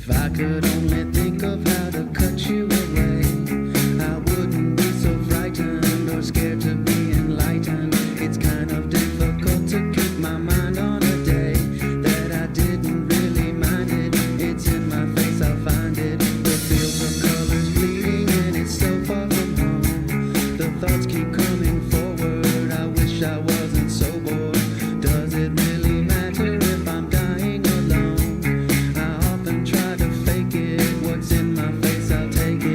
If I could only think of how to cut you away, I wouldn't be so frightened or scared to be enlightened. It's kind of difficult to keep my mind on a day that I didn't really mind it. It's in my face, I'll find it. The fields of colors fleeting and it's so far from home. The thoughts keep coming forward, I wish I wasn't so bored. Does it really matter if I'm dying alone? I often try to fake it, what's in my face I'll take it.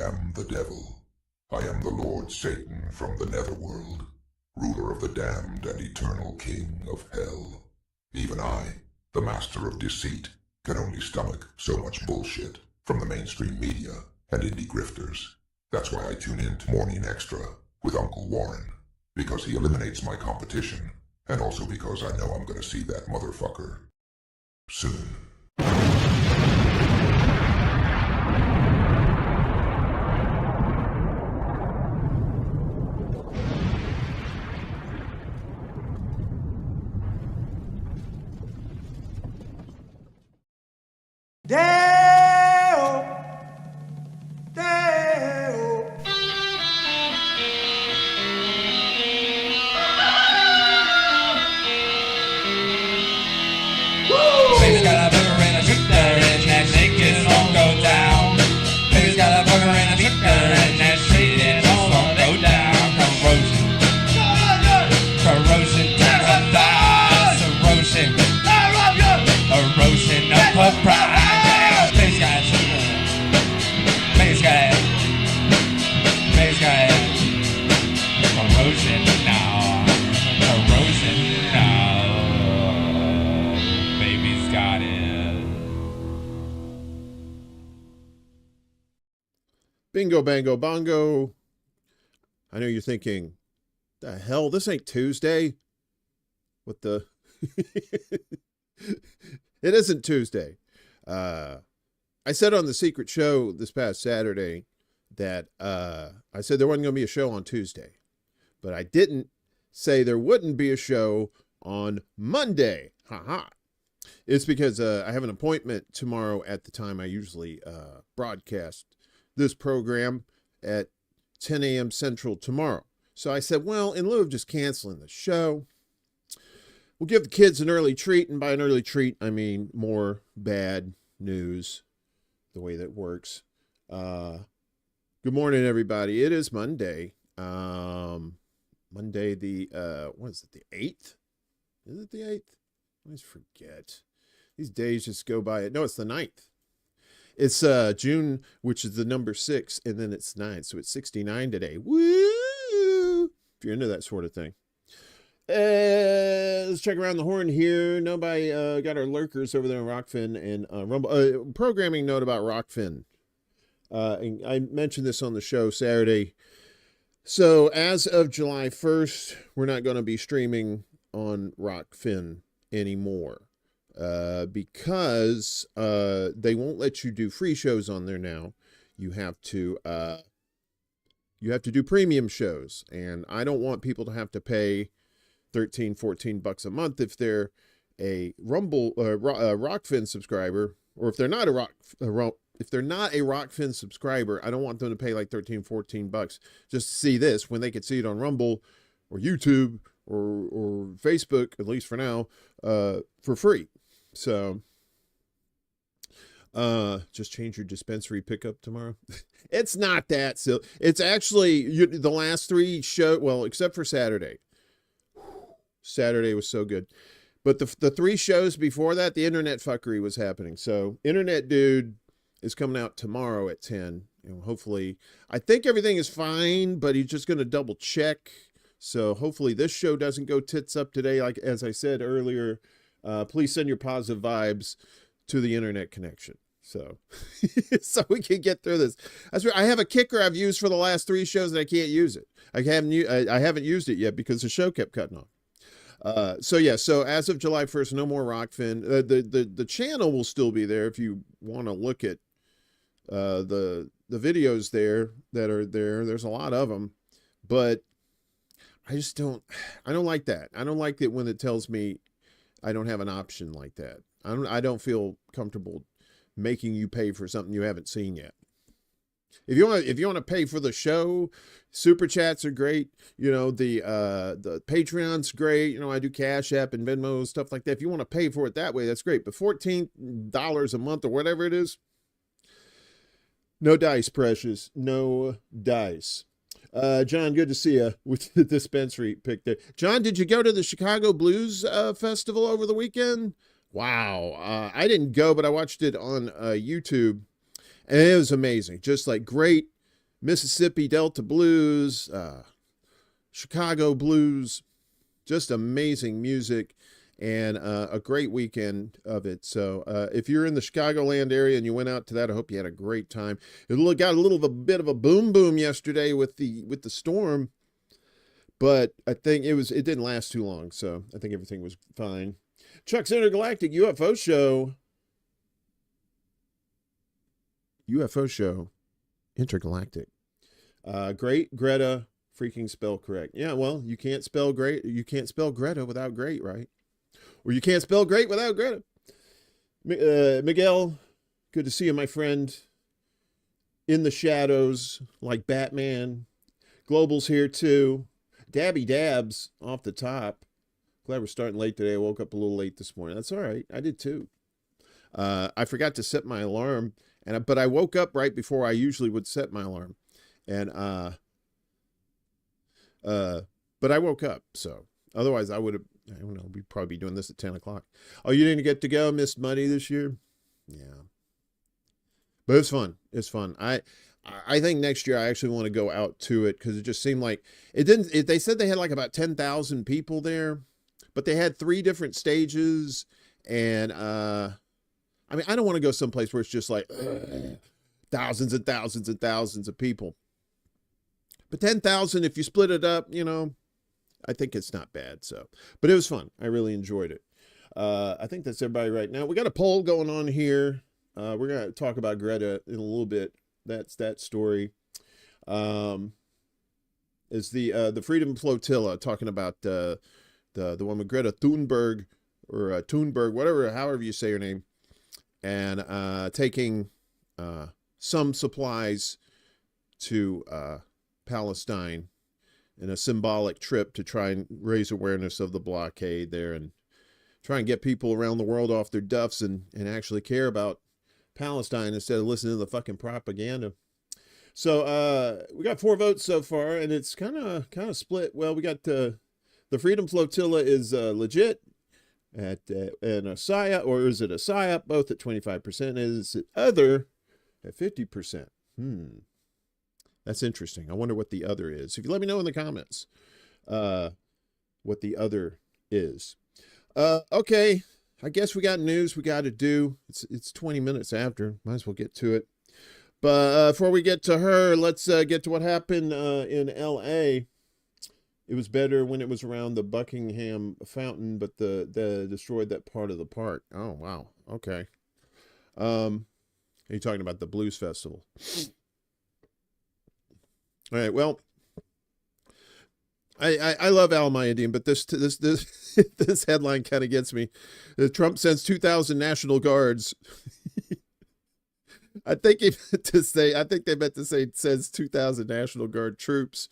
am the devil. I am the Lord Satan from the netherworld, ruler of the damned and eternal king of hell. Even I, the master of deceit, can only stomach so much bullshit from the mainstream media and indie grifters. That's why I tune in to Morning Extra with Uncle Warren, because he eliminates my competition, and also because I know I'm gonna see that motherfucker soon. Deo, Deo. Baby's got a burger and a shooter and that shake it won't go down. Baby's got a burger and a shooter and that shake it won't go down. Corrosion to her thighs, erosion of her pride. Baby's got a shooter, baby's got corrosion now, baby's got it. Bingo, bango, bongo. I know you're thinking, the hell, this ain't Tuesday. What the? It isn't Tuesday. I said on the secret show this past Saturday that I said there wasn't going to be a show on Tuesday, but I didn't say there wouldn't be a show on Monday. Haha. It's because I have an appointment tomorrow at the time I usually broadcast this program at 10 a.m. Central tomorrow. So I said, well, in lieu of just canceling the show, we'll give the kids an early treat. And by an early treat, I mean more bad news, the way that works. Good morning, everybody. It is Monday. Monday the, what is it, the 8th? Is it the 8th? I always forget. These days just go by. No, it's the 9th. It's June, which is the number 6, and then it's 9. So it's 69 today. Woo! If you're into that sort of thing. Let's check around the horn here. Nobody got our lurkers over there in Rockfin and Rumble. Programming note about Rockfin. And I mentioned this on the show Saturday. So as of July 1st, we're not going to be streaming on Rockfin anymore. Because they won't let you do free shows on there now. You have to do premium shows, and I don't want people to have to pay $13-14 a month if they're a Rumble Rockfin subscriber, or if they're not a Rockfin subscriber. I don't want them to pay like $13-14 just to see this when they could see it on Rumble or YouTube or Facebook, at least for now, for free. So, just change your dispensary pickup tomorrow. It's not that silly. It's actually the last 3 shows, well, except for Saturday. Saturday was so good. But the 3 shows before that, the internet fuckery was happening. So, Internet Dude is coming out tomorrow at 10. And hopefully, I think everything is fine, but he's just going to double check. So, hopefully this show doesn't go tits up today. Like, as I said earlier, please send your positive vibes to the internet connection. So, so we can get through this. I have a kicker I've used for the last 3 shows and I can't use it. I haven't used it yet because the show kept cutting off. So yeah, so as of July 1st, no more Rockfin. The channel will still be there if you want to look at the videos there that are there. There's a lot of them, but I don't like that. I don't like it when it tells me I don't have an option like that. I don't feel comfortable making you pay for something you haven't seen yet. If you want to pay for the show, super chats are great. You know, the Patreon's great. You know, I do CashApp and Venmo, stuff like that. If you want to pay for it that way, that's great. But $14 a month or whatever it is, no dice, precious. No dice. John, good to see you with the dispensary pick there. John, did you go to the Chicago Blues Festival over the weekend? Wow. I didn't go, but I watched it on YouTube, and it was amazing. Just like great Mississippi Delta blues, Chicago blues, just amazing music, and a great weekend of it. So if you're in the Chicagoland area and you went out to that, I hope you had a great time. It got a bit of a boom yesterday with the storm, but I think it didn't last too long, so I think everything was fine. Chuck's Intergalactic UFO Show. Intergalactic. Great Greta freaking spell correct. Yeah, well, you can't spell Greta without great, right? Or you can't spell great without Greta. Miguel, good to see you, my friend. In the shadows, like Batman. Global's here too. Dabby Dabs off the top. Glad we're starting late today. I woke up a little late this morning. That's all right. I did too. I forgot to set my alarm, but I woke up right before I usually would set my alarm, and but I woke up. So otherwise, I would have. I don't know. We'd probably be doing this at 10 o'clock. Oh, you didn't get to go? Missed money this year? Yeah, but it's fun. It's fun. I think next year I actually want to go out to it because it just seemed like it didn't. They said they had like about 10,000 people there, but they had 3 different stages, and I mean, I don't want to go someplace where it's just like thousands and thousands and thousands of people. But 10,000, if you split it up, I think it's not bad. So, but it was fun. I really enjoyed it. I think that's everybody right now. We got a poll going on here. We're going to talk about Greta in a little bit. That's that story. Is the Freedom Flotilla talking about the one with Greta Thunberg or Thunberg, however you say her name, and taking some supplies to Palestine in a symbolic trip to try and raise awareness of the blockade there and try and get people around the world off their duffs and actually care about Palestine instead of listening to the fucking propaganda. So we got 4 votes so far, and it's kind of split. Well, we got the Freedom Flotilla is legit at and a PSYOP, or is it a PSYOP? Both at 25%. Is it other at 50%? That's interesting. I wonder what the other is. If you let me know in the comments what the other is. Okay, I guess we got news we got to do. It's 20 minutes after. Might as well get to it. But before we get to her, let's get to what happened in L.A. It was better when it was around the Buckingham Fountain, but the destroyed that part of the park. Oh, wow. Okay. Are you talking about the Blues Festival? All right, well, I love Al Mayadeen, but this this headline kind of gets me. Trump sends 2,000 National Guards. I think they meant to say sends 2,000 National Guard troops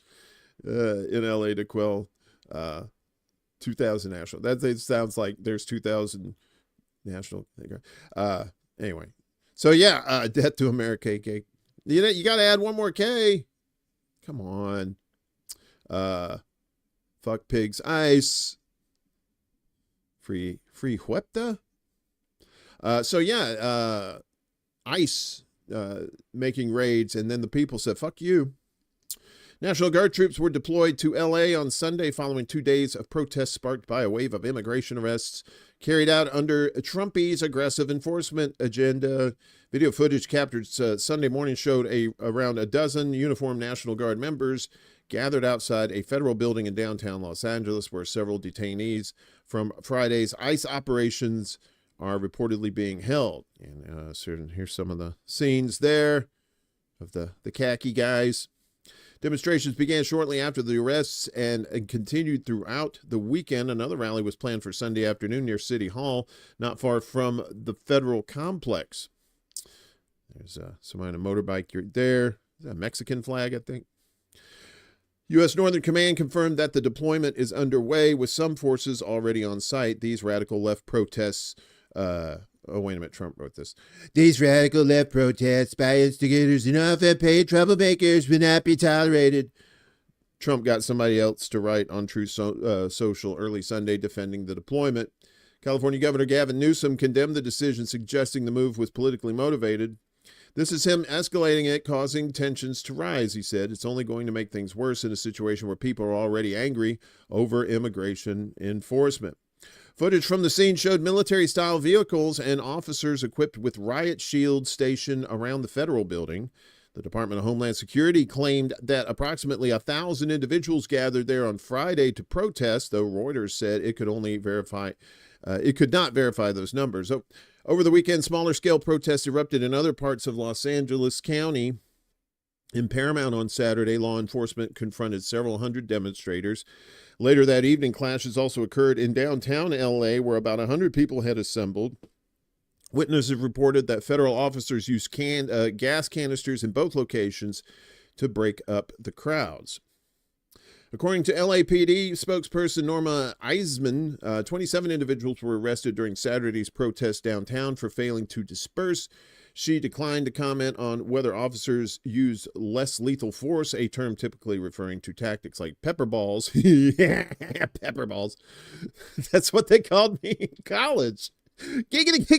in LA to quell 2,000 National. That sounds like there's 2,000 National Guard. Anyway, so yeah, death to America. You got to add one more K. Come on. Fuck pigs ice. Free Huepta. So yeah, ICE making raids, and then the people said, fuck you. National Guard troops were deployed to L.A. on Sunday following 2 days of protests sparked by a wave of immigration arrests carried out under Trumpy's aggressive enforcement agenda. Video footage captured Sunday morning showed around a dozen uniformed National Guard members gathered outside a federal building in downtown Los Angeles, where several detainees from Friday's ICE operations are reportedly being held. And here's some of the scenes there of the khaki guys. Demonstrations began shortly after the arrests and continued throughout the weekend. Another rally was planned for Sunday afternoon near City Hall, not far from the federal complex. There's somebody on a motorbike. You're there. Is that a Mexican flag, I think? U.S. Northern Command confirmed that the deployment is underway with some forces already on site. These radical left protests... oh, wait a minute. Trump wrote this. These radical left protests by instigators and often paid troublemakers will not be tolerated. Trump got somebody else to write on Truth Social early Sunday defending the deployment. California Governor Gavin Newsom condemned the decision, suggesting the move was politically motivated. This is him escalating it, causing tensions to rise, he said. It's only going to make things worse in a situation where people are already angry over immigration enforcement. Footage from the scene showed military-style vehicles and officers equipped with riot shields stationed around the federal building. The Department of Homeland Security claimed that approximately 1,000 individuals gathered there on Friday to protest, though Reuters said it could not verify those numbers. So, over the weekend, smaller-scale protests erupted in other parts of Los Angeles County. In Paramount on Saturday, law enforcement confronted several hundred demonstrators. Later that evening, clashes also occurred in downtown L.A., where about 100 people had assembled. Witnesses reported that federal officers used gas canisters in both locations to break up the crowds. According to LAPD spokesperson Norma Eisman, 27 individuals were arrested during Saturday's protest downtown for failing to disperse. She declined to comment on whether officers used less lethal force, a term typically referring to tactics like pepper balls. Yeah, pepper balls. That's what they called me in college. In Paramount,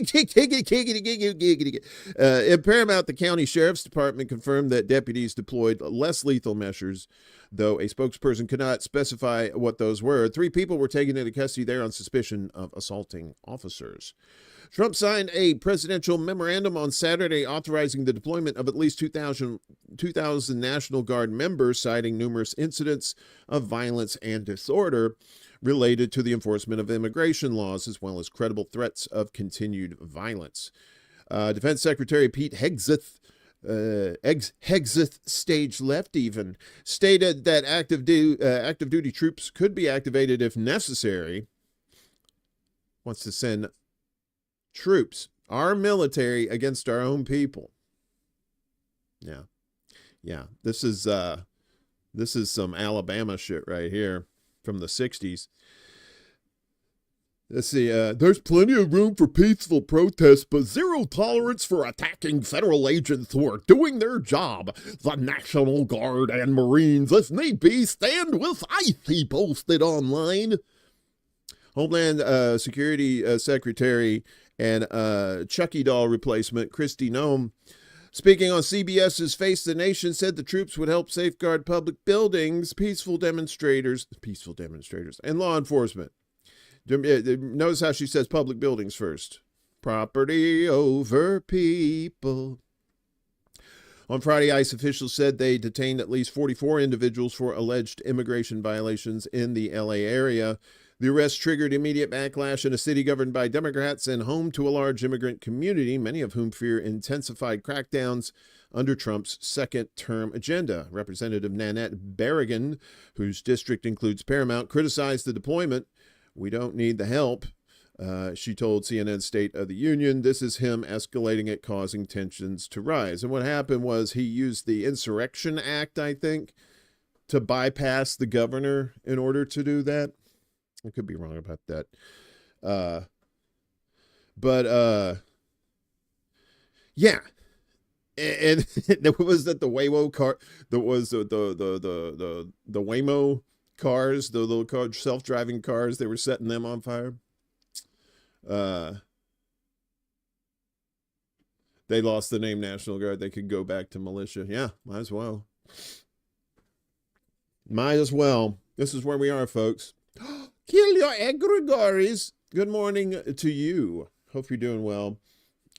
the county sheriff's department confirmed that deputies deployed less lethal measures, though a spokesperson could not specify what those were. 3 people were taken into custody there on suspicion of assaulting officers. Trump signed a presidential memorandum on Saturday authorizing the deployment of at least 2,000 National Guard members, citing numerous incidents of violence and disorder related to the enforcement of immigration laws, as well as credible threats of continued violence. Defense Secretary Pete Hegseth, stage left even, stated that active duty troops could be activated if necessary. Wants to send troops, our military, against our own people. Yeah. This is some Alabama shit right here from the 60s. Let's see. There's plenty of room for peaceful protests, but zero tolerance for attacking federal agents who are doing their job. The National Guard and Marines, if need be, stand with ICE, he posted online. Homeland Security Secretary and Chucky doll replacement Kristi Noem, speaking on CBS's Face the Nation, said the troops would help safeguard public buildings, peaceful demonstrators, and law enforcement. Notice how she says public buildings first. Property over people. On Friday, ICE officials said they detained at least 44 individuals for alleged immigration violations in the LA area. The arrest triggered immediate backlash in a city governed by Democrats and home to a large immigrant community, many of whom fear intensified crackdowns under Trump's second-term agenda. Representative Nanette Berrigan, whose district includes Paramount, criticized the deployment. "We don't need the help," she told CNN State of the Union. This is him escalating it, causing tensions to rise. And what happened was he used the Insurrection Act, I think, to bypass the governor in order to do that. I could be wrong about that. Yeah. And there was that the Waymo car, there was the Waymo cars, the little car, self-driving cars, they were setting them on fire. They lost the name National Guard. They could go back to militia. Yeah, might as well. Might as well. This is where we are, folks. Kill your egregories. Good morning to you. Hope you're doing well.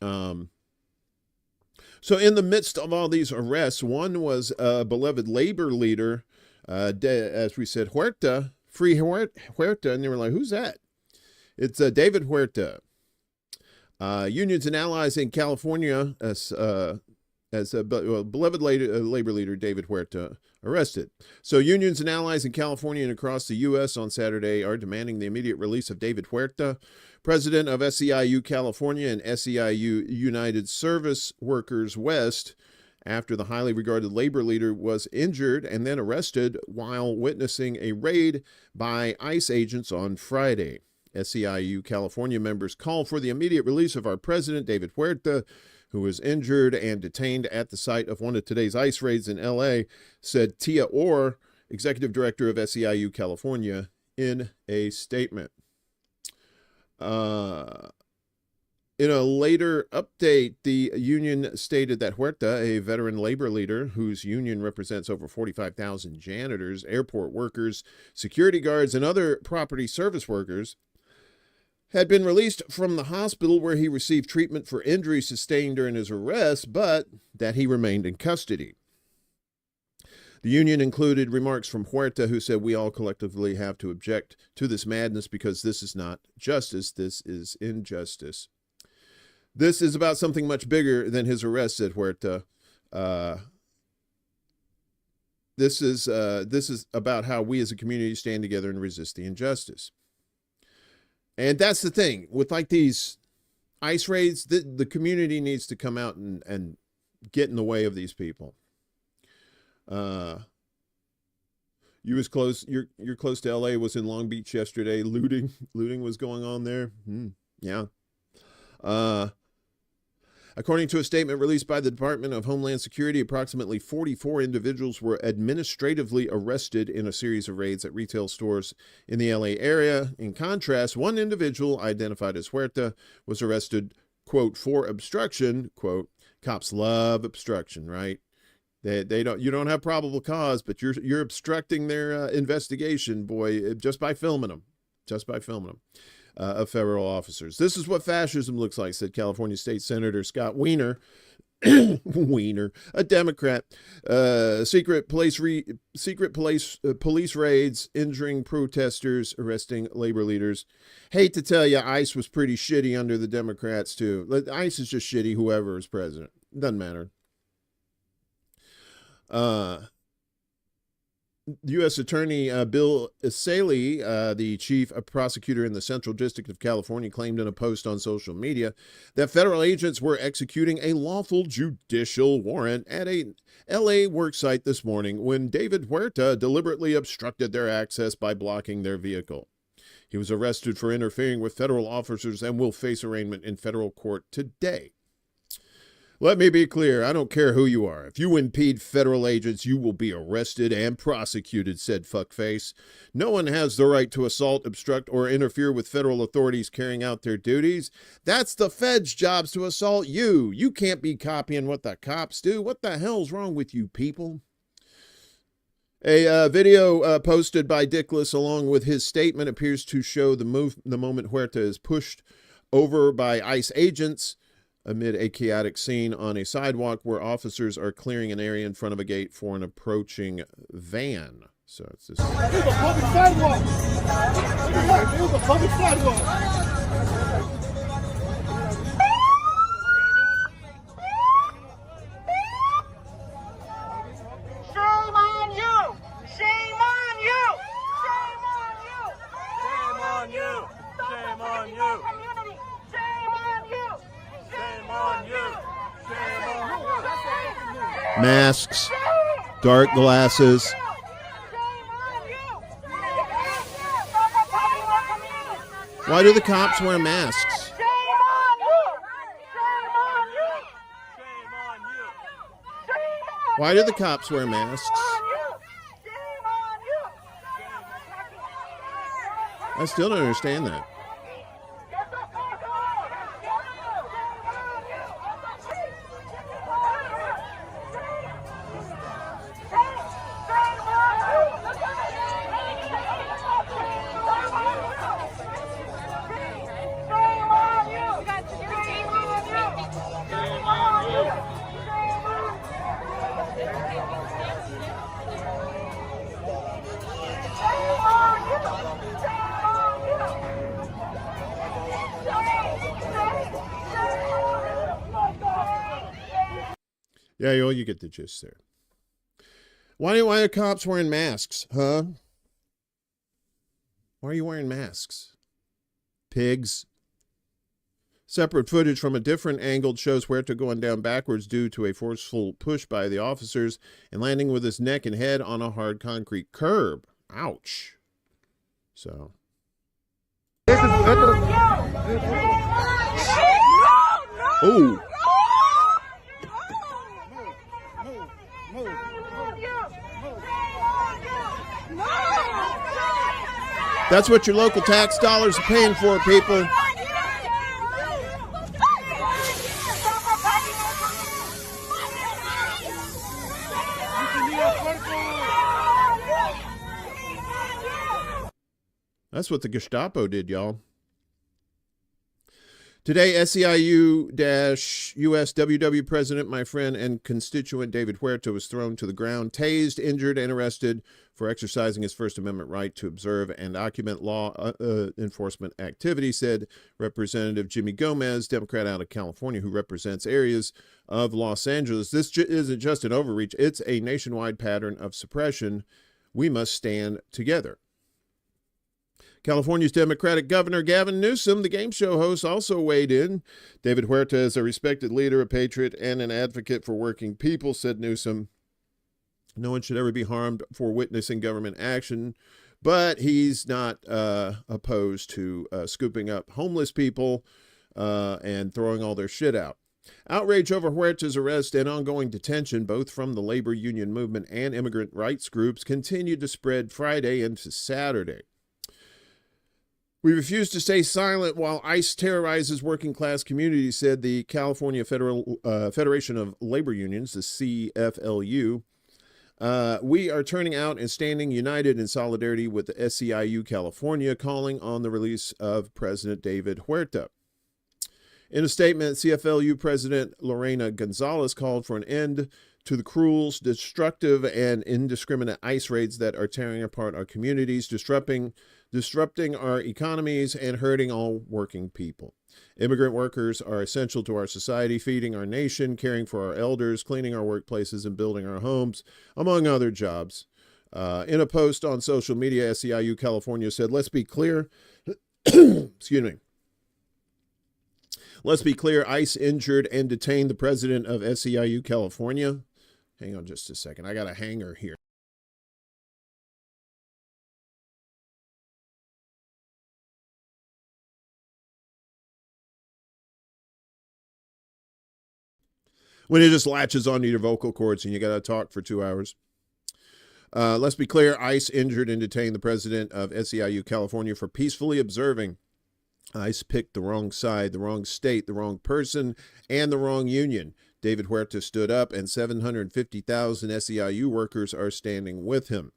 So in the midst of all these arrests, one was a beloved labor leader, as we said, Huerta, Free Huerta, and they were like, who's that? It's David Huerta. Unions and allies in California, as a beloved labor leader, David Huerta, arrested. So unions and allies in California and across the U.S. on Saturday are demanding the immediate release of David Huerta, president of SEIU California and SEIU United Service Workers West, after the highly regarded labor leader was injured and then arrested while witnessing a raid by ICE agents on Friday. SEIU California members call for the immediate release of our president, David Huerta, who was injured and detained at the site of one of today's ICE raids in L.A., said Tia Orr, executive director of SEIU California, in a statement. In a later update, the union stated that Huerta, a veteran labor leader whose union represents over 45,000 janitors, airport workers, security guards, and other property service workers, had been released from the hospital where he received treatment for injuries sustained during his arrest, but that he remained in custody. The union included remarks from Huerta, who said, "We all collectively have to object to this madness because this is not justice, this is injustice." This is about something much bigger than his arrest, said Huerta. This is about how we as a community stand together and resist the injustice. And that's the thing with like these ICE raids, the community needs to come out and get in the way of these people. You're close to LA, was in Long Beach yesterday. Looting was going on there. Yeah. According to a statement released by the Department of Homeland Security, approximately 44 individuals were administratively arrested in a series of raids at retail stores in the LA area. In contrast, one individual, identified as Huerta, was arrested, quote, for obstruction, quote. Cops love obstruction, right? You don't have probable cause, but you're obstructing their investigation, boy, just by filming them. Of federal officers. This is what fascism looks like, said California State Senator Scott Wiener, a Democrat. Secret police raids, injuring protesters, arresting labor leaders. Hate to tell you, ICE was pretty shitty under the Democrats, too. ICE is just shitty, whoever is president. Doesn't matter. U.S. Attorney Bill Isaley, the chief prosecutor in the Central District of California, claimed in a post on social media that federal agents were executing a lawful judicial warrant at a L.A. worksite this morning when David Huerta deliberately obstructed their access by blocking their vehicle. He was arrested for interfering with federal officers and will face arraignment in federal court today. Let me be clear, I don't care who you are. If you impede federal agents, you will be arrested and prosecuted, said Fuckface. No one has the right to assault, obstruct, or interfere with federal authorities carrying out their duties. That's the feds' jobs to assault you. You can't be copying what the cops do. What the hell's wrong with you people? A video posted by Dickless along with his statement appears to show the moment Huerta is pushed over by ICE agents amid a chaotic scene on a sidewalk where officers are clearing an area in front of a gate for an approaching van. So it's this. It was a public sidewalk. It was a public sidewalk. Shame on you! Shame on you! Shame on you! Shame on you! Shame on you! Community! Shame on you! Shame on you! Shame on you! Masks, dark glasses. Shame on you! Why do the cops wear masks? Shame on you! Shame on you! Shame on you! Shame on Why do the cops wear masks? you! Shame on you! I still don't understand that. Get the fuck out! Yeah, you get the gist there. Why are cops wearing masks, huh? Why are you wearing masks? Pigs. Separate footage from a different angle shows Huerta going down backwards due to a forceful push by the officers and landing with his neck and head on a hard concrete curb. Ouch. So. Oh. That's what your local tax dollars are paying for, people. That's what the Gestapo did, y'all. Today, SEIU-USWW President, my friend and constituent David Huerta was thrown to the ground, tased, injured, and arrested for exercising his First Amendment right to observe and document law enforcement activity, said Representative Jimmy Gomez, Democrat out of California, who represents areas of Los Angeles. This isn't just an overreach. It's a nationwide pattern of suppression. We must stand together. California's Democratic Governor Gavin Newsom, the game show host, also weighed in. David Huerta is a respected leader, a patriot, and an advocate for working people, said Newsom. No one should ever be harmed for witnessing government action, but he's not opposed to scooping up homeless people and throwing all their shit out. Outrage over Huerta's arrest and ongoing detention, both from the labor union movement and immigrant rights groups, continued to spread Friday into Saturday. We refuse to stay silent while ICE terrorizes working class communities, said the California Federation of Labor Unions, the CFLU. We are turning out and standing united in solidarity with the SEIU California, calling on the release of President David Huerta. In a statement, CFLU President Lorena Gonzalez called for an end to the cruel, destructive, and indiscriminate ICE raids that are tearing apart our communities, disrupting our economies, and hurting all working people. Immigrant workers are essential to our society, feeding our nation, caring for our elders, cleaning our workplaces, and building our homes, among other jobs. In a post on social media, SEIU California said, let's be clear, excuse me. Let's be clear, ICE injured and detained the president of SEIU California. Hang on just a second. I got a hanger here. When it just latches onto your vocal cords and you got to talk for 2 hours. Let's be clear, ICE injured and detained the president of SEIU California for peacefully observing. ICE picked the wrong side, the wrong state, the wrong person, and the wrong union. David Huerta stood up, and 750,000 SEIU workers are standing with him.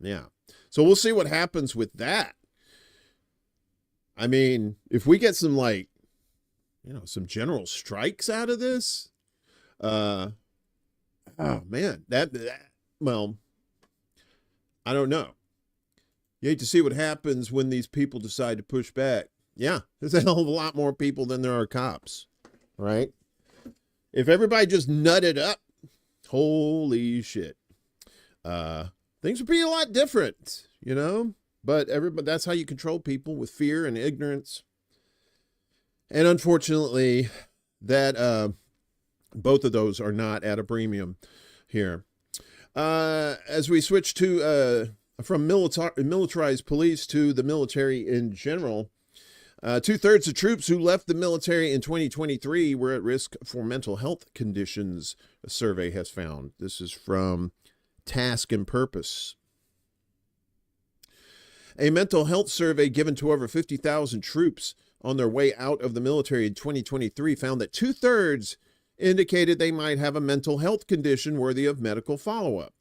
Yeah. So we'll see what happens with that. I mean, if we get some, some general strikes out of this, oh, man, well, I don't know. You hate to see what happens when these people decide to push back. Yeah, there's a hell of a lot more people than there are cops, right? If everybody just nutted up, holy shit, things would be a lot different, you know? But that's how you control people, with fear and ignorance. And unfortunately, that both of those are not at a premium here. As we switch to from militarized police to the military in general, 2/3 of troops who left the military in 2023 were at risk for mental health conditions, a survey has found. This is from Task and Purpose. A mental health survey given to over 50,000 troops on their way out of the military in 2023 found that 2/3 indicated they might have a mental health condition worthy of medical follow-up.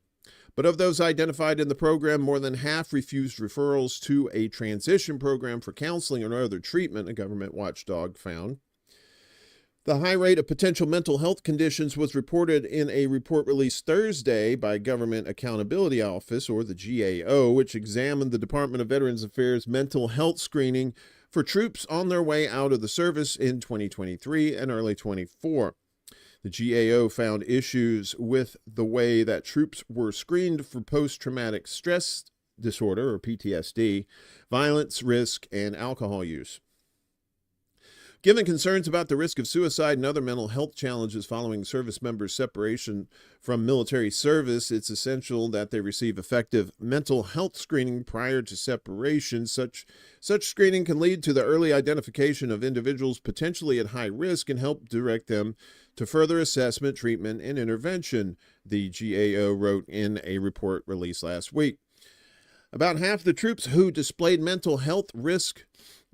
But of those identified in the program, more than half refused referrals to a transition program for counseling or other treatment, a government watchdog found. The high rate of potential mental health conditions was reported in a report released Thursday by Government Accountability Office, or the GAO, which examined the Department of Veterans Affairs mental health screening for troops on their way out of the service in 2023 and early 24. The GAO found issues with the way that troops were screened for post-traumatic stress disorder, or PTSD, violence risk, and alcohol use. Given concerns about the risk of suicide and other mental health challenges following service members' separation from military service, it's essential that they receive effective mental health screening prior to separation. Such screening can lead to the early identification of individuals potentially at high risk and help direct them to further assessment, treatment, and intervention, the GAO wrote in a report released last week. About half the troops who displayed mental health risk,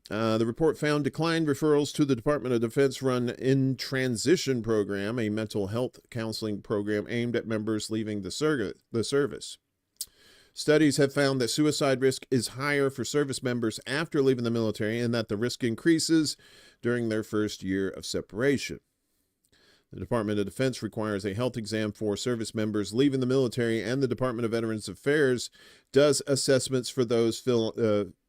the report found, declined referrals to the Department of Defense-run In Transition program, a mental health counseling program aimed at members leaving the service. Studies have found that suicide risk is higher for service members after leaving the military and that the risk increases during their first year of separation. The Department of Defense requires a health exam for service members leaving the military, and the Department of Veterans Affairs does assessments for those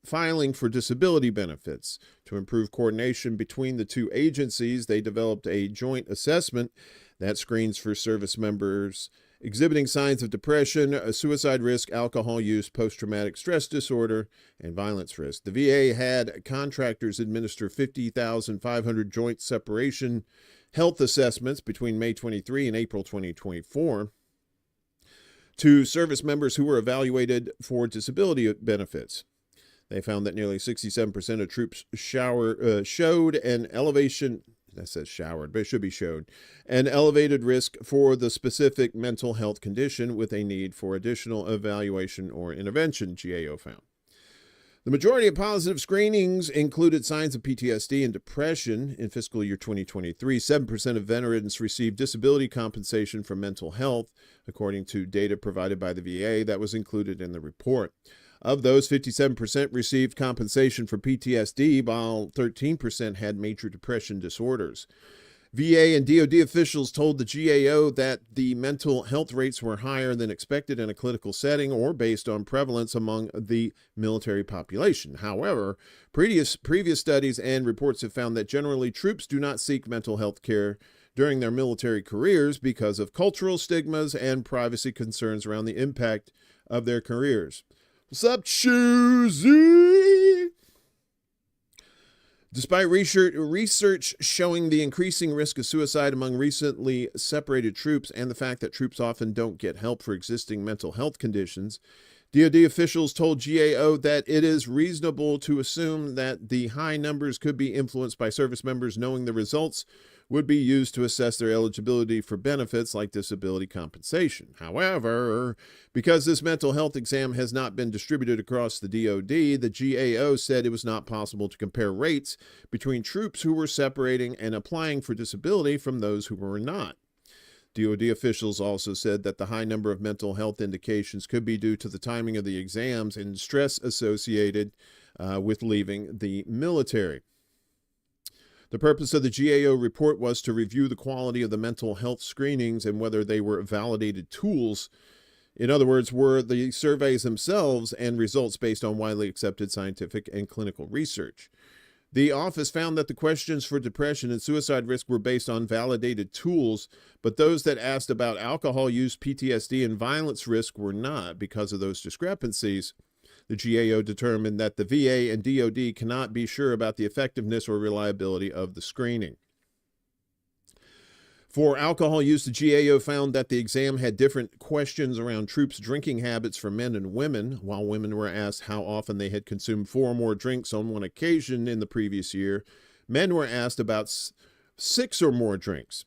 filing for disability benefits. To improve coordination between the two agencies, they developed a joint assessment that screens for service members exhibiting signs of depression, suicide risk, alcohol use, post-traumatic stress disorder, and violence risk. The VA had contractors administer 50,500 joint separation health assessments between May 23 and April 2024 to service members who were evaluated for disability benefits. They found that nearly 67% of troops showed an elevation. That says showered, but it should be showed an elevated risk for the specific mental health condition with a need for additional evaluation or intervention, GAO found. The majority of positive screenings included signs of PTSD and depression. In fiscal year 2023, 7% of veterans received disability compensation for mental health, according to data provided by the VA that was included in the report. Of those, 57% received compensation for PTSD, while 13% had major depression disorders. VA and DoD officials told the GAO that the mental health rates were higher than expected in a clinical setting or based on prevalence among the military population. However, previous studies and reports have found that generally troops do not seek mental health care during their military careers because of cultural stigmas and privacy concerns around the impact of their careers. What's up, Choosy? Despite research showing the increasing risk of suicide among recently separated troops and the fact that troops often don't get help for existing mental health conditions, DoD officials told GAO that it is reasonable to assume that the high numbers could be influenced by service members knowing the results would be used to assess their eligibility for benefits like disability compensation. However, because this mental health exam has not been distributed across the DoD, the GAO said it was not possible to compare rates between troops who were separating and applying for disability from those who were not. DoD officials also said that the high number of mental health indications could be due to the timing of the exams and stress associated with leaving the military. The purpose of the GAO report was to review the quality of the mental health screenings and whether they were validated tools. In other words, were the surveys themselves and results based on widely accepted scientific and clinical research. The office found that the questions for depression and suicide risk were based on validated tools, but those that asked about alcohol use, PTSD, and violence risk were not. Because of those discrepancies, the GAO determined that the VA and DoD cannot be sure about the effectiveness or reliability of the screening. For alcohol use, the GAO found that the exam had different questions around troops' drinking habits for men and women. While women were asked how often they had consumed 4 or more drinks on one occasion in the previous year, men were asked about 6 or more drinks.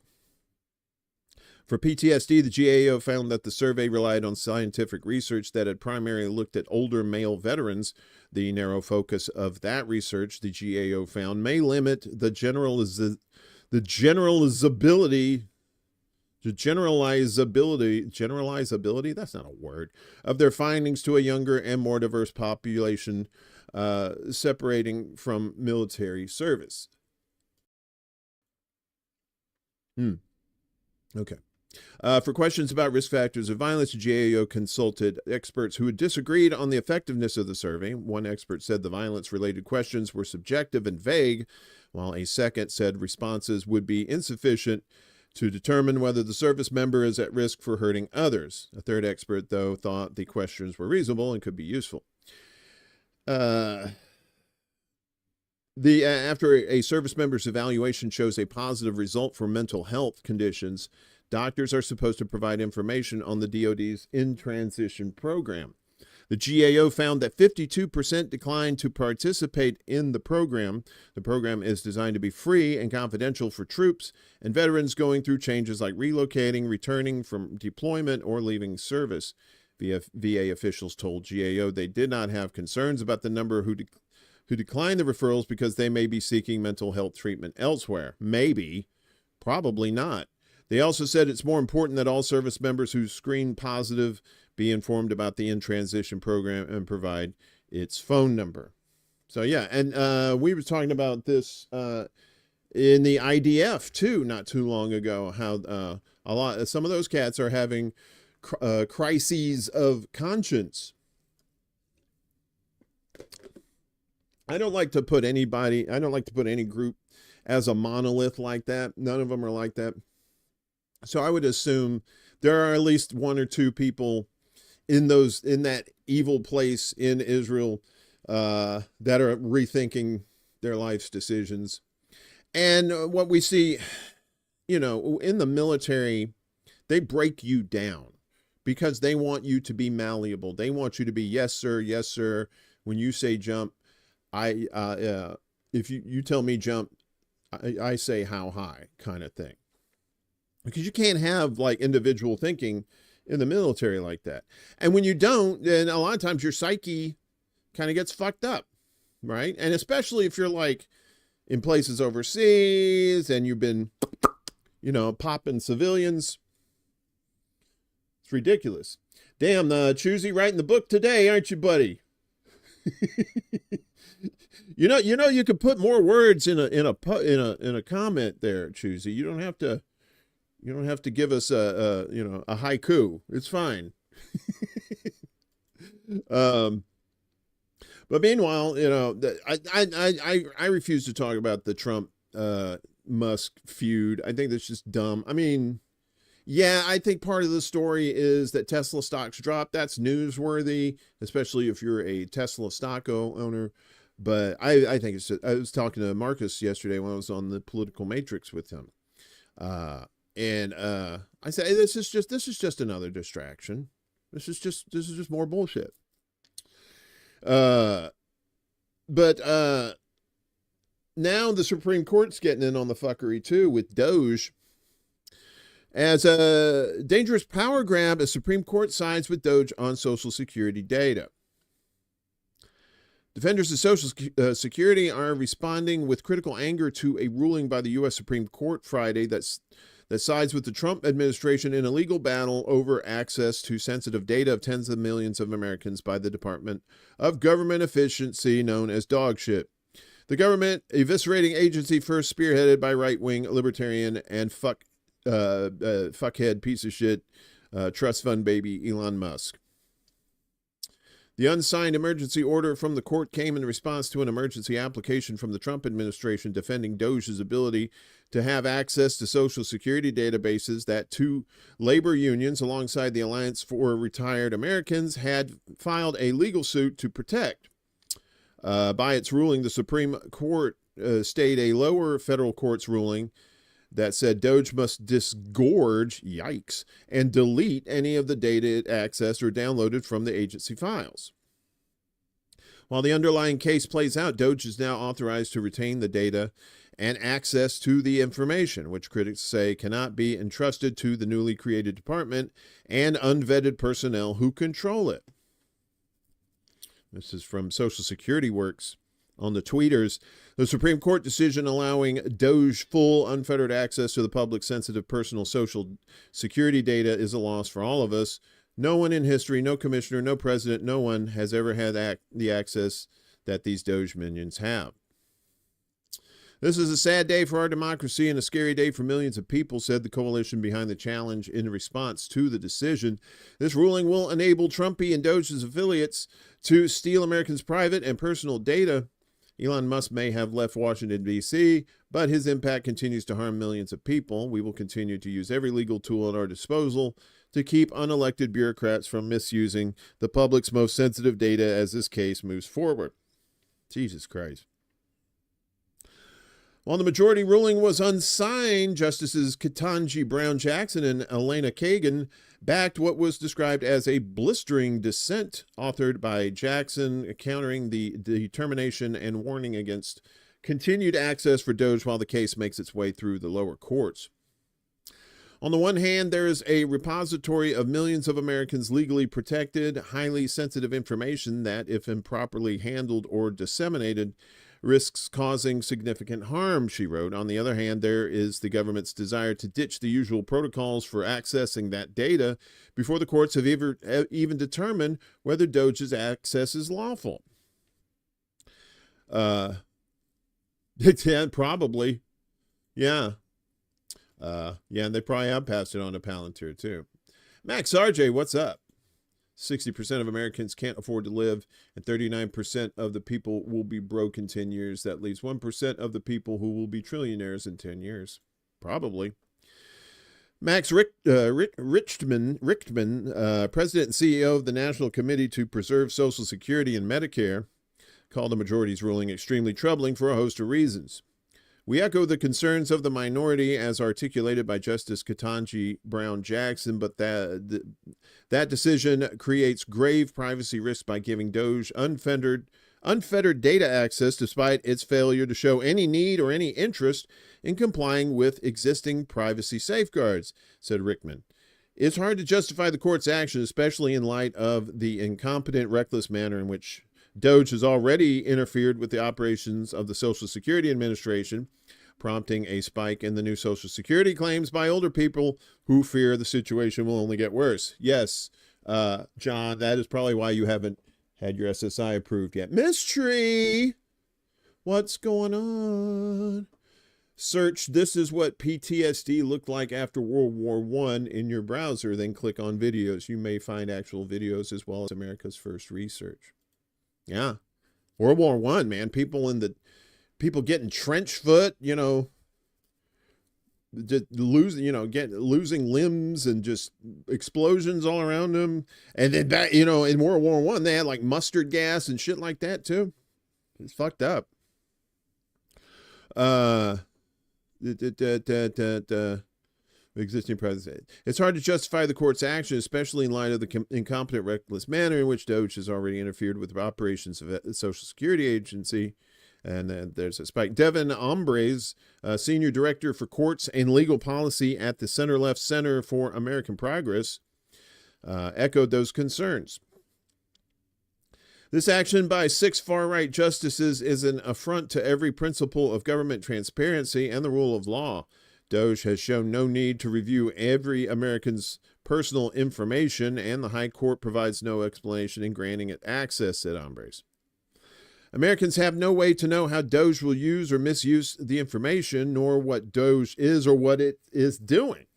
For PTSD, the GAO found that the survey relied on scientific research that had primarily looked at older male veterans. The narrow focus of that research, the GAO found, may limit the generalizability, that's not a word, of their findings to a younger and more diverse population separating from military service. Okay. For questions about risk factors of violence, the GAO consulted experts who had disagreed on the effectiveness of the survey. One expert said the violence-related questions were subjective and vague, while a second said responses would be insufficient to determine whether the service member is at risk for hurting others. A third expert, though, thought the questions were reasonable and could be useful. After a service member's evaluation shows a positive result for mental health conditions, doctors are supposed to provide information on the DoD's in-transition program. The GAO found that 52% declined to participate in the program. The program is designed to be free and confidential for troops and veterans going through changes like relocating, returning from deployment, or leaving service. VA officials told GAO they did not have concerns about the number who declined the referrals because they may be seeking mental health treatment elsewhere. Maybe, probably not. They also said it's more important that all service members who screen positive be informed about the in-transition program and provide its phone number. So yeah, and we were talking about this in the IDF too, not too long ago, how some of those cats are having crises of conscience. I don't like to put any group as a monolith like that. None of them are like that. So I would assume there are at least one or two people in that evil place in Israel that are rethinking their life's decisions. And what we see, in the military, they break you down because they want you to be malleable. They want you to be, yes, sir, yes, sir. When you say jump, if you tell me jump, I say how high kind of thing. Because you can't have like individual thinking in the military like that. And when you don't, then a lot of times your psyche kind of gets fucked up, right? And especially if you're like in places overseas and you've been, popping civilians. It's ridiculous. Damn, Choosy writing the book today, aren't you, buddy? You could put more words in a comment there, Choosy. You don't have to give us a haiku. It's fine. But meanwhile, I refuse to talk about the Trump Musk feud. I think that's just dumb. I mean, yeah, I think part of the story is that Tesla stocks dropped. That's newsworthy, especially if you're a Tesla stock owner. But I think it's just, I was talking to Marcus yesterday when I was on the Political Matrix with him. And I said, hey, this is just another distraction. This is just more bullshit. But now the Supreme Court's getting in on the fuckery too with Doge. As a dangerous power grab, a Supreme Court sides with Doge on Social Security data. Defenders of Social Security are responding with critical anger to a ruling by the U.S. Supreme Court Friday that sides with the Trump administration in a legal battle over access to sensitive data of tens of millions of Americans by the Department of Government Efficiency, known as dog shit. The government eviscerating agency first spearheaded by right-wing libertarian and fuckhead piece of shit trust fund baby Elon Musk. The unsigned emergency order from the court came in response to an emergency application from the Trump administration defending Doge's ability to have access to Social Security databases that two labor unions, alongside the Alliance for Retired Americans, had filed a legal suit to protect. By its ruling, the Supreme Court stayed a lower federal court's ruling that said Doge must disgorge, yikes, and delete any of the data it accessed or downloaded from the agency files. While the underlying case plays out, Doge is now authorized to retain the data and access to the information, which critics say cannot be entrusted to the newly created department and unvetted personnel who control it. This is from Social Security Works. On the tweeters, the Supreme Court decision allowing Doge full unfettered access to the public's sensitive personal Social Security data is a loss for all of us. No one in history, no commissioner, no president, no one has ever had the access that these Doge minions have. This is a sad day for our democracy and a scary day for millions of people, said the coalition behind the challenge in response to the decision. This ruling will enable Trumpy and Doge's affiliates to steal Americans' private and personal data. Elon Musk may have left Washington, D.C., but his impact continues to harm millions of people. We will continue to use every legal tool at our disposal to keep unelected bureaucrats from misusing the public's most sensitive data as this case moves forward. Jesus Christ. While the majority ruling was unsigned, Justices Ketanji Brown Jackson and Elena Kagan backed what was described as a blistering dissent authored by Jackson, countering the determination and warning against continued access for Doge while the case makes its way through the lower courts. On the one hand, there is a repository of millions of Americans' legally protected, highly sensitive information that, if improperly handled or disseminated, risks causing significant harm, she wrote. On the other hand, there is the government's desire to ditch the usual protocols for accessing that data before the courts have even determined whether Doge's access is lawful. Yeah, probably. Yeah. Yeah, and they probably have passed it on to Palantir, too. Max RJ, what's up? 60% of Americans can't afford to live, and 39% of the people will be broke in 10 years. That leaves 1% of the people who will be trillionaires in 10 years. Probably. Max Richtman, President and CEO of the National Committee to Preserve Social Security and Medicare, called the majority's ruling extremely troubling for a host of reasons. We echo the concerns of the minority as articulated by Justice Ketanji Brown Jackson, but that decision creates grave privacy risks by giving Doge unfettered data access despite its failure to show any need or any interest in complying with existing privacy safeguards, said Rickman. It's hard to justify the court's action, especially in light of the incompetent, reckless manner in which Doge has already interfered with the operations of the Social Security Administration, prompting a spike in the new Social Security claims by older people who fear the situation will only get worse. Yes, John, that is probably why you haven't had your SSI approved yet. Mystery! What's going on? Search "this is what PTSD looked like after World War I" in your browser, then click on videos. You may find actual videos as well as America's first research. Yeah. World War I, man. People getting trench foot, just losing limbs and just explosions all around them. And then back, in World War I, they had like mustard gas and shit like that too. It's fucked up. Existing president. It's hard to justify the court's action, especially in light of the incompetent, reckless manner in which Doge has already interfered with the operations of the Social Security Agency. And then there's a spike. Devin Ombres, Senior Director for Courts and Legal Policy at the Center-Left Center for American Progress, echoed those concerns. This action by 6 far-right justices is an affront to every principle of government transparency and the rule of law. Doge has shown no need to review every American's personal information, and the High Court provides no explanation in granting it access, said Ombres. Americans have no way to know how Doge will use or misuse the information, nor what Doge is or what it is doing.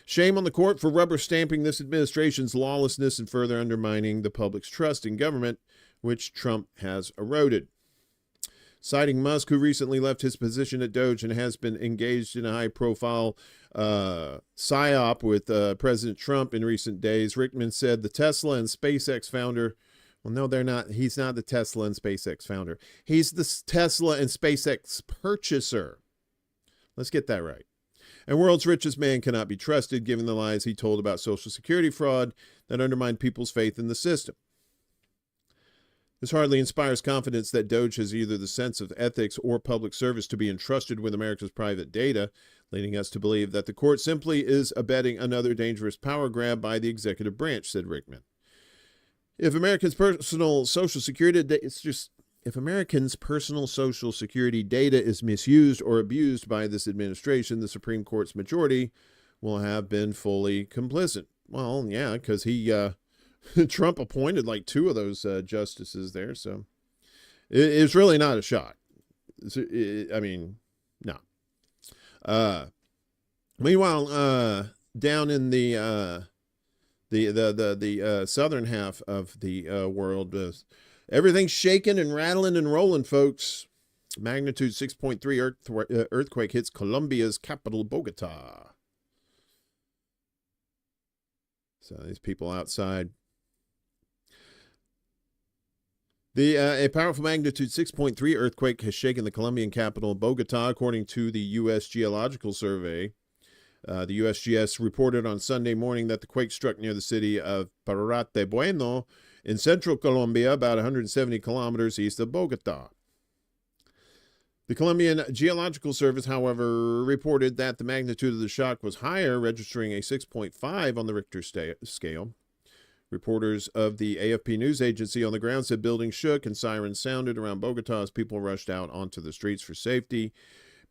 Shame on the court for rubber stamping this administration's lawlessness and further undermining the public's trust in government, which Trump has eroded. Citing Musk, who recently left his position at Doge and has been engaged in a high-profile psyop with President Trump in recent days, Rickman said the Tesla and SpaceX founder, well, no, they're not. He's not the Tesla and SpaceX founder. He's the Tesla and SpaceX purchaser. Let's get that right. And world's richest man cannot be trusted, given the lies he told about Social Security fraud that undermined people's faith in the system. This hardly inspires confidence that Doge has either the sense of ethics or public service to be entrusted with America's private data, leading us to believe that the court simply is abetting another dangerous power grab by the executive branch, said Rickman. If Americans' personal Social Security data is misused or abused by this administration, the Supreme Court's majority will have been fully complicit. Well, yeah, because Trump appointed like 2 of those justices there, so it's really not a shock. No. Meanwhile, down in the southern half of the world, everything's shaking and rattling and rolling, folks. Magnitude 6.3 earthquake hits Colombia's capital, Bogota. So these people outside. A powerful magnitude 6.3 earthquake has shaken the Colombian capital, Bogota, according to the U.S. Geological Survey. The USGS reported on Sunday morning that the quake struck near the city of Parate Bueno in central Colombia, about 170 kilometers east of Bogota. The Colombian Geological Service, however, reported that the magnitude of the shock was higher, registering a 6.5 on the Richter scale. Reporters of the AFP news agency on the ground said buildings shook and sirens sounded around Bogota as people rushed out onto the streets for safety.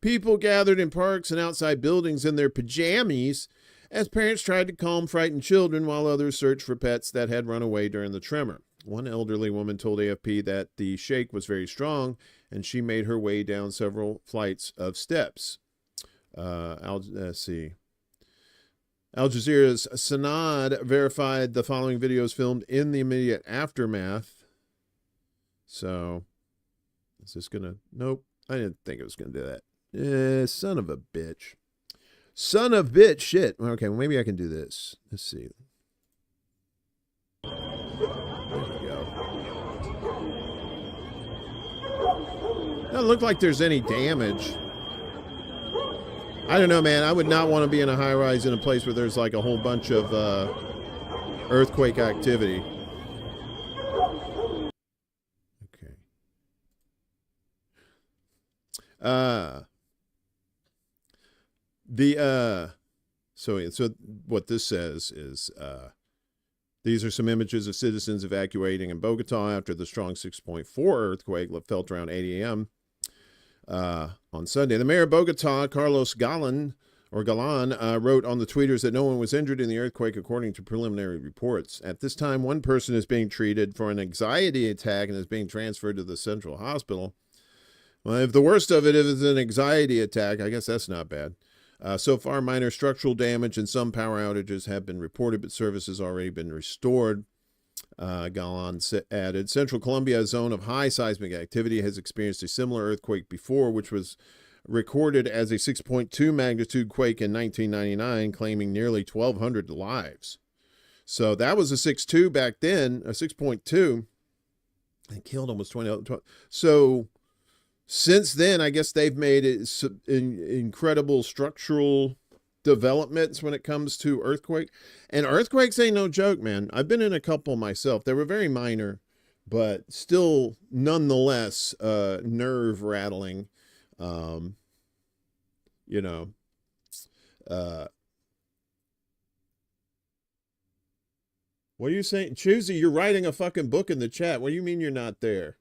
People gathered in parks and outside buildings in their pajamas as parents tried to calm frightened children while others searched for pets that had run away during the tremor. One elderly woman told AFP that the shake was very strong and she made her way down several flights of steps. Let's see. Al Jazeera's Sanad verified the following videos filmed in the immediate aftermath. So, is this going to... Nope, I didn't think it was going to do that. Son of a bitch. Son of bitch, shit. Okay, well, maybe I can do this. Let's see. There we go. Doesn't look like there's any damage. I don't know, man. I would not want to be in a high-rise in a place where there's like a whole bunch of earthquake activity. Okay. So what this says is these are some images of citizens evacuating in Bogota after the strong 6.4 earthquake felt around 8 a.m. On Sunday. The mayor of Bogota, Carlos Galan, wrote on the tweeters that no one was injured in the earthquake according to preliminary reports. At this time, one person is being treated for an anxiety attack and is being transferred to the central hospital. Well, if the worst of it is an anxiety attack, I guess that's not bad. So far, minor structural damage and some power outages have been reported, but service has already been restored. Galan added, Central Colombia, a zone of high seismic activity, has experienced a similar earthquake before, which was recorded as a 6.2 magnitude quake in 1999, claiming nearly 1,200 lives. So that was a 6.2 back then, a 6.2, and killed almost 20. So since then, I guess they've made it incredible structural developments when it comes to earthquake. And earthquakes ain't no joke, man. I've been in a couple myself. They were very minor, but still nonetheless nerve rattling. You know, what are you saying? Choosy, you're writing a fucking book in the chat. What do you mean you're not there?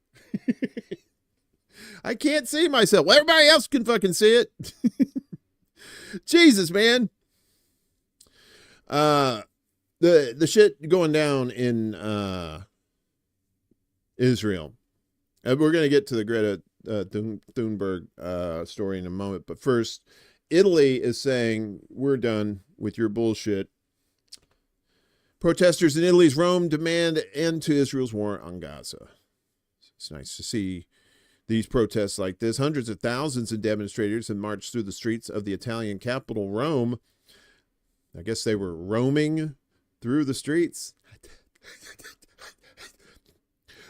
I can't see myself. Well, everybody else can fucking see it. Jesus, man. The shit going down in Israel. And we're going to get to the Greta Thunberg story in a moment. But first, Italy is saying, we're done with your bullshit. Protesters in Italy's Rome demand end to Israel's war on Gaza. It's nice to see these protests like this. Hundreds of thousands of demonstrators have marched through the streets of the Italian capital, Rome. I guess they were roaming through the streets.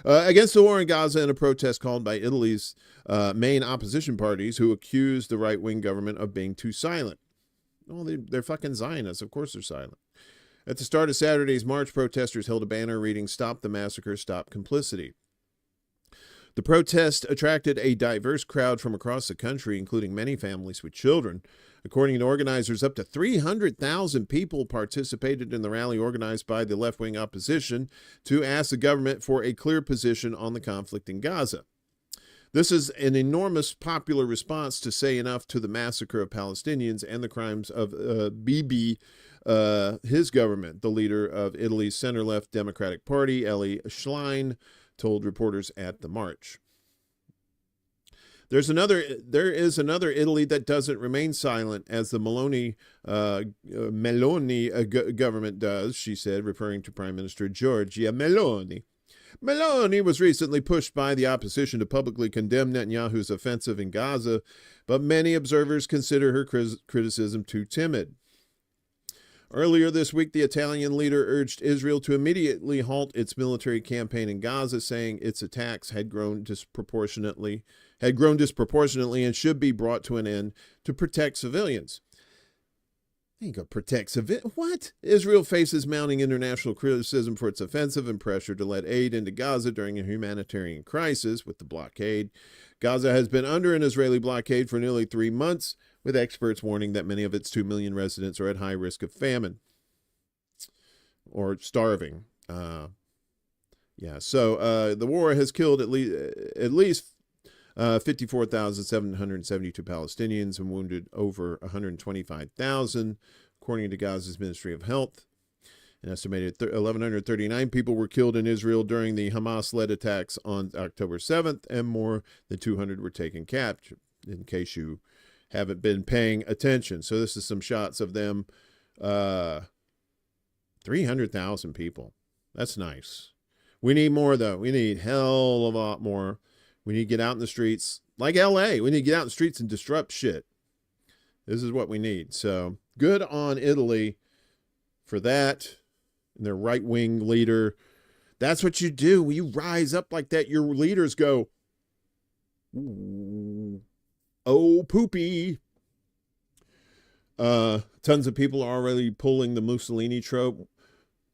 Against the war in Gaza in a protest called by Italy's main opposition parties who accused the right-wing government of being too silent. Well, they're fucking Zionists. Of course they're silent. At the start of Saturday's march, protesters held a banner reading, "Stop the massacre, stop complicity." The protest attracted a diverse crowd from across the country, including many families with children. According to organizers, up to 300,000 people participated in the rally organized by the left-wing opposition to ask the government for a clear position on the conflict in Gaza. This is an enormous popular response to say enough to the massacre of Palestinians and the crimes of Bibi, his government. The leader of Italy's center-left Democratic Party, Ellie Schlein, told reporters at the march. There is another Italy that doesn't remain silent, as the Meloni government does, she said, referring to Prime Minister Giorgia Meloni. Meloni was recently pushed by the opposition to publicly condemn Netanyahu's offensive in Gaza, but many observers consider her criticism too timid. Earlier this week, the Italian leader urged Israel to immediately halt its military campaign in Gaza, saying its attacks had grown disproportionately and should be brought to an end to protect civilians. Ain't gonna protect civilians. What? Israel faces mounting international criticism for its offensive and pressure to let aid into Gaza during a humanitarian crisis with the blockade. Gaza has been under an Israeli blockade for nearly 3 months, with experts warning that many of its 2 million residents are at high risk of famine or starving. Yeah, so the war has killed at least 54,772 Palestinians and wounded over 125,000, according to Gaza's Ministry of Health. An estimated 1,139 people were killed in Israel during the Hamas-led attacks on October 7th, and more than 200 were taken captive, in case you haven't been paying attention. So this is some shots of them. 300,000 people. That's nice. We need more, though. We need hell of a lot more. We need to get out in the streets, like LA. We need to get out in the streets and disrupt shit. This is what we need. So good on Italy for that. And their right-wing leader. That's what you do. When you rise up like that, your leaders go, ooh, oh, poopy. Tons of people are already pulling the Mussolini trope.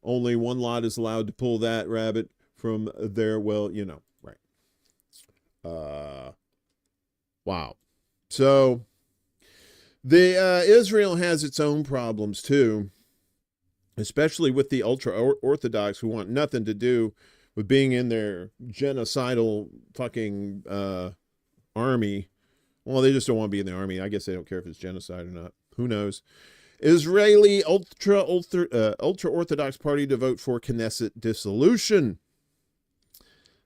Only one lot is allowed to pull that rabbit from their, well, you know, right. Wow. So the Israel has its own problems too, especially with the ultra-Orthodox who want nothing to do with being in their genocidal fucking army. Well, they just don't want to be in the army. I guess they don't care if it's genocide or not. Who knows? Israeli ultra-Orthodox party to vote for Knesset dissolution.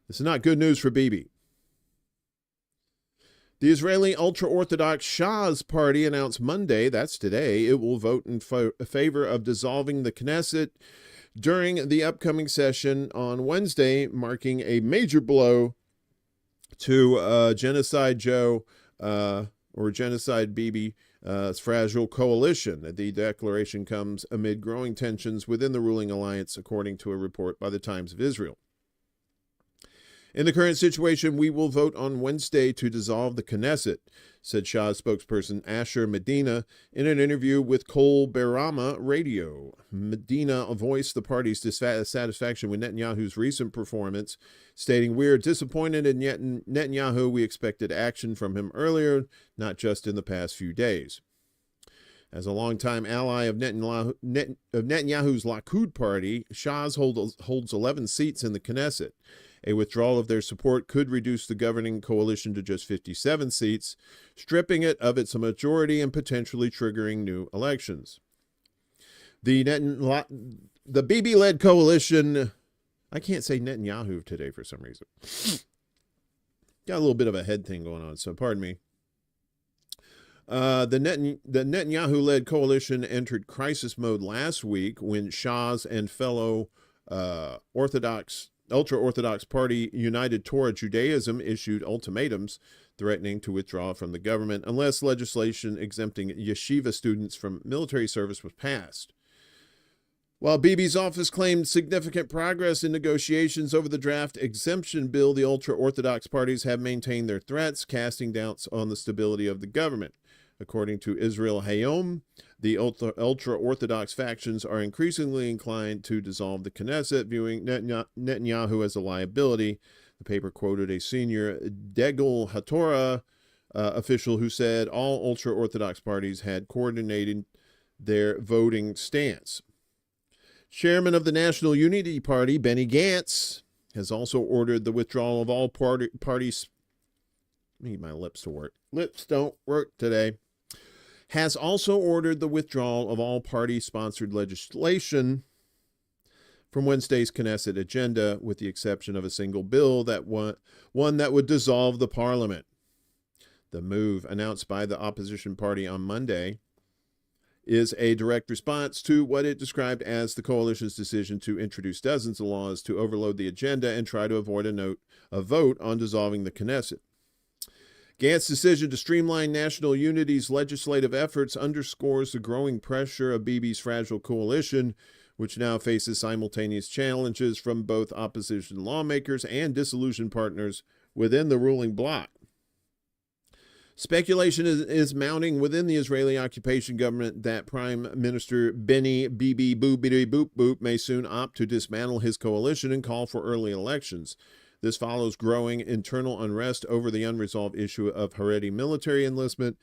This is not good news for Bibi. The Israeli ultra-Orthodox Shah's party announced Monday, that's today, it will vote in favor of dissolving the Knesset during the upcoming session on Wednesday, marking a major blow to Genocide Joe or Genocide Bibi. Fragile coalition. The declaration comes amid growing tensions within the ruling alliance, according to a report by the Times of Israel. In the current situation, we will vote on Wednesday to dissolve the Knesset, said Shah's spokesperson Asher Medina in an interview with Kol Berama Radio. Medina voiced the party's dissatisfaction with Netanyahu's recent performance, stating, "We are disappointed in Netanyahu. We expected action from him earlier, not just in the past few days." As a longtime ally of Netanyahu's Likud party, Shah's holds 11 seats in the Knesset. A withdrawal of their support could reduce the governing coalition to just 57 seats, stripping it of its majority and potentially triggering new elections. The Bibi-led coalition, I can't say Netanyahu today for some reason. Got a little bit of a head thing going on, so pardon me. The Netanyahu-led coalition entered crisis mode last week when Shah's and fellow ultra-Orthodox party United Torah Judaism issued ultimatums threatening to withdraw from the government unless legislation exempting yeshiva students from military service was passed. While Bibi's office claimed significant progress in negotiations over the draft exemption bill, the ultra-Orthodox parties have maintained their threats, casting doubts on the stability of the government. According to Israel Hayom, the ultra-Orthodox factions are increasingly inclined to dissolve the Knesset, viewing Netanyahu as a liability. The paper quoted a senior Degel HaTorah official who said all ultra-Orthodox parties had coordinated their voting stance. Chairman of the National Unity Party, Benny Gantz, has also ordered the withdrawal of all parties. I need my lips to work. Lips don't work today. Has also ordered the withdrawal of all party-sponsored legislation from Wednesday's Knesset agenda, with the exception of a single bill one that would dissolve the parliament. The move, announced by the opposition party on Monday, is a direct response to what it described as the coalition's decision to introduce dozens of laws to overload the agenda and try to avoid a vote on dissolving the Knesset. Gantz's decision to streamline national unity's legislative efforts underscores the growing pressure of Bibi's fragile coalition, which now faces simultaneous challenges from both opposition lawmakers and dissolution partners within the ruling bloc. Speculation is mounting within the Israeli occupation government that Prime Minister Benny Bibi Boobity Boop Boop may soon opt to dismantle his coalition and call for early elections. This follows growing internal unrest over the unresolved issue of Haredi military enlistment,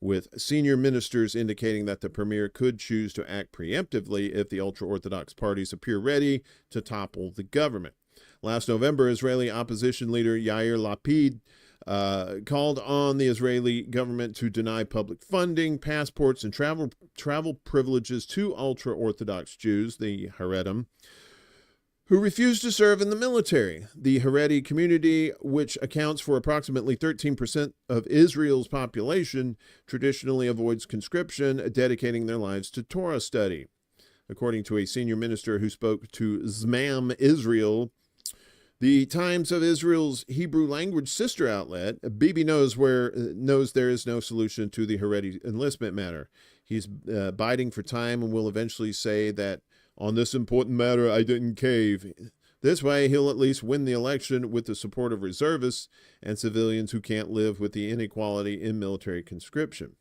with senior ministers indicating that the premier could choose to act preemptively if the ultra-Orthodox parties appear ready to topple the government. Last November, Israeli opposition leader Yair Lapid called on the Israeli government to deny public funding, passports, and travel privileges to ultra-Orthodox Jews, the Haredim, who refused to serve in the military. The Haredi community, which accounts for approximately 13% of Israel's population, traditionally avoids conscription, dedicating their lives to Torah study. According to a senior minister who spoke to Zmam Israel, the Times of Israel's Hebrew language sister outlet, Bibi knows there is no solution to the Haredi enlistment matter. He's biding for time and will eventually say that on this important matter, I didn't cave. This way, he'll at least win the election with the support of reservists and civilians who can't live with the inequality in military conscription.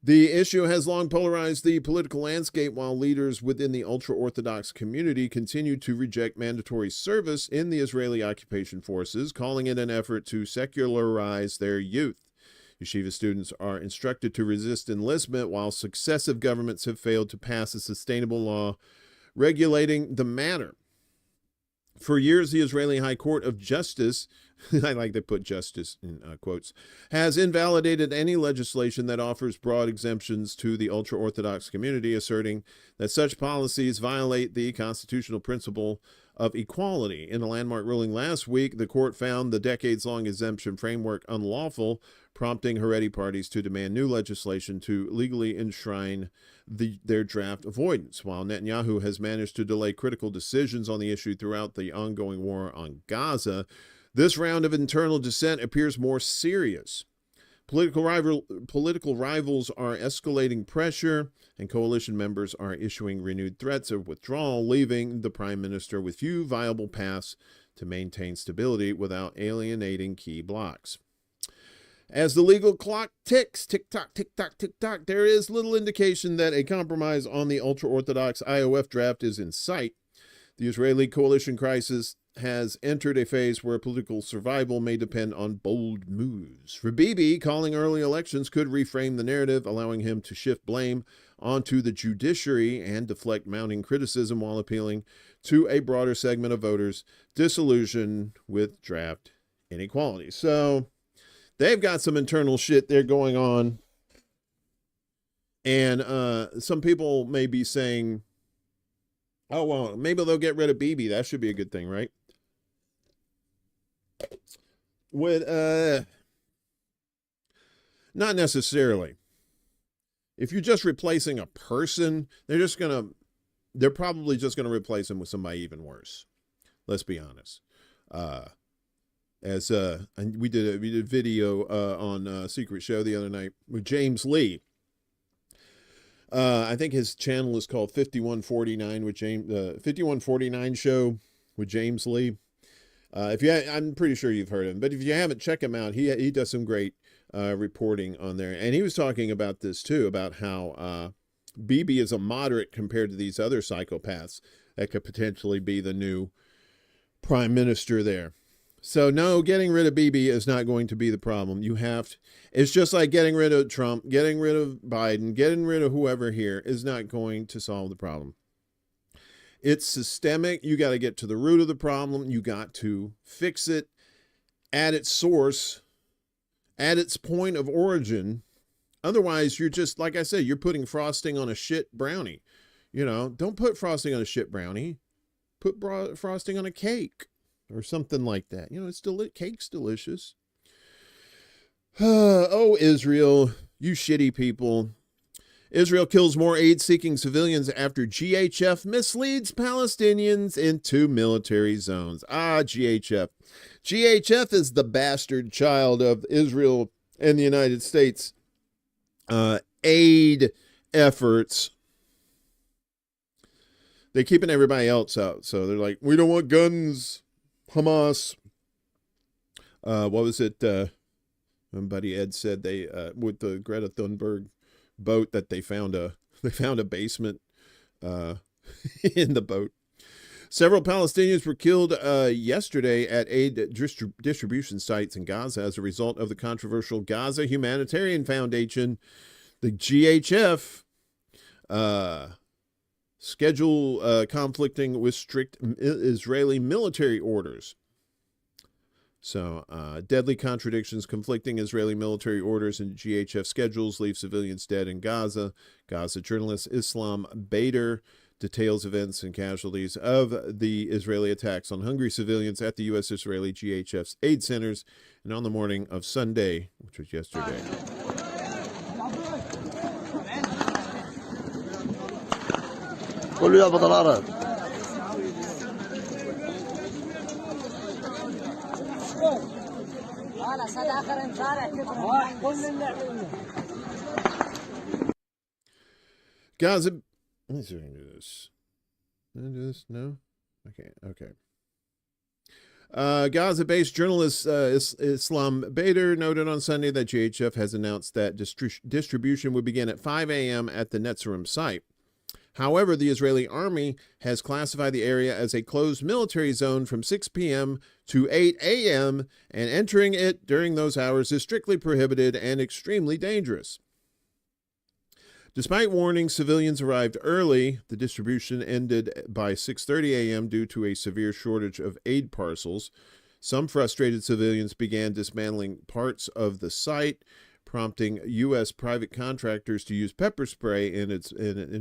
The issue has long polarized the political landscape, while leaders within the ultra-Orthodox community continue to reject mandatory service in the Israeli occupation forces, calling it an effort to secularize their youth. Yeshiva students are instructed to resist enlistment, while successive governments have failed to pass a sustainable law regulating the matter. For years, the Israeli High Court of Justice, I like to put justice in quotes, has invalidated any legislation that offers broad exemptions to the ultra-Orthodox community, asserting that such policies violate the constitutional principle of equality. In a landmark ruling last week, the court found the decades-long exemption framework unlawful, prompting Haredi parties to demand new legislation to legally enshrine their draft avoidance. While Netanyahu has managed to delay critical decisions on the issue throughout the ongoing war on Gaza, this round of internal dissent appears more serious. Political rivals are escalating pressure, and coalition members are issuing renewed threats of withdrawal, leaving the prime minister with few viable paths to maintain stability without alienating key blocs. As the legal clock ticks, tick-tock, tick-tock, tick-tock, there is little indication that a compromise on the ultra-Orthodox IOF draft is in sight. The Israeli coalition crisis has entered a phase where political survival may depend on bold moves. For Bibi, calling early elections could reframe the narrative, allowing him to shift blame onto the judiciary and deflect mounting criticism while appealing to a broader segment of voters disillusioned with draft inequality. So they've got some internal shit there going on. And some people may be saying, oh, well, maybe they'll get rid of Bibi. That should be a good thing, right? Not necessarily. If you're just replacing a person, they're probably just gonna replace him with somebody even worse. Let's be honest. We did a video on Secret Show the other night with James Lee. I think his channel is called 5149 with James 5149 Show with James Lee. I'm pretty sure you've heard of him, but if you haven't, check him out. He does some great reporting on there, and he was talking about this too, about how Bibi is a moderate compared to these other psychopaths that could potentially be the new prime minister there. So no, getting rid of Bibi is not going to be the problem. It's just like getting rid of Trump, getting rid of Biden, getting rid of whoever here is not going to solve the problem. It's systemic. You got to get to the root of the problem. You got to fix it at its source, at its point of origin. Otherwise, you're just, like I said, you're putting frosting on a shit brownie. You know, don't put frosting on a shit brownie. Put frosting on a cake or something like that. You know, cake's delicious. Oh, Israel, you shitty people. Israel kills more aid-seeking civilians after GHF misleads Palestinians into military zones. GHF. GHF is the bastard child of Israel and the United States aid efforts. They're keeping everybody else out. So they're like, we don't want guns, Hamas. What was it? My buddy Ed said they, with the Greta Thunberg boat, that they found a basement in the boat. Several Palestinians were killed yesterday at aid distribution sites in Gaza as a result of the controversial Gaza Humanitarian Foundation, the GHF, schedule conflicting with strict Israeli military orders. So, deadly contradictions, conflicting Israeli military orders, and GHF schedules leave civilians dead in Gaza. Gaza journalist Islam Bader details events and casualties of the Israeli attacks on hungry civilians at the U.S.-Israeli GHF's aid centers and on the morning of Sunday, which was yesterday. Gaza. Let me see if I can do this. Can I do this? No? Okay. Gaza-based journalist Islam Bader noted on Sunday that GHF has announced that distribution would begin at 5 a.m. at the Netzarim site. However, the Israeli army has classified the area as a closed military zone from 6 p.m. to 8 a.m., and entering it during those hours is strictly prohibited and extremely dangerous. Despite warnings, civilians arrived early. The distribution ended by 6:30 a.m. due to a severe shortage of aid parcels. Some frustrated civilians began dismantling parts of the site, prompting U.S. private contractors to use pepper spray in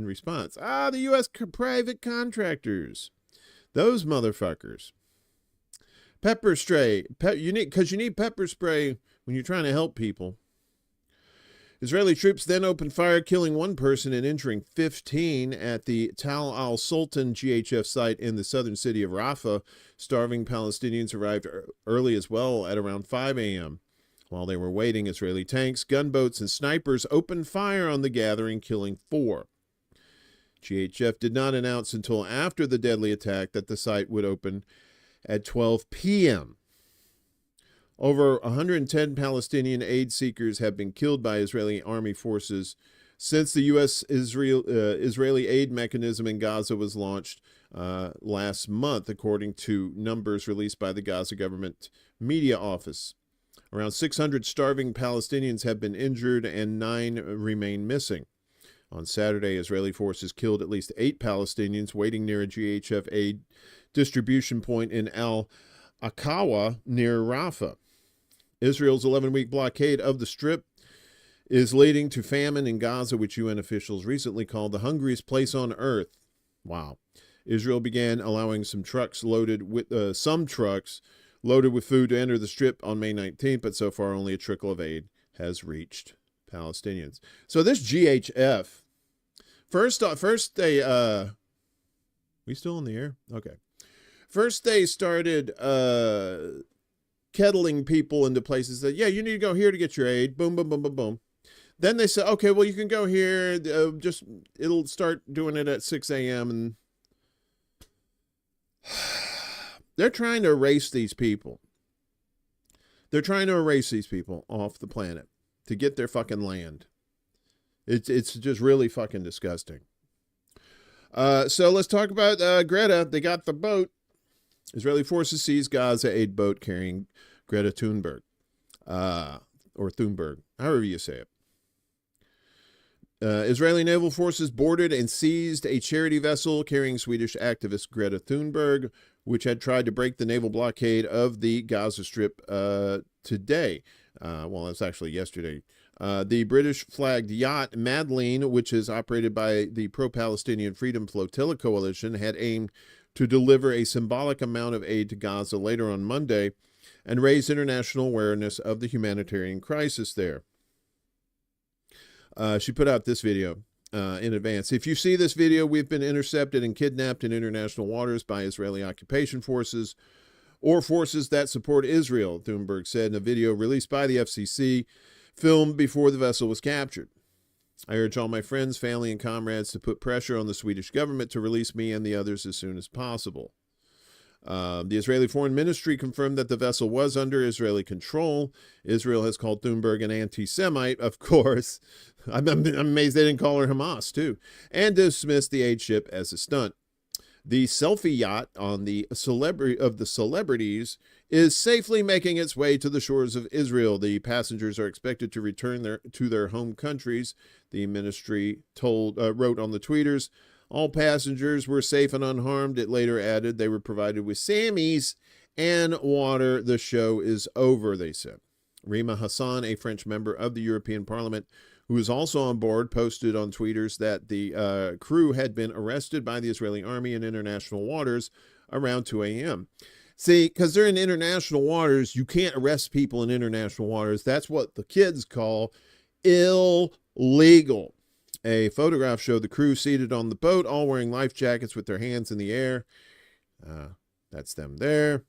response. The U.S. private contractors. Those motherfuckers. Pepper spray. You need pepper spray when you're trying to help people. Israeli troops then opened fire, killing one person and injuring 15 at the Tal al-Sultan GHF site in the southern city of Rafah. Starving Palestinians arrived early as well at around 5 a.m. While they were waiting, Israeli tanks, gunboats, and snipers opened fire on the gathering, killing 4. GHF did not announce until after the deadly attack that the site would open at 12 p.m. Over 110 Palestinian aid seekers have been killed by Israeli army forces since the U.S.-Israeli aid mechanism in Gaza was launched last month, according to numbers released by the Gaza government media office. Around 600 starving Palestinians have been injured and 9 remain missing. On Saturday, Israeli forces killed at least 8 Palestinians waiting near a GHF aid distribution point in Al-Akawa near Rafah. Israel's 11-week blockade of the Strip is leading to famine in Gaza, which UN officials recently called the hungriest place on earth. Wow. Israel began allowing some trucks loaded with food to enter the Strip on May 19th, but so far only a trickle of aid has reached Palestinians. So this GHF, first they, we still in the air? Okay. First they started kettling people into places that, yeah, you need to go here to get your aid. Boom, boom, boom, boom, boom. Then they said, okay, well, you can go here. It'll start doing it at 6 a.m. And they're trying to erase these people. They're trying to erase these people off the planet to get their fucking land. It's just really fucking disgusting. So let's talk about Greta. They got the boat. Israeli forces seize Gaza aid boat carrying Greta Thunberg, or Thunberg, however you say it. Israeli naval forces boarded and seized a charity vessel carrying Swedish activist Greta Thunberg, which had tried to break the naval blockade of the Gaza Strip today. Well, that's actually yesterday. The British-flagged yacht Madeleine, which is operated by the pro-Palestinian Freedom Flotilla Coalition, had aimed to deliver a symbolic amount of aid to Gaza later on Monday and raise international awareness of the humanitarian crisis there. She put out this video in advance. If you see this video, we've been intercepted and kidnapped in international waters by Israeli occupation forces or forces that support Israel, Thunberg said in a video released by the FCC, filmed before the vessel was captured. I urge all my friends, family, and comrades to put pressure on the Swedish government to release me and the others as soon as possible. The Israeli Foreign Ministry confirmed that the vessel was under Israeli control. Israel has called Thunberg an anti-Semite, of course. I'm amazed they didn't call her Hamas, too, and dismissed the aid ship as a stunt. The selfie yacht on the celebrities is safely making its way to the shores of Israel. The passengers are expected to return to their home countries, the ministry wrote on the tweeters. All passengers were safe and unharmed. It later added they were provided with Sammys and water. The show is over, they said. Rima Hassan, a French member of the European Parliament, who is also on board, posted on tweeters that the crew had been arrested by the Israeli army in international waters around 2 a.m. See, because they're in international waters, you can't arrest people in international waters. That's what the kids call illegal. A photograph showed the crew seated on the boat, all wearing life jackets with their hands in the air. That's them there.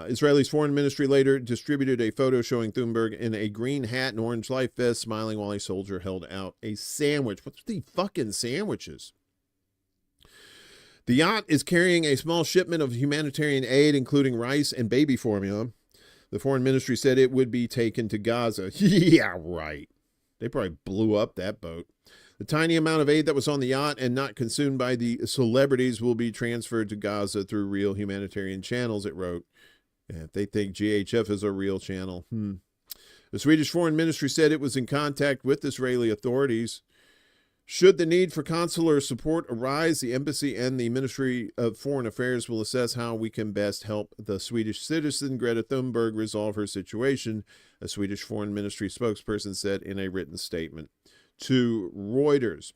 Israel's foreign ministry later distributed a photo showing Thunberg in a green hat and orange life vest, smiling while a soldier held out a sandwich. What's the fucking sandwiches? The yacht is carrying a small shipment of humanitarian aid, including rice and baby formula. The foreign ministry said it would be taken to Gaza. Yeah, right. They probably blew up that boat. The tiny amount of aid that was on the yacht and not consumed by the celebrities will be transferred to Gaza through real humanitarian channels, it wrote. Yeah, if they think GHF is a real channel. The Swedish Foreign Ministry said it was in contact with Israeli authorities. Should the need for consular support arise, the embassy and the Ministry of Foreign Affairs will assess how we can best help the Swedish citizen Greta Thunberg resolve her situation, a Swedish Foreign Ministry spokesperson said in a written statement to Reuters.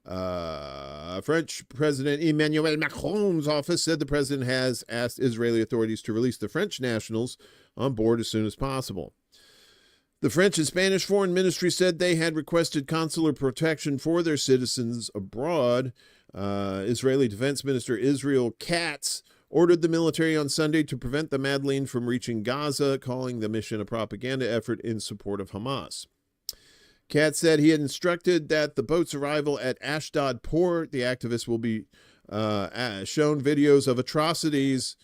French President Emmanuel Macron's office said the president has asked Israeli authorities to release the French nationals on board as soon as possible. The French and Spanish foreign ministry said they had requested consular protection for their citizens abroad. Israeli Defense Minister Israel Katz ordered the military on Sunday to prevent the Madeleine from reaching Gaza, calling the mission a propaganda effort in support of Hamas. Katz said he had instructed that the boat's arrival at Ashdod port, the activists will be shown videos of atrocities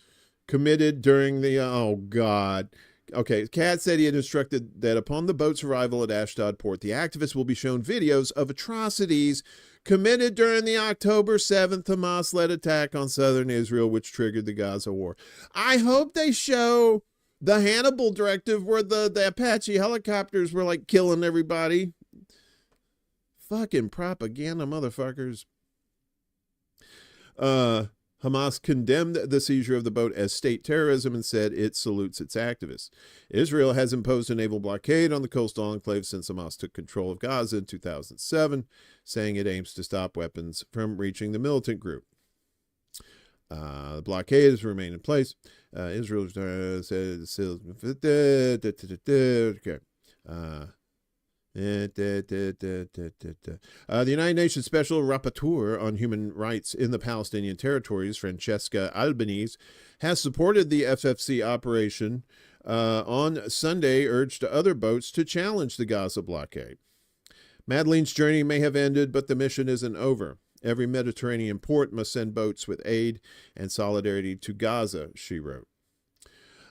committed during the, oh God. Okay, Katz said he had instructed that upon the boat's arrival at Ashdod port, the activists will be shown videos of atrocities committed during the October 7th Hamas-led attack on southern Israel, which triggered the Gaza war. I hope they show the Hannibal directive where the Apache helicopters were like killing everybody. Fucking propaganda, motherfuckers. Hamas condemned the seizure of the boat as state terrorism and said it salutes its activists. Israel has imposed a naval blockade on the coastal enclave since Hamas took control of Gaza in 2007, saying it aims to stop weapons from reaching the militant group. The blockade has remained in place. Israel says okay. The United Nations Special Rapporteur on Human Rights in the Palestinian Territories, Francesca Albanese, has supported the FFC operation. On Sunday, urged other boats to challenge the Gaza blockade. Madeleine's journey may have ended, but the mission isn't over. Every Mediterranean port must send boats with aid and solidarity to Gaza, she wrote.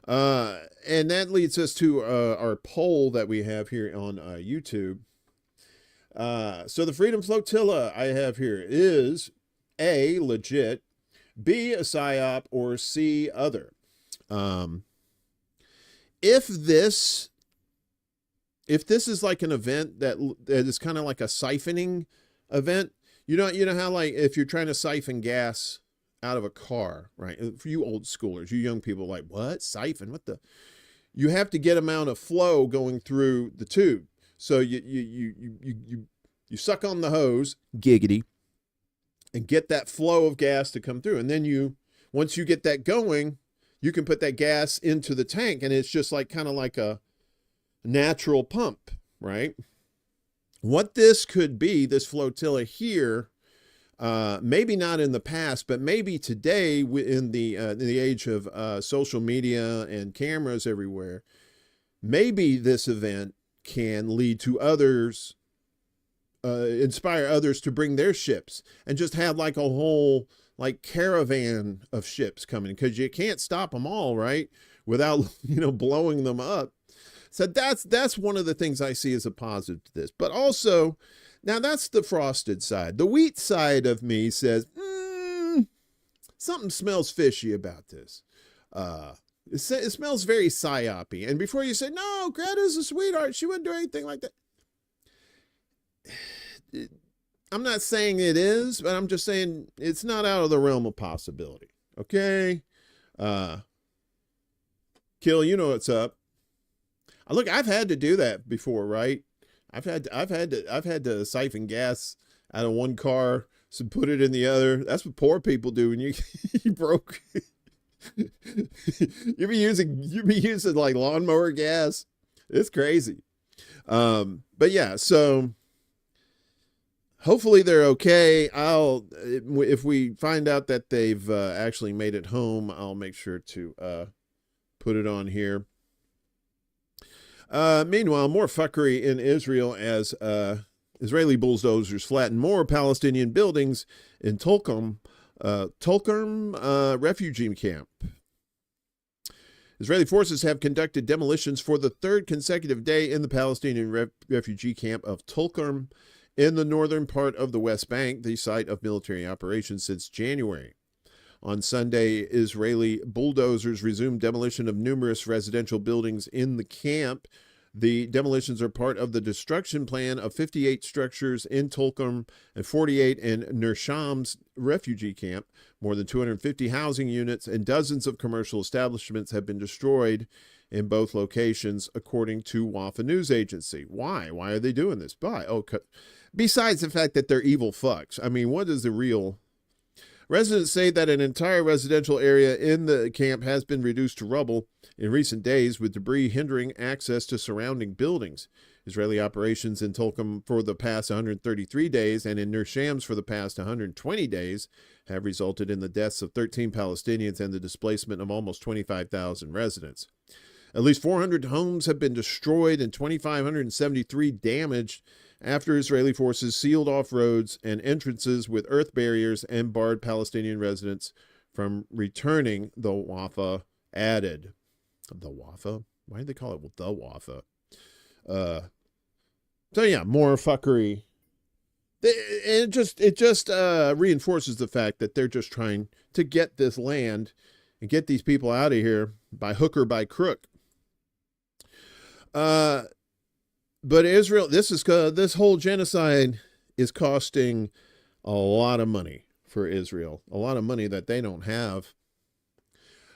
And that leads us to our poll that we have here on YouTube. So the Freedom Flotilla I have here is A, legit, B, a psyop, or C, other. If this is like an event that is kind of like a siphoning event, you know how like if you're trying to siphon gas out of a car, right? For you old schoolers, you young people like, what? Siphon? What the? You have to get amount of flow going through the tube. So you suck on the hose, giggity, and get that flow of gas to come through. And then once you get that going, you can put that gas into the tank, and it's just like kind of like a natural pump, right? What this could be, this flotilla here, maybe not in the past, but maybe today in the age of social media and cameras everywhere, maybe this event can lead to others, inspire others to bring their ships and just have like a whole like caravan of ships coming, because you can't stop them all, right, without blowing them up. So that's one of the things I see as a positive to this. But also, now that's the frosted side. The wheat side of me says, something smells fishy about this. It smells very psyopy. And before you say, no, Greta's a sweetheart, she wouldn't do anything like that. I'm not saying it is, but I'm just saying it's not out of the realm of possibility. Okay? Kill, you know what's up. Look, I've had to do that before, right? I've had to siphon gas out of one car, so put it in the other. That's what poor people do when you broke. you be using like lawnmower gas. It's crazy. But yeah, so hopefully they're okay. If we find out that they've actually made it home, I'll make sure to put it on here. Meanwhile, more fuckery in Israel as Israeli bulldozers flatten more Palestinian buildings in Tulkarm refugee camp. Israeli forces have conducted demolitions for the third consecutive day in the Palestinian refugee camp of Tulkarm in the northern part of the West Bank, the site of military operations since January. On Sunday, Israeli bulldozers resumed demolition of numerous residential buildings in the camp. The demolitions are part of the destruction plan of 58 structures in Tulkarm and 48 in Ner Sham's refugee camp. More than 250 housing units and dozens of commercial establishments have been destroyed in both locations, according to Wafa news agency. Why? Why are they doing this? Besides the fact that they're evil fucks. I mean, what is the real... Residents say that an entire residential area in the camp has been reduced to rubble in recent days, with debris hindering access to surrounding buildings. Israeli operations in Tulkarm for the past 133 days and in Ner Shams for the past 120 days have resulted in the deaths of 13 Palestinians and the displacement of almost 25,000 residents. At least 400 homes have been destroyed and 2,573 damaged after Israeli forces sealed off roads and entrances with earth barriers and barred Palestinian residents from returning, the Wafa added. The Wafa? Why did they call it the Wafa? So yeah, more fuckery. It just reinforces the fact that they're just trying to get this land and get these people out of here by hook or by crook. But Israel, this whole genocide is costing a lot of money for Israel. A lot of money that they don't have.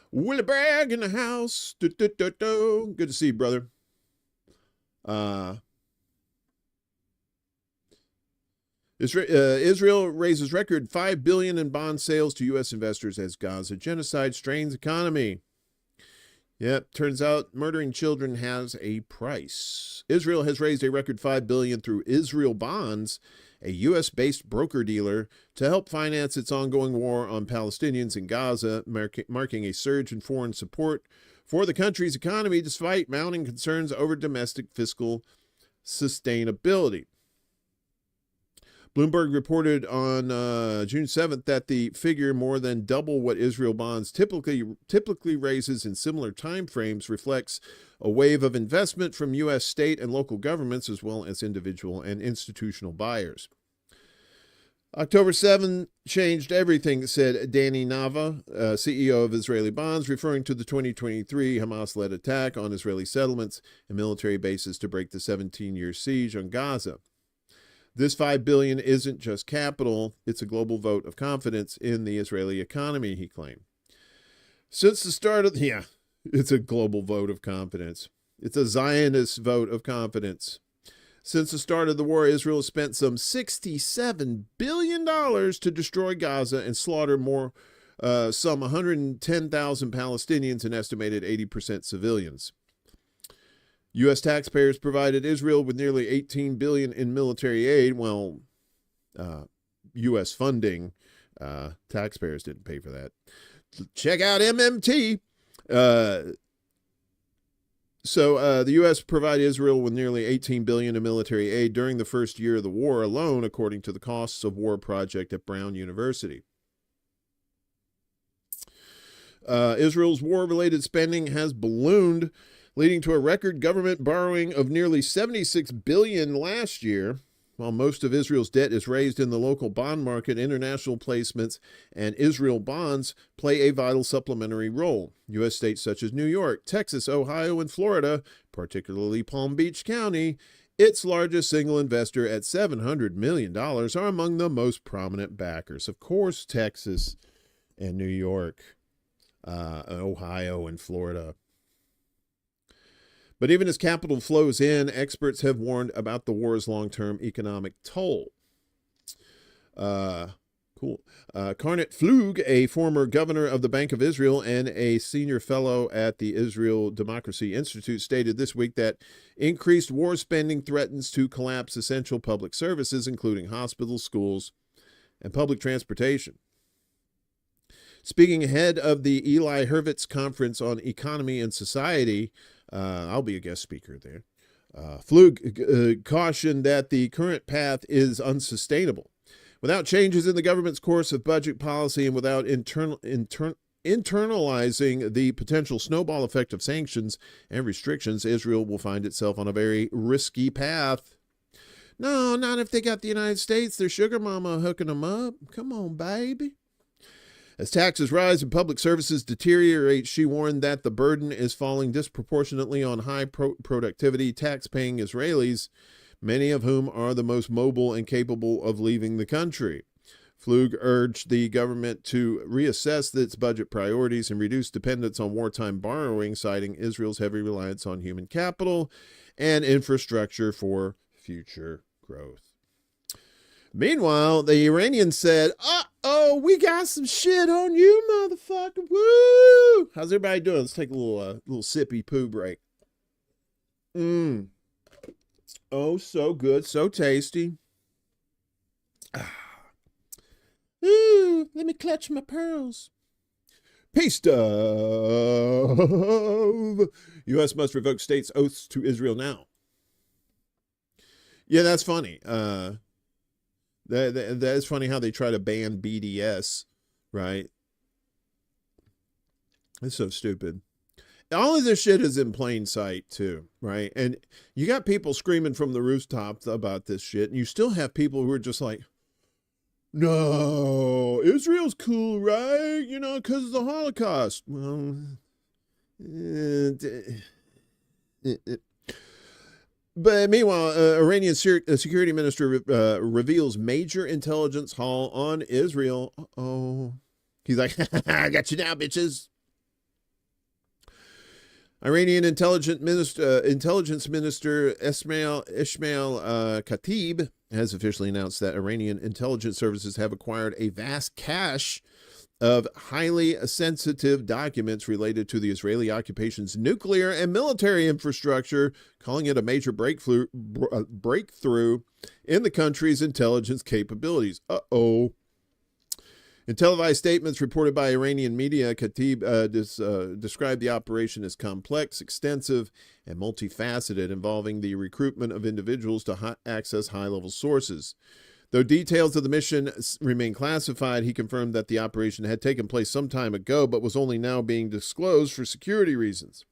Willie Bragg in the house. Good to see you, brother. Israel raises record $5 billion in bond sales to U.S. investors as Gaza genocide strains economy. Yep, turns out murdering children has a price. Israel has raised a record $5 billion through Israel Bonds, a U.S.-based broker-dealer, to help finance its ongoing war on Palestinians in Gaza, marking a surge in foreign support for the country's economy despite mounting concerns over domestic fiscal sustainability. Bloomberg reported on June 7th that the figure, more than double what Israel Bonds typically raises in similar time frames, reflects a wave of investment from U.S. state and local governments as well as individual and institutional buyers. October 7 changed everything, said Danny Nava, CEO of Israeli Bonds, referring to the 2023 Hamas-led attack on Israeli settlements and military bases to break the 17-year siege on Gaza. This $5 billion isn't just capital, it's a global vote of confidence in the Israeli economy, he claimed. Since the start of... Yeah, it's a global vote of confidence. It's a Zionist vote of confidence. Since the start of the war, Israel has spent some $67 billion to destroy Gaza and slaughter some 110,000 Palestinians and estimated 80% civilians. U.S. taxpayers provided Israel with nearly $18 billion in military aid. Well, U.S. funding, taxpayers didn't pay for that. Check out MMT. So the U.S. provided Israel with nearly $18 billion in military aid during the first year of the war alone, according to the Costs of War Project at Brown University. Israel's war-related spending has ballooned, leading to a record government borrowing of nearly $76 billion last year. While most of Israel's debt is raised in the local bond market, international placements and Israel bonds play a vital supplementary role. U.S. states such as New York, Texas, Ohio, and Florida, particularly Palm Beach County, its largest single investor at $700 million, are among the most prominent backers. Of course, Texas and New York, Ohio, and Florida. But even as capital flows in, experts have warned about the war's long-term economic toll. Cool. Karnat Flug, a former governor of the Bank of Israel and a senior fellow at the Israel Democracy Institute, stated this week that increased war spending threatens to collapse essential public services, including hospitals, schools, and public transportation. Speaking ahead of the Eli Hurwitz Conference on Economy and Society, I'll be a guest speaker there. Flug cautioned that the current path is unsustainable. Without changes in the government's course of budget policy and without internalizing the potential snowball effect of sanctions and restrictions, Israel will find itself on a very risky path. No, not if they got the United States, their sugar mama hooking them up. Come on, baby. As taxes rise and public services deteriorate, she warned that the burden is falling disproportionately on high productivity, tax-paying Israelis, many of whom are the most mobile and capable of leaving the country. Flug urged the government to reassess its budget priorities and reduce dependence on wartime borrowing, citing Israel's heavy reliance on human capital and infrastructure for future growth. Meanwhile, the Iranians said, uh-oh, we got some shit on you, motherfucker. Woo! How's everybody doing? Let's take a little sippy poo break. Oh, so good, so tasty. Ooh, let me clutch my pearls. Peace dove. U.S. must revoke states' oaths to Israel now. Yeah, that's funny. That is funny how they try to ban BDS, right? It's so stupid. All of this shit is in plain sight too, right? And you got people screaming from the rooftops about this shit, and you still have people who are just like, no, Israel's cool, right? You know, because of the Holocaust. Well, But meanwhile, Iranian security minister reveals major intelligence haul on Israel. Oh, he's like, I got you now, bitches. Iranian intelligence minister Ismail Khatib has officially announced that Iranian intelligence services have acquired a vast cache of highly sensitive documents related to the Israeli occupation's nuclear and military infrastructure, calling it a major breakthrough in the country's intelligence capabilities. Uh-oh. In televised statements reported by Iranian media, Khatib described the operation as complex, extensive, and multifaceted, involving the recruitment of individuals to access high-level sources. Though details of the mission remain classified, he confirmed that the operation had taken place some time ago, but was only now being disclosed for security reasons.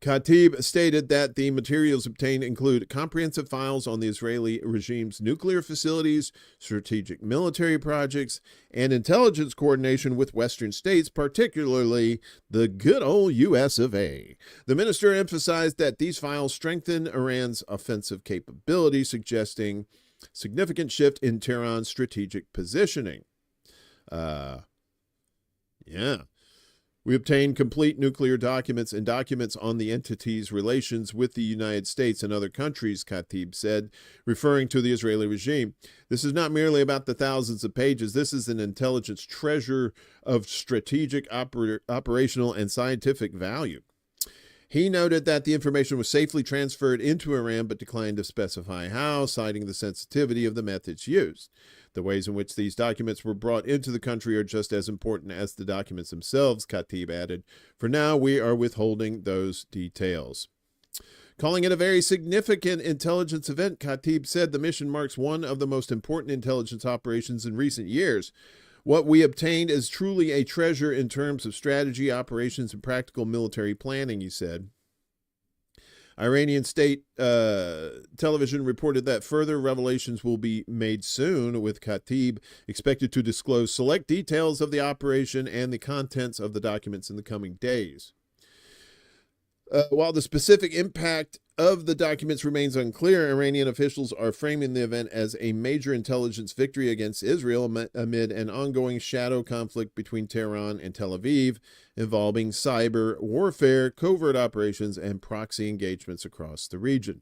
Khatib stated that the materials obtained include comprehensive files on the Israeli regime's nuclear facilities, strategic military projects, and intelligence coordination with Western states, particularly the good old US of A. The minister emphasized that these files strengthen Iran's offensive capability, suggesting significant shift in Tehran's strategic positioning. We obtained complete nuclear documents and documents on the entity's relations with the United States and other countries, Khatib said, referring to the Israeli regime. This is not merely about the thousands of pages. This is an intelligence treasure of strategic, operational, and scientific value. He noted that the information was safely transferred into Iran, but declined to specify how, citing the sensitivity of the methods used. The ways in which these documents were brought into the country are just as important as the documents themselves, Khatib added. For now, we are withholding those details. Calling it a very significant intelligence event, Khatib said the mission marks one of the most important intelligence operations in recent years. What we obtained is truly a treasure in terms of strategy, operations, and practical military planning, he said. Iranian state television reported that further revelations will be made soon, with Khatib expected to disclose select details of the operation and the contents of the documents in the coming days. While the specific impact of the documents remains unclear, Iranian officials are framing the event as a major intelligence victory against Israel amid an ongoing shadow conflict between Tehran and Tel Aviv, involving cyber warfare, covert operations, and proxy engagements across the region.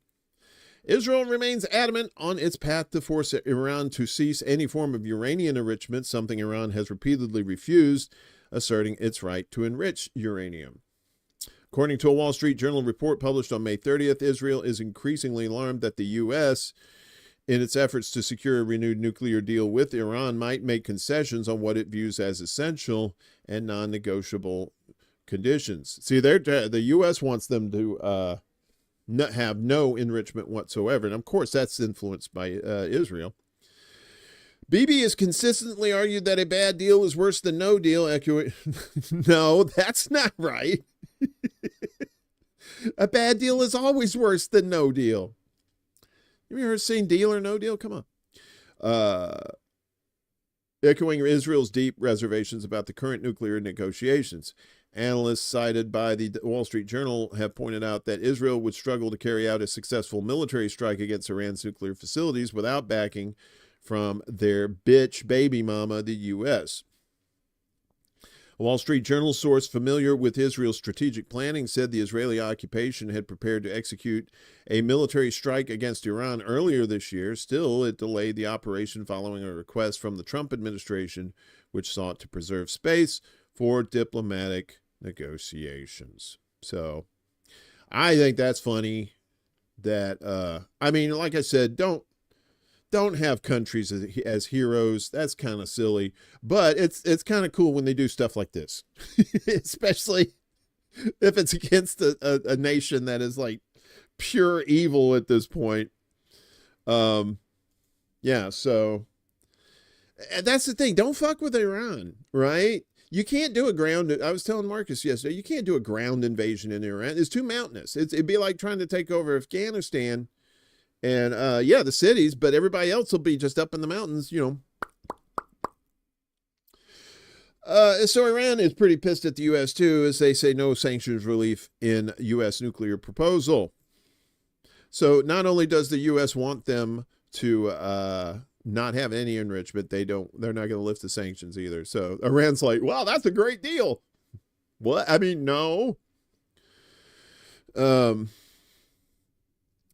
Israel remains adamant on its path to force Iran to cease any form of uranium enrichment, something Iran has repeatedly refused, asserting its right to enrich uranium. According to a Wall Street Journal report published on May 30th, Israel is increasingly alarmed that the U.S., in its efforts to secure a renewed nuclear deal with Iran, might make concessions on what it views as essential and non-negotiable conditions. See, the U.S. wants them to have no enrichment whatsoever, and of course that's influenced by Israel. Bibi has consistently argued that a bad deal is worse than no deal. No, that's not right. A bad deal is always worse than no deal. You ever seen Deal or No Deal? Come on. Echoing Israel's deep reservations about the current nuclear negotiations, analysts cited by the Wall Street Journal have pointed out that Israel would struggle to carry out a successful military strike against Iran's nuclear facilities without backing from their bitch baby mama, the U.S. A Wall Street Journal source familiar with Israel's strategic planning said the Israeli occupation had prepared to execute a military strike against Iran earlier this year. Still, it delayed the operation following a request from the Trump administration, which sought to preserve space for diplomatic negotiations. So I think that's funny that, like I said, don't have countries as heroes. That's kind of silly, but it's kind of cool when they do stuff like this, especially if it's against a nation that is like pure evil at this point. Yeah, so that's the thing. Don't fuck with Iran, right? You can't do I was telling Marcus yesterday, you can't do a ground invasion in Iran. It's too mountainous. It'd be like trying to take over Afghanistan. And, the cities, but everybody else will be just up in the mountains, So Iran is pretty pissed at the U.S., too, as they say no sanctions relief in U.S. nuclear proposal. So not only does the U.S. want them to not have any enrichment, they're not going to lift the sanctions either. So Iran's like, wow, that's a great deal. What? I mean, no.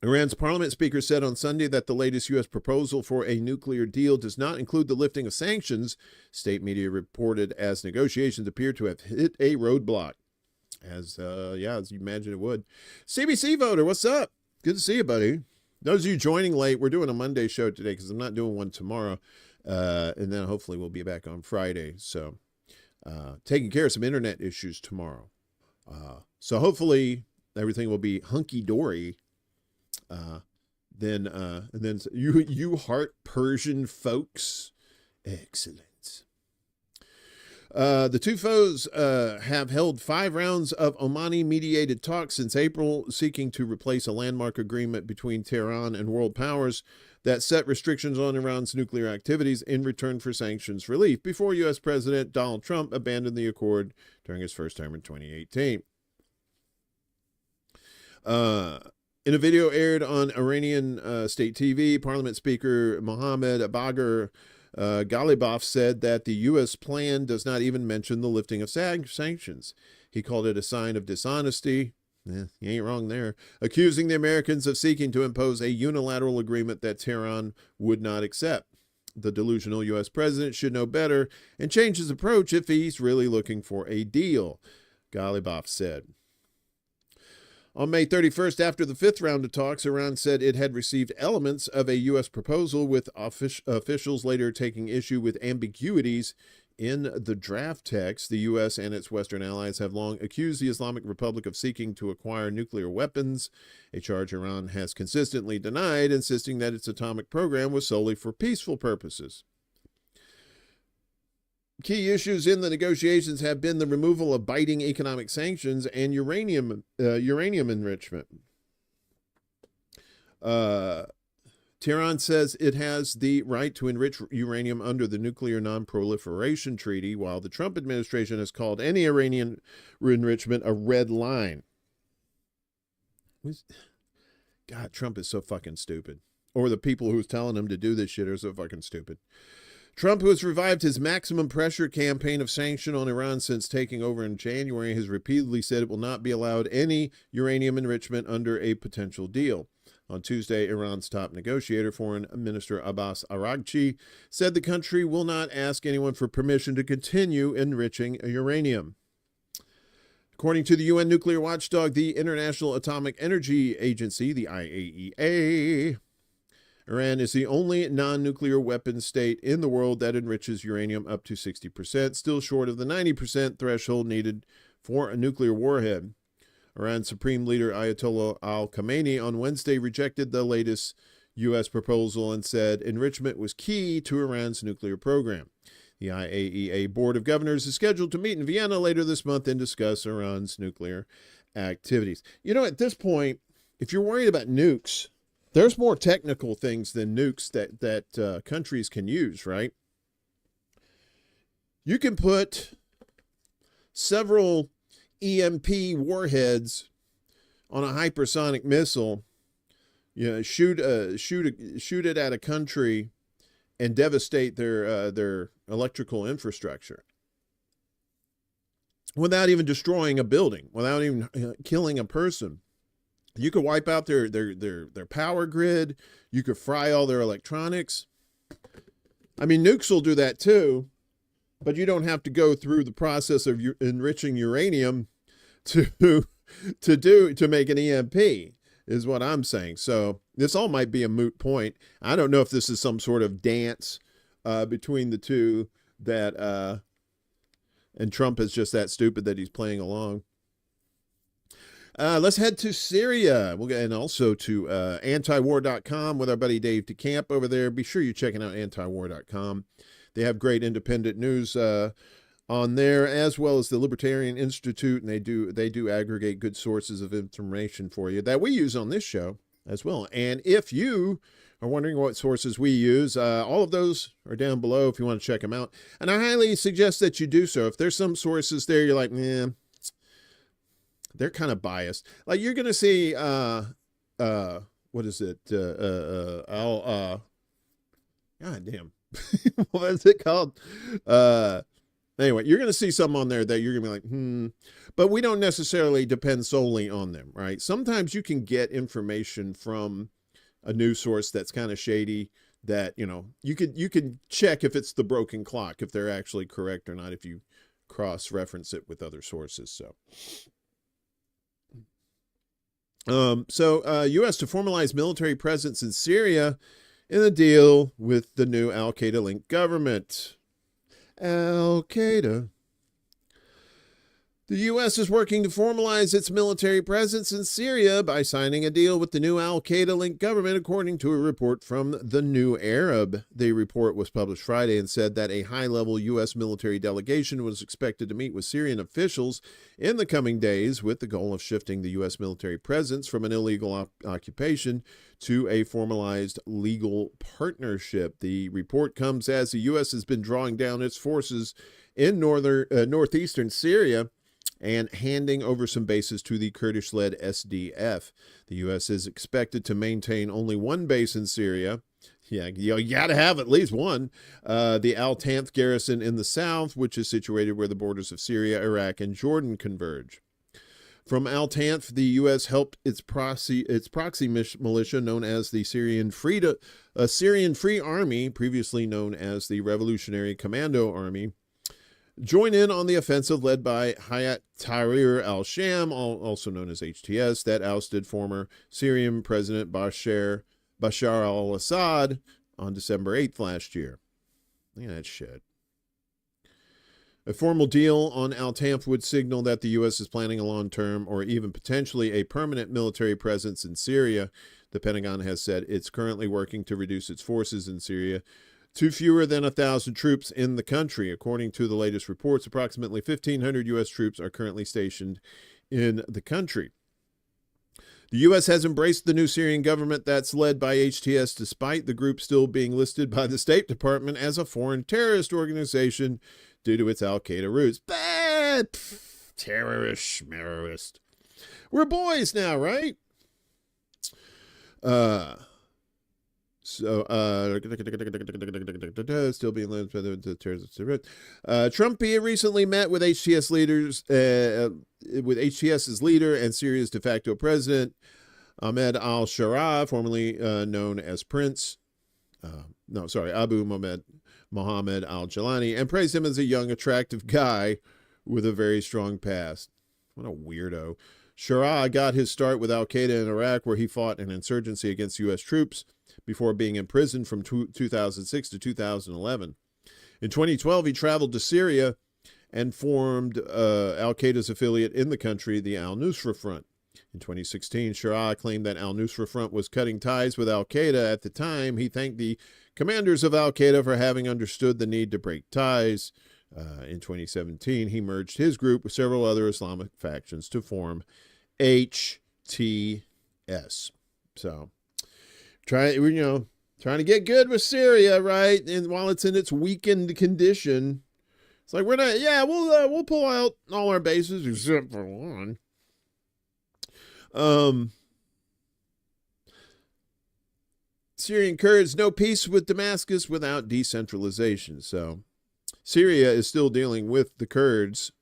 Iran's parliament speaker said on Sunday that the latest U.S. proposal for a nuclear deal does not include the lifting of sanctions. State media reported as negotiations appear to have hit a roadblock. As you imagine it would. CBC voter, what's up? Good to see you, buddy. Those of you joining late, we're doing a Monday show today because I'm not doing one tomorrow. And then hopefully we'll be back on Friday. So taking care of some internet issues tomorrow. So hopefully everything will be hunky-dory. Then you heart Persian folks. Excellent. The two foes have held 5 rounds of Omani-mediated talks since April, seeking to replace a landmark agreement between Tehran and world powers that set restrictions on Iran's nuclear activities in return for sanctions relief before U.S. President Donald Trump abandoned the accord during his first term in 2018. In a video aired on Iranian state TV, Parliament Speaker Mohammad Bagher Ghalibaf said that the U.S. plan does not even mention the lifting of sanctions. He called it a sign of dishonesty. You ain't wrong there. Accusing the Americans of seeking to impose a unilateral agreement that Tehran would not accept. The delusional U.S. president should know better and change his approach if he's really looking for a deal, Ghalibaf said. On May 31st, after the 5th round of talks, Iran said it had received elements of a U.S. proposal, with officials later taking issue with ambiguities in the draft text. The U.S. and its Western allies have long accused the Islamic Republic of seeking to acquire nuclear weapons, a charge Iran has consistently denied, insisting that its atomic program was solely for peaceful purposes. Key issues in the negotiations have been the removal of biting economic sanctions and uranium enrichment. Tehran says it has the right to enrich uranium under the Nuclear Non-Proliferation Treaty, while the Trump administration has called any Iranian enrichment a red line. God, Trump is so fucking stupid. Or the people who's telling him to do this shit are so fucking stupid. Trump, who has revived his maximum pressure campaign of sanction on Iran since taking over in January, has repeatedly said it will not be allowed any uranium enrichment under a potential deal. On Tuesday, Iran's top negotiator, Foreign Minister Abbas Araghchi, said the country will not ask anyone for permission to continue enriching uranium. According to the UN nuclear watchdog, the International Atomic Energy Agency, the IAEA, Iran is the only non-nuclear weapon state in the world that enriches uranium up to 60%, still short of the 90% threshold needed for a nuclear warhead. Iran's Supreme Leader Ayatollah al-Khamenei on Wednesday rejected the latest U.S. proposal and said enrichment was key to Iran's nuclear program. The IAEA Board of Governors is scheduled to meet in Vienna later this month and discuss Iran's nuclear activities. You know, at this point, if you're worried about nukes, there's more technical things than nukes that countries can use, right? You can put several EMP warheads on a hypersonic missile, shoot it at a country and devastate their electrical infrastructure without even destroying a building, without even killing a person. You could wipe out their power grid. You could fry all their electronics. I mean, nukes will do that too, but you don't have to go through the process of enriching uranium to make an EMP, is what I'm saying. So this all might be a moot point. I don't know if this is some sort of dance between the two and Trump is just that stupid that he's playing along. Let's head to Syria. We'll get, and also to antiwar.com with our buddy Dave DeCamp over there. Be sure you're checking out antiwar.com. They have great independent news on there, as well as the Libertarian Institute, and they do aggregate good sources of information for you that we use on this show as well. And if you are wondering what sources we use, all of those are down below if you want to check them out. And I highly suggest that you do so. If there's some sources there you're like, they're kind of biased. Like you're going to see, what is it? God damn. What is it called? Anyway, you're going to see some on there that you're going to be like, but we don't necessarily depend solely on them, right? Sometimes you can get information from a news source that's kind of shady that, you can check if it's the broken clock, if they're actually correct or not, if you cross-reference it with other sources. So U.S. to formalize military presence in Syria in a deal with the new Al-Qaeda-linked government. Al-Qaeda. The U.S. is working to formalize its military presence in Syria by signing a deal with the new Al-Qaeda-linked government, according to a report from The New Arab. The report was published Friday and said that a high-level U.S. military delegation was expected to meet with Syrian officials in the coming days with the goal of shifting the U.S. military presence from an illegal occupation to a formalized legal partnership. The report comes as the U.S. has been drawing down its forces in northeastern Syria and handing over some bases to the Kurdish-led SDF. The U.S. is expected to maintain only one base in Syria. Yeah, you got to have at least one. The Al-Tanf garrison in the south, which is situated where the borders of Syria, Iraq, and Jordan converge. From Al-Tanf, the U.S. helped its proxy militia known as the Syrian Free Army, previously known as the Revolutionary Commando Army, join in on the offensive led by Hayat Tahrir al-Sham, also known as HTS, that ousted former Syrian President Bashar al-Assad on December 8th last year. Look at that shit. A formal deal on Al-Tanf would signal that the U.S. is planning a long-term or even potentially a permanent military presence in Syria. The Pentagon has said it's currently working to reduce its forces in Syria to fewer than 1,000 troops in the country. According to the latest reports, approximately 1,500 U.S. troops are currently stationed in the country. The U.S. has embraced the new Syrian government that's led by HTS, despite the group still being listed by the State Department as a foreign terrorist organization due to its al-Qaeda roots. Bad terrorist. We're boys now, right? Still being led by the terrorists. Trump recently met with HTS leaders, with HTS's leader and Syria's de facto president, Ahmed al-Shara, formerly known as Prince. Abu Mohammed al-Jalani, and praised him as a young, attractive guy with a very strong past. What a weirdo. Shara got his start with al-Qaeda in Iraq, where he fought an insurgency against U.S. troops before being imprisoned from 2006 to 2011. In 2012, he traveled to Syria and formed al-Qaeda's affiliate in the country, the al-Nusra Front. In 2016, Shara claimed that al-Nusra Front was cutting ties with al-Qaeda. At the time, he thanked the commanders of al-Qaeda for having understood the need to break ties. In 2017, he merged his group with several other Islamic factions to form HTS. So, trying to get good with Syria, right? And while it's in its weakened condition, it's like we'll pull out all our bases except for one. Syrian Kurds, no peace with Damascus without decentralization. So Syria is still dealing with the Kurds.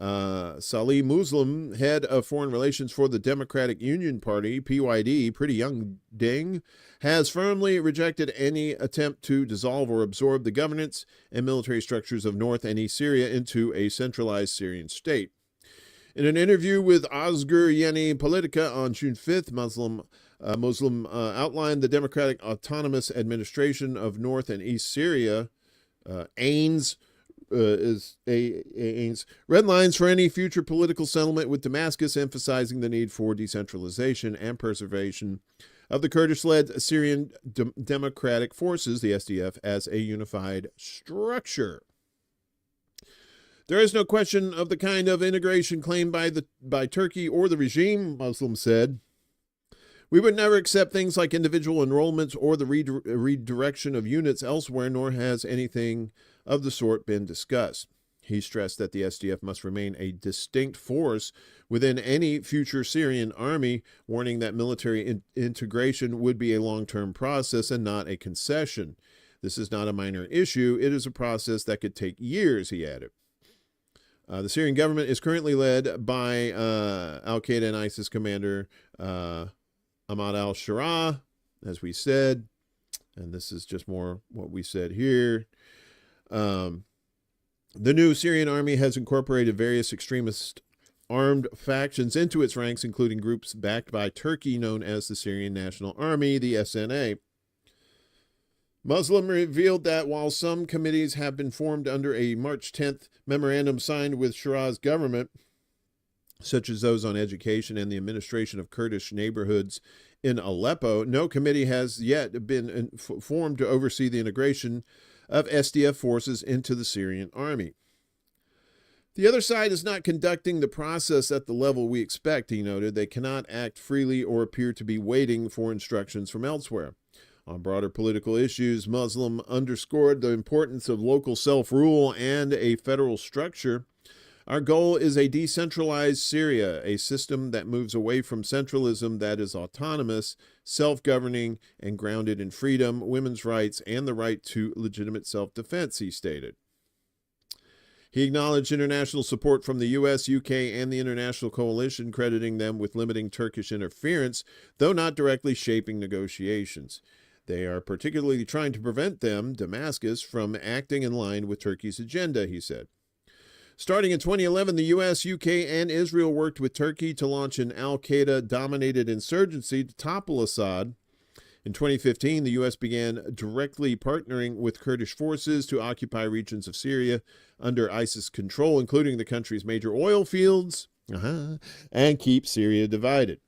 Salih Muslim, head of foreign relations for the Democratic Union Party, PYD, pretty young ding, has firmly rejected any attempt to dissolve or absorb the governance and military structures of North and East Syria into a centralized Syrian state. In an interview with Özgür Yeni Politika on June 5th, Muslim outlined the Democratic Autonomous Administration of North and East Syria, AINS, red lines for any future political settlement with Damascus, emphasizing the need for decentralization and preservation of the Kurdish-led Syrian Democratic Forces, the SDF, as a unified structure. There is no question of the kind of integration claimed by Turkey or the regime, Muslim said. We would never accept things like individual enrollments or the redirection of units elsewhere, nor has anything of the sort been discussed. He stressed that the SDF must remain a distinct force within any future Syrian army, warning that military integration would be a long-term process and not a concession. This is not a minor issue. It is a process that could take years, he added. The Syrian government is currently led by al-Qaeda and ISIS commander Ahmad al-Shara, as we said, and this is just more what we said here. The new Syrian army has incorporated various extremist armed factions into its ranks, including groups backed by Turkey known as the Syrian National Army, the SNA. Muslim revealed that while some committees have been formed under a March 10th memorandum signed with Shara's government, such as those on education and the administration of Kurdish neighborhoods in Aleppo, no committee has yet been formed to oversee the integration of SDF forces into the Syrian army. The other side is not conducting the process at the level we expect, he noted. They cannot act freely or appear to be waiting for instructions from elsewhere. On broader political issues, Muslim underscored the importance of local self-rule and a federal structure. Our goal is a decentralized Syria, a system that moves away from centralism, that is autonomous, self-governing, and grounded in freedom, women's rights, and the right to legitimate self-defense, he stated. He acknowledged international support from the U.S., UK, and the international coalition, crediting them with limiting Turkish interference, though not directly shaping negotiations. They are particularly trying to prevent them, Damascus, from acting in line with Turkey's agenda, he said. Starting in 2011, the U.S., UK, and Israel worked with Turkey to launch an al-Qaeda-dominated insurgency to topple Assad. In 2015, the U.S. began directly partnering with Kurdish forces to occupy regions of Syria under ISIS control, including the country's major oil fields, and keep Syria divided.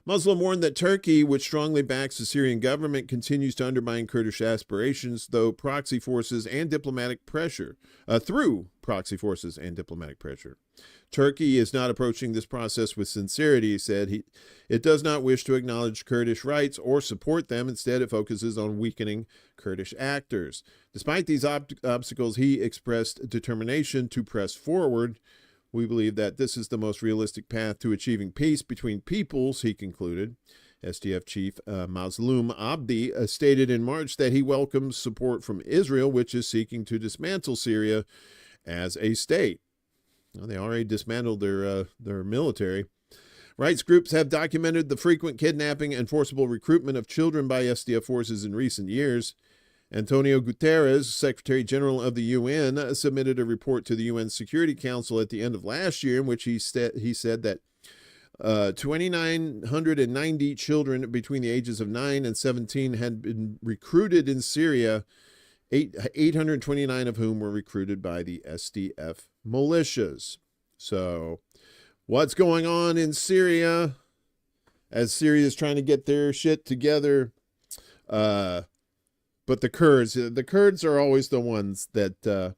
Muslim warned that Turkey, which strongly backs the Syrian government, continues to undermine Kurdish aspirations through proxy forces and diplomatic pressure. Turkey is not approaching this process with sincerity, he said. It does not wish to acknowledge Kurdish rights or support them. Instead, it focuses on weakening Kurdish actors. Despite these obstacles, he expressed determination to press forward. We believe that this is the most realistic path to achieving peace between peoples, he concluded. SDF chief Mazloum Abdi stated in March that he welcomes support from Israel, which is seeking to dismantle Syria as a state. Well, they already dismantled their military. Rights groups have documented the frequent kidnapping and forcible recruitment of children by SDF forces in recent years. Antonio Guterres, Secretary General of the UN, submitted a report to the UN Security Council at the end of last year in which he said that 2,990 children between the ages of 9 and 17 had been recruited in Syria, 829 of whom were recruited by the SDF militias. So, what's going on in Syria as Syria is trying to get their shit together? But the Kurds are always the ones that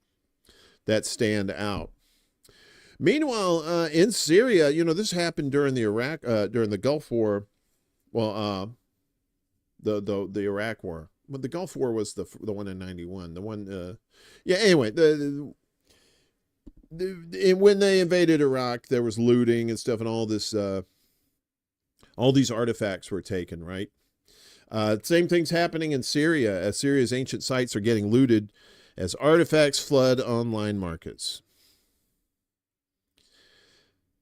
stand out. Meanwhile, in Syria, this happened during the Gulf War. Well, the Iraq War. But the Gulf War was the one in 91. The one, Anyway, when they invaded Iraq, there was looting and stuff, and all these artifacts were taken, right? Same thing's happening in Syria, as Syria's ancient sites are getting looted as artifacts flood online markets.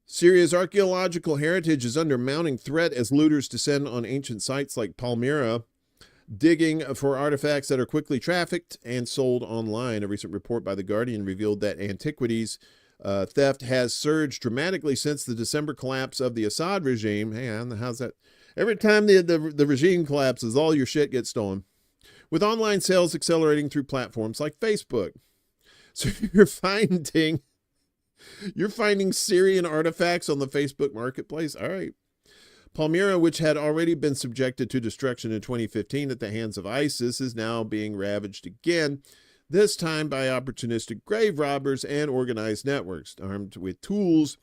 Syria's archaeological heritage is under mounting threat as looters descend on ancient sites like Palmyra, digging for artifacts that are quickly trafficked and sold online. A recent report by The Guardian revealed that antiquities theft has surged dramatically since the December collapse of the Assad regime. Hey, how's that? Every time the regime collapses, all your shit gets stolen. With online sales accelerating through platforms like Facebook. So you're finding Syrian artifacts on the Facebook marketplace. All right. Palmyra, which had already been subjected to destruction in 2015 at the hands of ISIS, is now being ravaged again, this time by opportunistic grave robbers and organized networks. Armed with tools,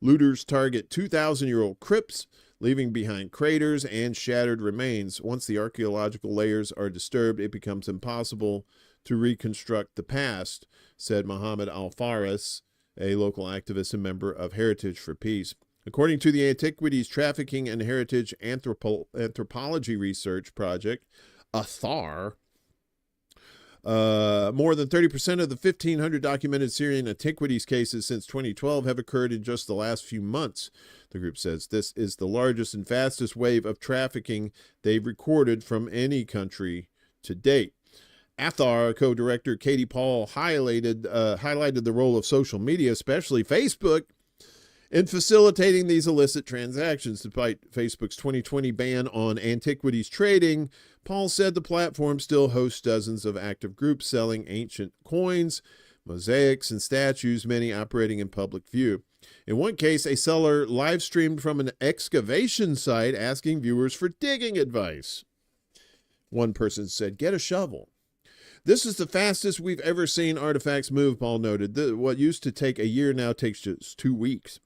looters target 2,000-year-old crypts, leaving behind craters and shattered remains. Once the archaeological layers are disturbed, it becomes impossible to reconstruct the past, said Mohammed Al-Faris, a local activist and member of Heritage for Peace. According to the Antiquities Trafficking and Heritage Anthropology Research Project, ATHAR, more than 30% of the 1,500 documented Syrian antiquities cases since 2012 have occurred in just the last few months. The group says this is the largest and fastest wave of trafficking they've recorded from any country to date. Athar co-director Katie Paul highlighted the role of social media, especially Facebook, in facilitating these illicit transactions. Despite Facebook's 2020 ban on antiquities trading, Paul said the platform still hosts dozens of active groups selling ancient coins, mosaics, and statues, many operating in public view. In one case, a seller live streamed from an excavation site asking viewers for digging advice. One person said, "Get a shovel." This is the fastest we've ever seen artifacts move, Paul noted. What used to take a year now takes just 2 weeks.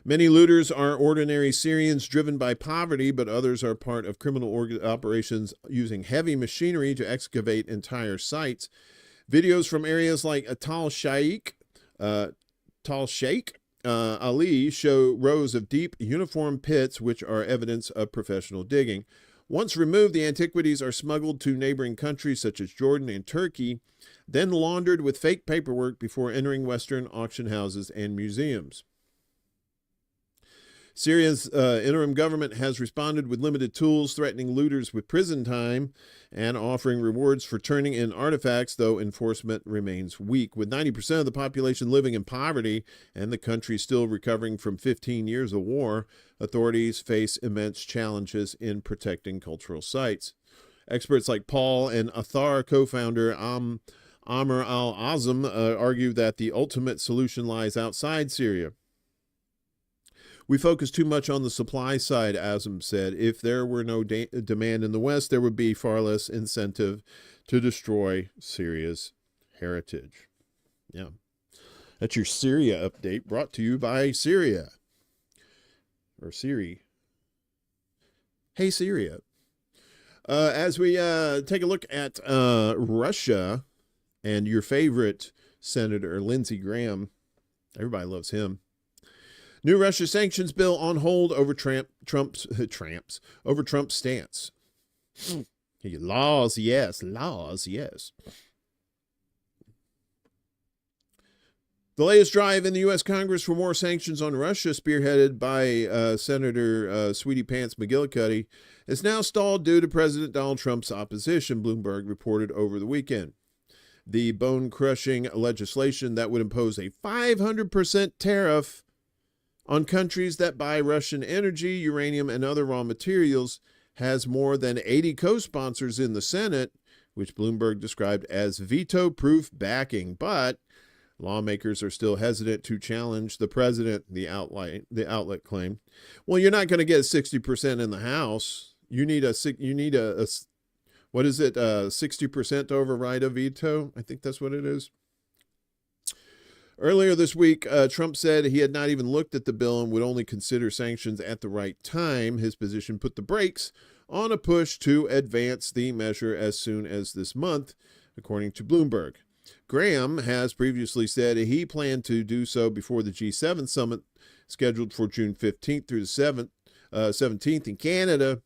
Many looters are ordinary Syrians driven by poverty, but others are part of criminal operations using heavy machinery to excavate entire sites. Videos from areas like Tal Sheikh Ali show rows of deep uniform pits which are evidence of professional digging. Once removed, the antiquities are smuggled to neighboring countries such as Jordan and Turkey, then laundered with fake paperwork before entering Western auction houses and museums. Syria's interim government has responded with limited tools, threatening looters with prison time and offering rewards for turning in artifacts, though enforcement remains weak. With 90% of the population living in poverty and the country still recovering from 15 years of war, authorities face immense challenges in protecting cultural sites. Experts like Paul and Athar co-founder Amr al-Azam argue that the ultimate solution lies outside Syria. We focus too much on the supply side, Azam said. If there were no demand in the West, there would be far less incentive to destroy Syria's heritage. Yeah. That's your Syria update, brought to you by Syria. Or Siri. Hey, Syria. As we take a look at Russia and your favorite Senator, Lindsey Graham. Everybody loves him. New Russia sanctions bill on hold over Trump's stance. Laws, yes. Laws, yes. The latest drive in the U.S. Congress for more sanctions on Russia, spearheaded by Senator Sweetie Pants McGillicuddy, is now stalled due to President Donald Trump's opposition, Bloomberg reported over the weekend. The bone-crushing legislation that would impose a 500% tariff on countries that buy Russian energy, uranium, and other raw materials has more than 80 co-sponsors in the Senate, which Bloomberg described as veto-proof backing. But lawmakers are still hesitant to challenge the president, the outlet claimed. Well, you're not going to get 60% in the House. You need a what is it, 60% to override a veto? I think that's what it is. Earlier this week, Trump said he had not even looked at the bill and would only consider sanctions at the right time. His position put the brakes on a push to advance the measure as soon as this month, according to Bloomberg. Graham has previously said he planned to do so before the G7 summit scheduled for June 15th through the 17th in Canada,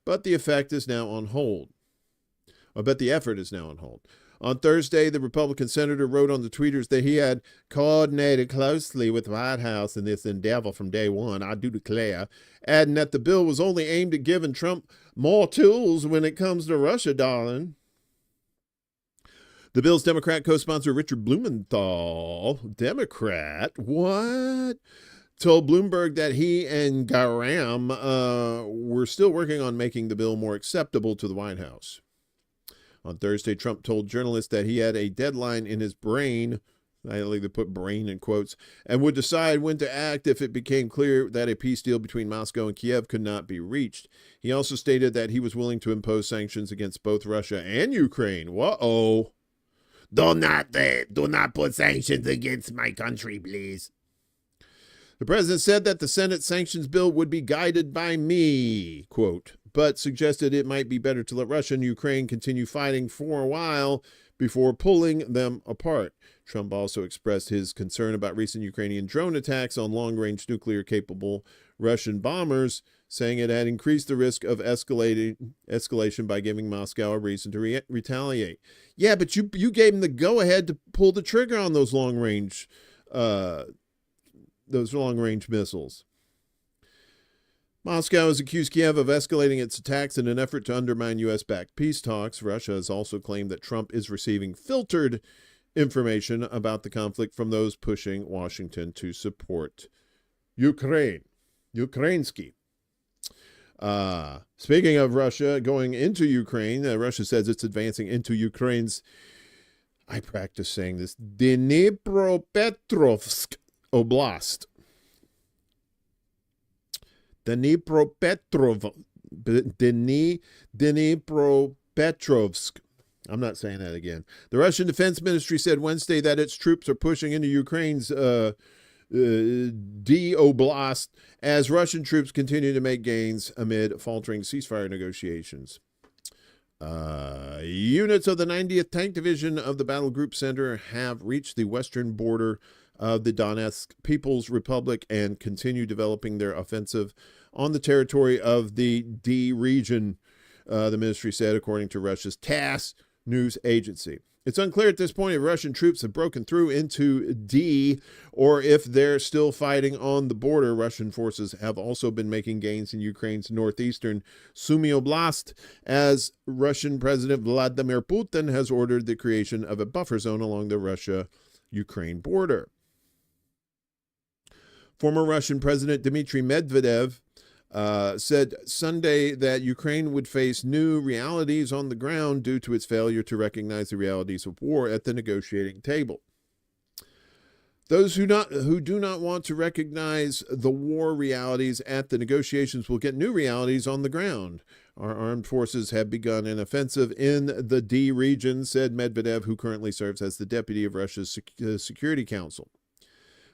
but the effort is now on hold. On Thursday, the Republican senator wrote on the tweeters that he had coordinated closely with the White House in this endeavor from day one, I do declare, adding that the bill was only aimed at giving Trump more tools when it comes to Russia, darling. The bill's Democrat co-sponsor Richard Blumenthal, Democrat, told Bloomberg that he and Graham were still working on making the bill more acceptable to the White House. On Thursday, Trump told journalists that he had a deadline in his brain, I like to put brain in quotes, and would decide when to act if it became clear that a peace deal between Moscow and Kiev could not be reached. He also stated that he was willing to impose sanctions against both Russia and Ukraine. Whoa. Do not put sanctions against my country, please. The president said that the Senate sanctions bill would be guided by me, quote, but suggested it might be better to let Russia and Ukraine continue fighting for a while before pulling them apart. Trump also expressed his concern about recent Ukrainian drone attacks on long-range nuclear-capable Russian bombers, saying it had increased the risk of escalation by giving Moscow a reason to retaliate. Yeah, but you gave him the go-ahead to pull the trigger on those long-range missiles. Moscow has accused Kiev of escalating its attacks in an effort to undermine U.S.-backed peace talks. Russia has also claimed that Trump is receiving filtered information about the conflict from those pushing Washington to support Ukraine. Ukrainsky. Speaking of Russia going into Ukraine, Russia says it's advancing into Ukraine's, I practice saying this, Dnipropetrovsk Oblast. Dnipropetrovsk. I'm not saying that again. The Russian Defense Ministry said Wednesday that its troops are pushing into Ukraine's D Oblast as Russian troops continue to make gains amid faltering ceasefire negotiations. Units of the 90th Tank Division of the Battle Group Center have reached the western border of the Donetsk People's Republic and continue developing their offensive on the territory of the D region, the ministry said, according to Russia's TASS news agency. It's unclear at this point if Russian troops have broken through into D or if they're still fighting on the border. Russian forces have also been making gains in Ukraine's northeastern Sumy Oblast as Russian President Vladimir Putin has ordered the creation of a buffer zone along the Russia-Ukraine border. Former Russian President Dmitry Medvedev said Sunday that Ukraine would face new realities on the ground due to its failure to recognize the realities of war at the negotiating table. Those who do not want to recognize the war realities at the negotiations will get new realities on the ground. Our armed forces have begun an offensive in the D region, said Medvedev, who currently serves as the deputy of Russia's Security Council.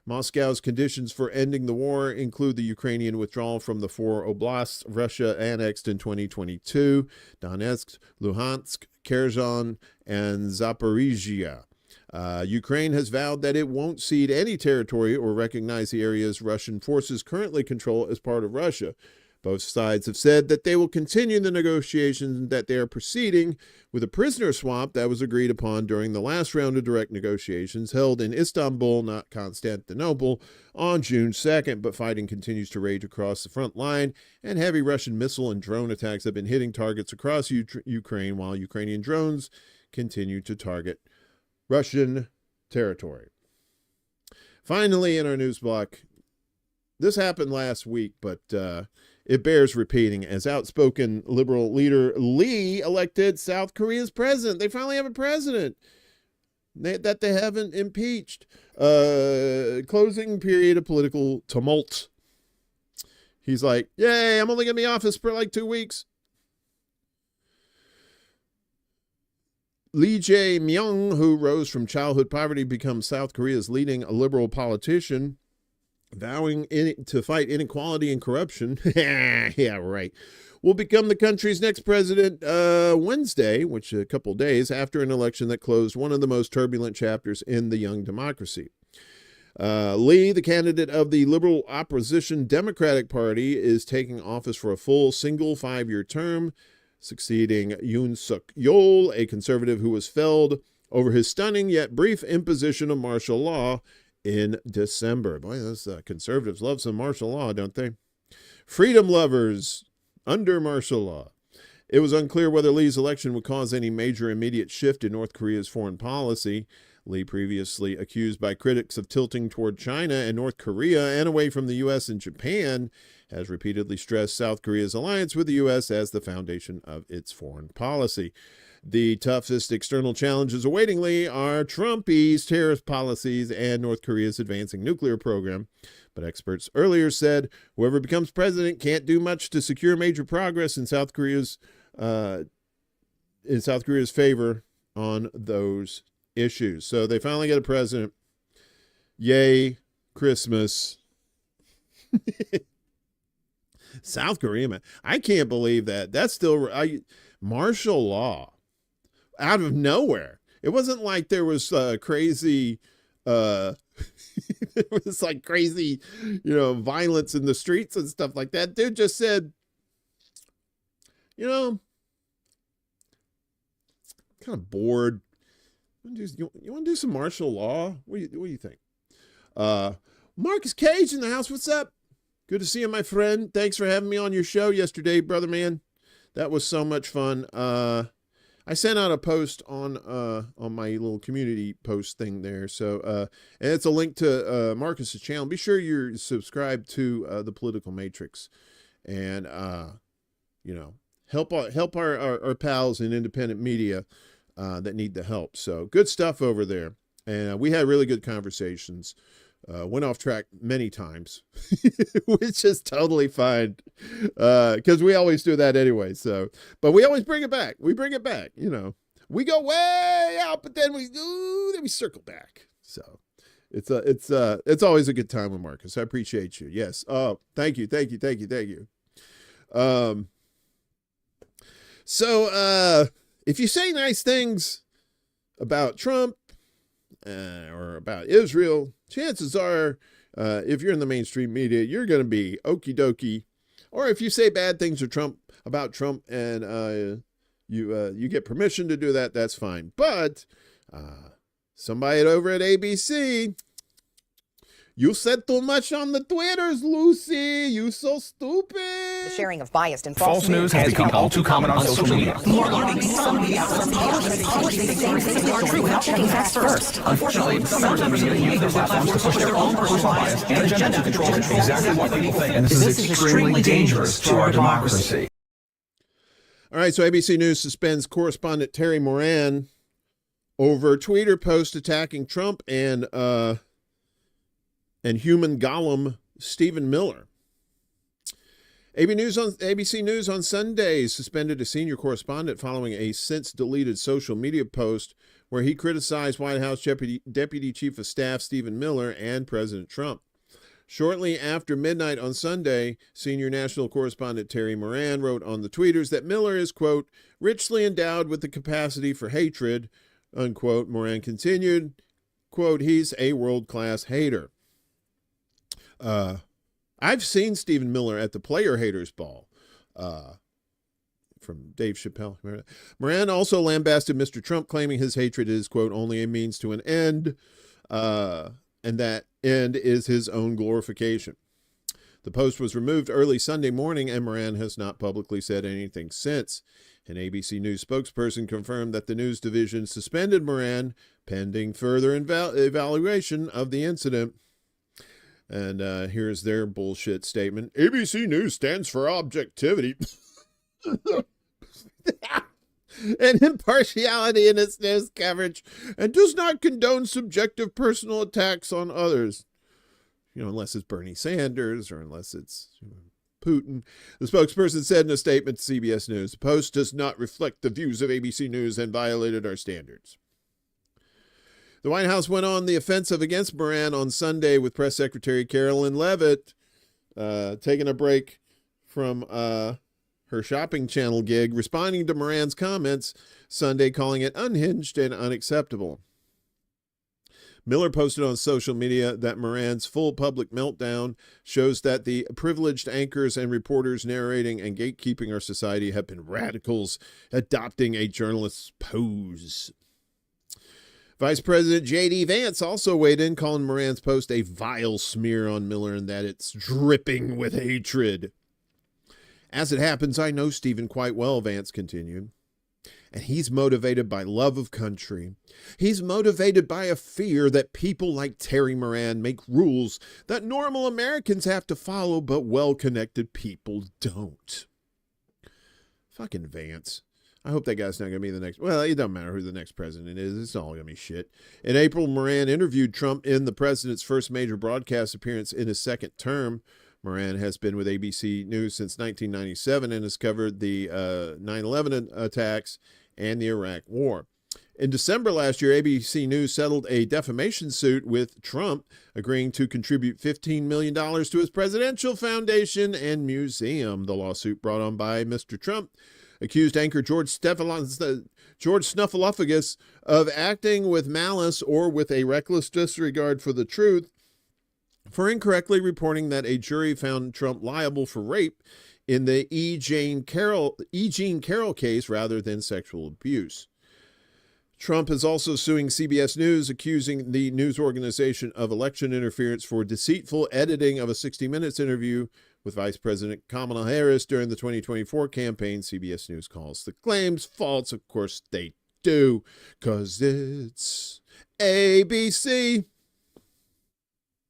Moscow's conditions for ending the war include the Ukrainian withdrawal from the 4 oblasts Russia annexed in 2022, Donetsk, Luhansk, Kherson, and Zaporizhia. Ukraine has vowed that it won't cede any territory or recognize the areas Russian forces currently control as part of Russia. Both sides have said that they will continue the negotiations and that they are proceeding with a prisoner swap that was agreed upon during the last round of direct negotiations held in Istanbul, not Constantinople, on June 2nd. But fighting continues to rage across the front line, and heavy Russian missile and drone attacks have been hitting targets across Ukraine, while Ukrainian drones continue to target Russian territory. Finally, in our news block, this happened last week, but it bears repeating. As outspoken liberal leader Lee elected South Korea's president. They finally have a president that they haven't impeached. Closing period of political tumult. He's like, yay, I'm only going to be in office for like 2 weeks. Lee Jae-myung, who rose from childhood poverty, becomes South Korea's leading liberal politician, vowing to fight inequality and corruption. Yeah, right. Will become the country's next president Wednesday, which is a couple days after an election that closed one of the most turbulent chapters in the young democracy. Lee, the candidate of the liberal opposition Democratic Party, is taking office for a full single 5-year term, succeeding Yoon Suk-yeol, a conservative who was felled over his stunning yet brief imposition of martial law in December. Boy, those conservatives love some martial law, don't they? Freedom lovers under martial law. It was unclear whether Lee's election would cause any major immediate shift in North Korea's foreign policy. Lee, previously accused by critics of tilting toward China and North Korea and away from the U.S. and Japan, has repeatedly stressed South Korea's alliance with the U.S. as the foundation of its foreign policy. The toughest external challenges awaiting Lee are Trumpy's tariff policies and North Korea's advancing nuclear program. But experts earlier said whoever becomes president can't do much to secure major progress in South Korea's favor on those issues. So they finally get a president. Yay, Christmas. South Korea, man. I can't believe that. That's still martial law out of nowhere. It wasn't like there was crazy there was like crazy, violence in the streets and stuff like that. Dude just said, kind of bored. You want to do some martial law? What do you think? Marcus Cage in the house. What's up? Good to see you, my friend. Thanks for having me on your show yesterday, brother man. That was so much fun. I sent out a post on my little community post thing there. So and it's a link to Marcus's channel. Be sure you're subscribed to the Political Matrix, and help our pals in independent media that need the help. So good stuff over there. And we had really good conversations. Went off track many times, which is totally fine. Because we always do that anyway. So, but we always bring it back. We bring it back, we go way out, but then we circle back. So it's always a good time with Marcus. I appreciate you. Yes. Oh, thank you. So, if you say nice things about Trump, or about Israel, chances are, if you're in the mainstream media, you're going to be okie dokie. Or if you say bad things about Trump and you get permission to do that, that's fine. But somebody over at ABC, you said too much on the Twitters, Lucy. You so stupid. The sharing of biased and False news has become all too common on social media. More alarming, some media outlets publish these same things that are true without checking facts first. Unfortunately, some members of the media use their platforms to push their own personal bias and agenda to control exactly what people think. And this is extremely dangerous to our democracy. All right, so ABC News suspends correspondent Terry Moran over Twitter post attacking Trump and and human golem Stephen Miller. ABC News on Sunday suspended a senior correspondent following a since-deleted social media post where he criticized White House Deputy Chief of Staff Stephen Miller and President Trump. Shortly after midnight on Sunday, senior national correspondent Terry Moran wrote on the tweeters that Miller is, quote, richly endowed with the capacity for hatred, unquote. Moran continued, quote, he's a world-class hater. I've seen Stephen Miller at the Player Haters Ball from Dave Chappelle. Moran also lambasted Mr. Trump, claiming his hatred is, quote, only a means to an end, and that end is his own glorification. The post was removed early Sunday morning, and Moran has not publicly said anything since. An ABC News spokesperson confirmed that the news division suspended Moran pending further evaluation of the incident. And here's their bullshit statement. ABC News stands for objectivity and impartiality in its news coverage and does not condone subjective personal attacks on others. Unless it's Bernie Sanders or unless it's Putin. The spokesperson said in a statement to CBS News, the post does not reflect the views of ABC News and violated our standards. The White House went on the offensive against Moran on Sunday with Press Secretary Carolyn Leavitt taking a break from her shopping channel gig, responding to Moran's comments Sunday, calling it unhinged and unacceptable. Miller posted on social media that Moran's full public meltdown shows that the privileged anchors and reporters narrating and gatekeeping our society have been radicals adopting a journalist's pose. Vice President J.D. Vance also weighed in, calling Moran's post a vile smear on Miller and that it's dripping with hatred. As it happens, I know Stephen quite well, Vance continued, and he's motivated by love of country. He's motivated by a fear that people like Terry Moran make rules that normal Americans have to follow, but well-connected people don't. Fucking Vance. I hope that guy's not going to be the next. Well, it doesn't matter who the next president is. It's all going to be shit. In April, Moran interviewed Trump in the president's first major broadcast appearance in his second term. Moran has been with ABC News since 1997 and has covered the 9/11 attacks and the Iraq War. In December last year, ABC News settled a defamation suit with Trump, agreeing to contribute $15 million to his presidential foundation and museum. The lawsuit, brought on by Mr. Trump, accused anchor George Snuffleupagus of acting with malice or with a reckless disregard for the truth for incorrectly reporting that a jury found Trump liable for rape in the E. Jean Carroll case rather than sexual abuse. Trump is also suing CBS News, accusing the news organization of election interference for deceitful editing of a 60 Minutes interview with Vice President Kamala Harris during the 2024 campaign. CBS News calls the claims false. Of course they do, because it's ABC.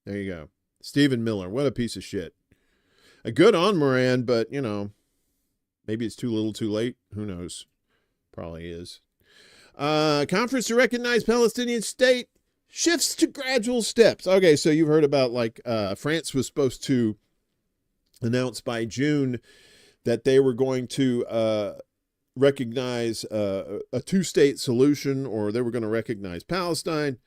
There you go. Stephen Miller, what a piece of shit. Good on Moran, but, maybe it's too little too late. Who knows? Probably is. Conference to recognize Palestinian state shifts to gradual steps. Okay, so you've heard about, France was supposed to announce by June that they were going to recognize a two-state solution, or they were going to recognize Palestine.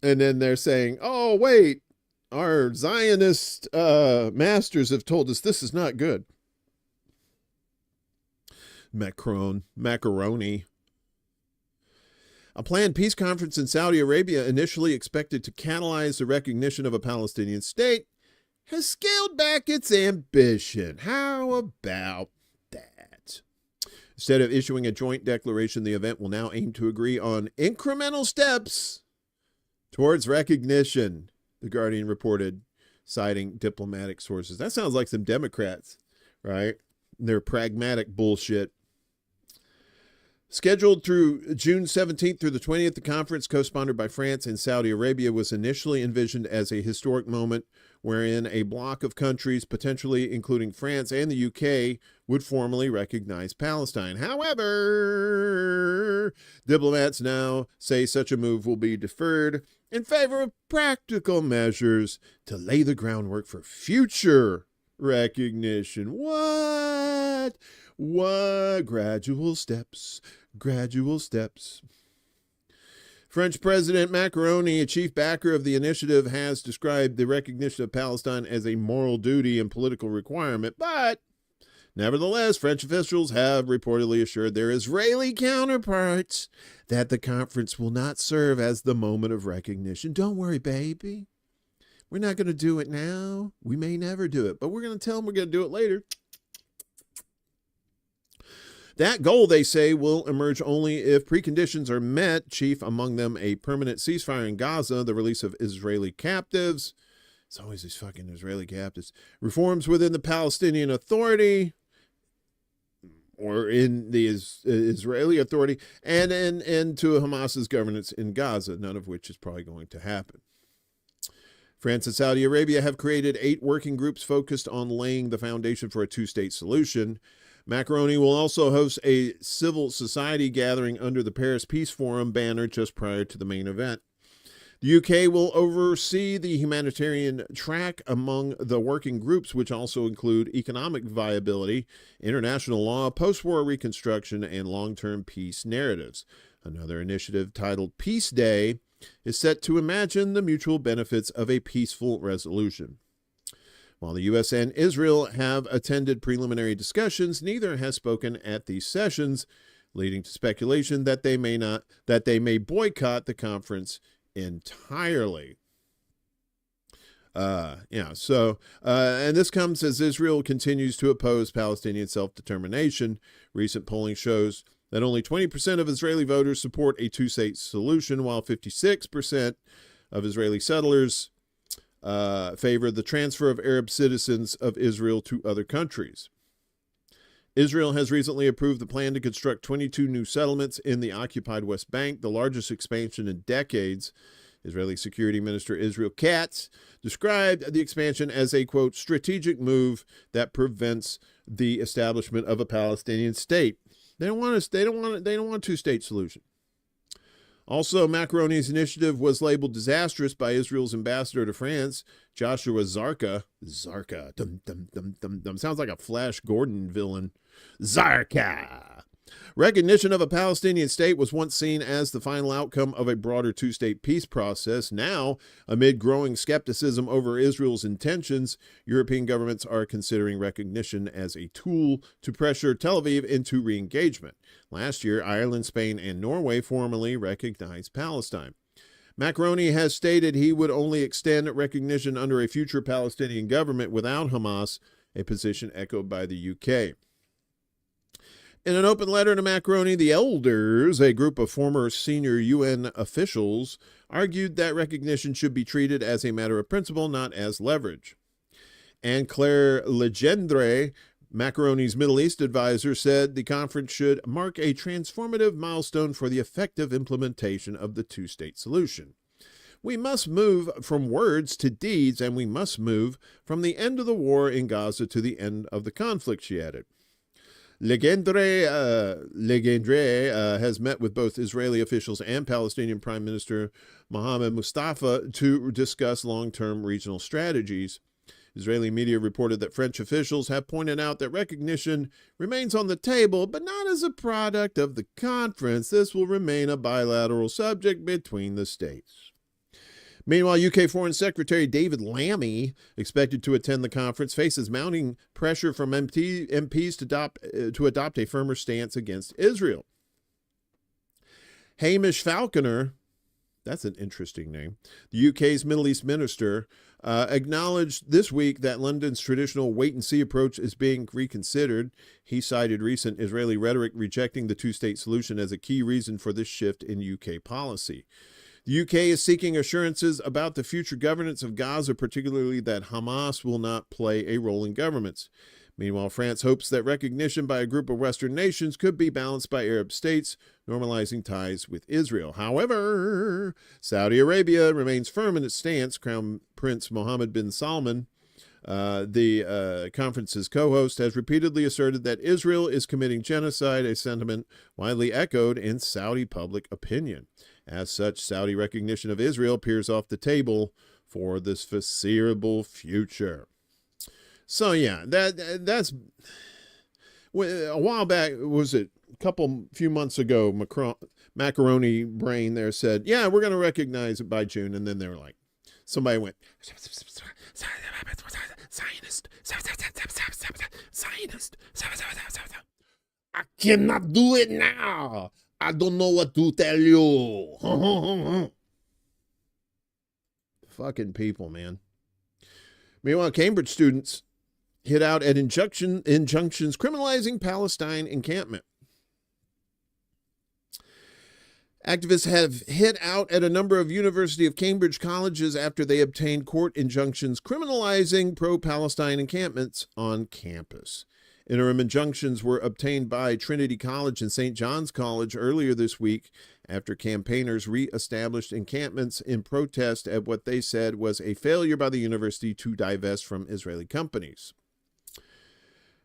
And then they're saying, oh, wait, our Zionist masters have told us this is not good. Macaroni. A planned peace conference in Saudi Arabia, initially expected to catalyze the recognition of a Palestinian state, has scaled back its ambition. How about that? Instead of issuing a joint declaration, the event will now aim to agree on incremental steps towards recognition, The Guardian reported, citing diplomatic sources. That sounds like some Democrats, right? Their pragmatic bullshit. Scheduled through June 17th through the 20th, the conference, co-sponsored by France and Saudi Arabia, was initially envisioned as a historic moment wherein a bloc of countries, potentially including France and the UK, would formally recognize Palestine. However, diplomats now say such a move will be deferred in favor of practical measures to lay the groundwork for future recognition. What? Gradual steps, gradual steps. French President Macron, a chief backer of the initiative, has described the recognition of Palestine as a moral duty and political requirement, but nevertheless, French officials have reportedly assured their Israeli counterparts that the conference will not serve as the moment of recognition. Don't worry, baby. We're not going to do it now. We may never do it, but we're going to tell them we're going to do it later. That goal, they say, will emerge only if preconditions are met, chief among them a permanent ceasefire in Gaza, the release of Israeli captives. It's always these fucking Israeli captives. Reforms within the Palestinian Authority, or in the Israeli Authority, and an end to Hamas's governance in Gaza, none of which is probably going to happen. France and Saudi Arabia have created 8 working groups focused on laying the foundation for a two-state solution. Macaroni will also host a civil society gathering under the Paris Peace Forum banner just prior to the main event. The UK will oversee the humanitarian track among the working groups, which also include economic viability, international law, post-war reconstruction, and long-term peace narratives. Another initiative titled Peace Day is set to imagine the mutual benefits of a peaceful resolution. While the U.S. and Israel have attended preliminary discussions, neither has spoken at these sessions, leading to speculation that they may boycott the conference entirely. And this comes as Israel continues to oppose Palestinian self-determination. Recent polling shows that only 20% of Israeli voters support a two-state solution, while 56% of Israeli settlers favor the transfer of Arab citizens of Israel to other countries. Israel has recently approved the plan to construct 22 new settlements in the occupied West Bank, the largest expansion in decades. Israeli Security Minister Israel Katz described the expansion as a, quote, strategic move that prevents the establishment of a Palestinian state. They don't want a two-state solution. Also, Macaroni's initiative was labeled disastrous by Israel's ambassador to France, Joshua Zarka. Sounds like a Flash Gordon villain. Zarka. Recognition of a Palestinian state was once seen as the final outcome of a broader two-state peace process. Now, amid growing skepticism over Israel's intentions, European governments are considering recognition as a tool to pressure Tel Aviv into re-engagement. Last year, Ireland, Spain, and Norway formally recognized Palestine. Macaroni has stated he would only extend recognition under a future Palestinian government without Hamas, a position echoed by the UK. In an open letter to Macaroni, the elders, a group of former senior UN officials, argued that recognition should be treated as a matter of principle, not as leverage. Anne-Claire Legendre, Macaroni's Middle East advisor, said the conference should mark a transformative milestone for the effective implementation of the two-state solution. We must move from words to deeds, and we must move from the end of the war in Gaza to the end of the conflict, she added. Legendre has met with both Israeli officials and Palestinian Prime Minister Mohammed Mustafa to discuss long-term regional strategies. Israeli media reported that French officials have pointed out that recognition remains on the table, but not as a product of the conference. This will remain a bilateral subject between the states. Meanwhile, UK Foreign Secretary David Lammy, expected to attend the conference, faces mounting pressure from MPs to adopt a firmer stance against Israel. Hamish Falconer, that's an interesting name, the UK's Middle East minister, acknowledged this week that London's traditional wait-and-see approach is being reconsidered. He cited recent Israeli rhetoric rejecting the two-state solution as a key reason for this shift in UK policy. The UK is seeking assurances about the future governance of Gaza, particularly that Hamas will not play a role in governments. Meanwhile, France hopes that recognition by a group of Western nations could be balanced by Arab states, normalizing ties with Israel. However, Saudi Arabia remains firm in its stance. Crown Prince Mohammed bin Salman The conference's co-host has repeatedly asserted that Israel is committing genocide, a sentiment widely echoed in Saudi public opinion. As such, Saudi recognition of Israel appears off the table for this foreseeable future. So yeah, that's a while back. Was it a few months ago? Macaroni Brain there said, "Yeah, we're going to recognize it by June," and then they were like, somebody went, Zionist. I cannot do it now. I don't know what to tell you. Fucking people, man. Meanwhile, Cambridge students hit out at injunctions criminalizing Palestine encampment. Activists have hit out at a number of University of Cambridge colleges after they obtained court injunctions criminalizing pro-Palestine encampments on campus. Interim injunctions were obtained by Trinity College and St. John's College earlier this week after campaigners re-established encampments in protest at what they said was a failure by the university to divest from Israeli companies.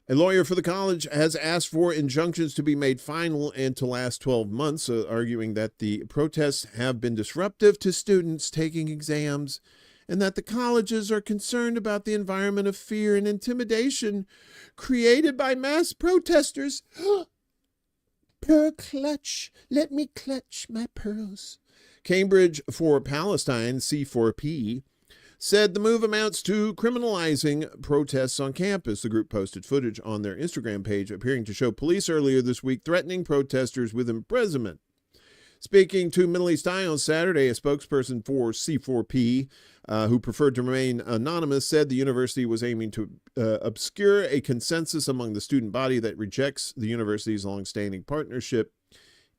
A lawyer for the college has asked for injunctions to be made final and to last 12 months, arguing that the protests have been disruptive to students taking exams and that the colleges are concerned about the environment of fear and intimidation created by mass protesters. Pearl clutch, let me clutch my pearls. Cambridge for Palestine, C4P, said the move amounts to criminalizing protests on campus. The group posted footage on their Instagram page appearing to show police earlier this week threatening protesters with imprisonment. Speaking to Middle East Eye on Saturday, a spokesperson for C4P, who preferred to remain anonymous, said the university was aiming to obscure a consensus among the student body that rejects the university's longstanding partnership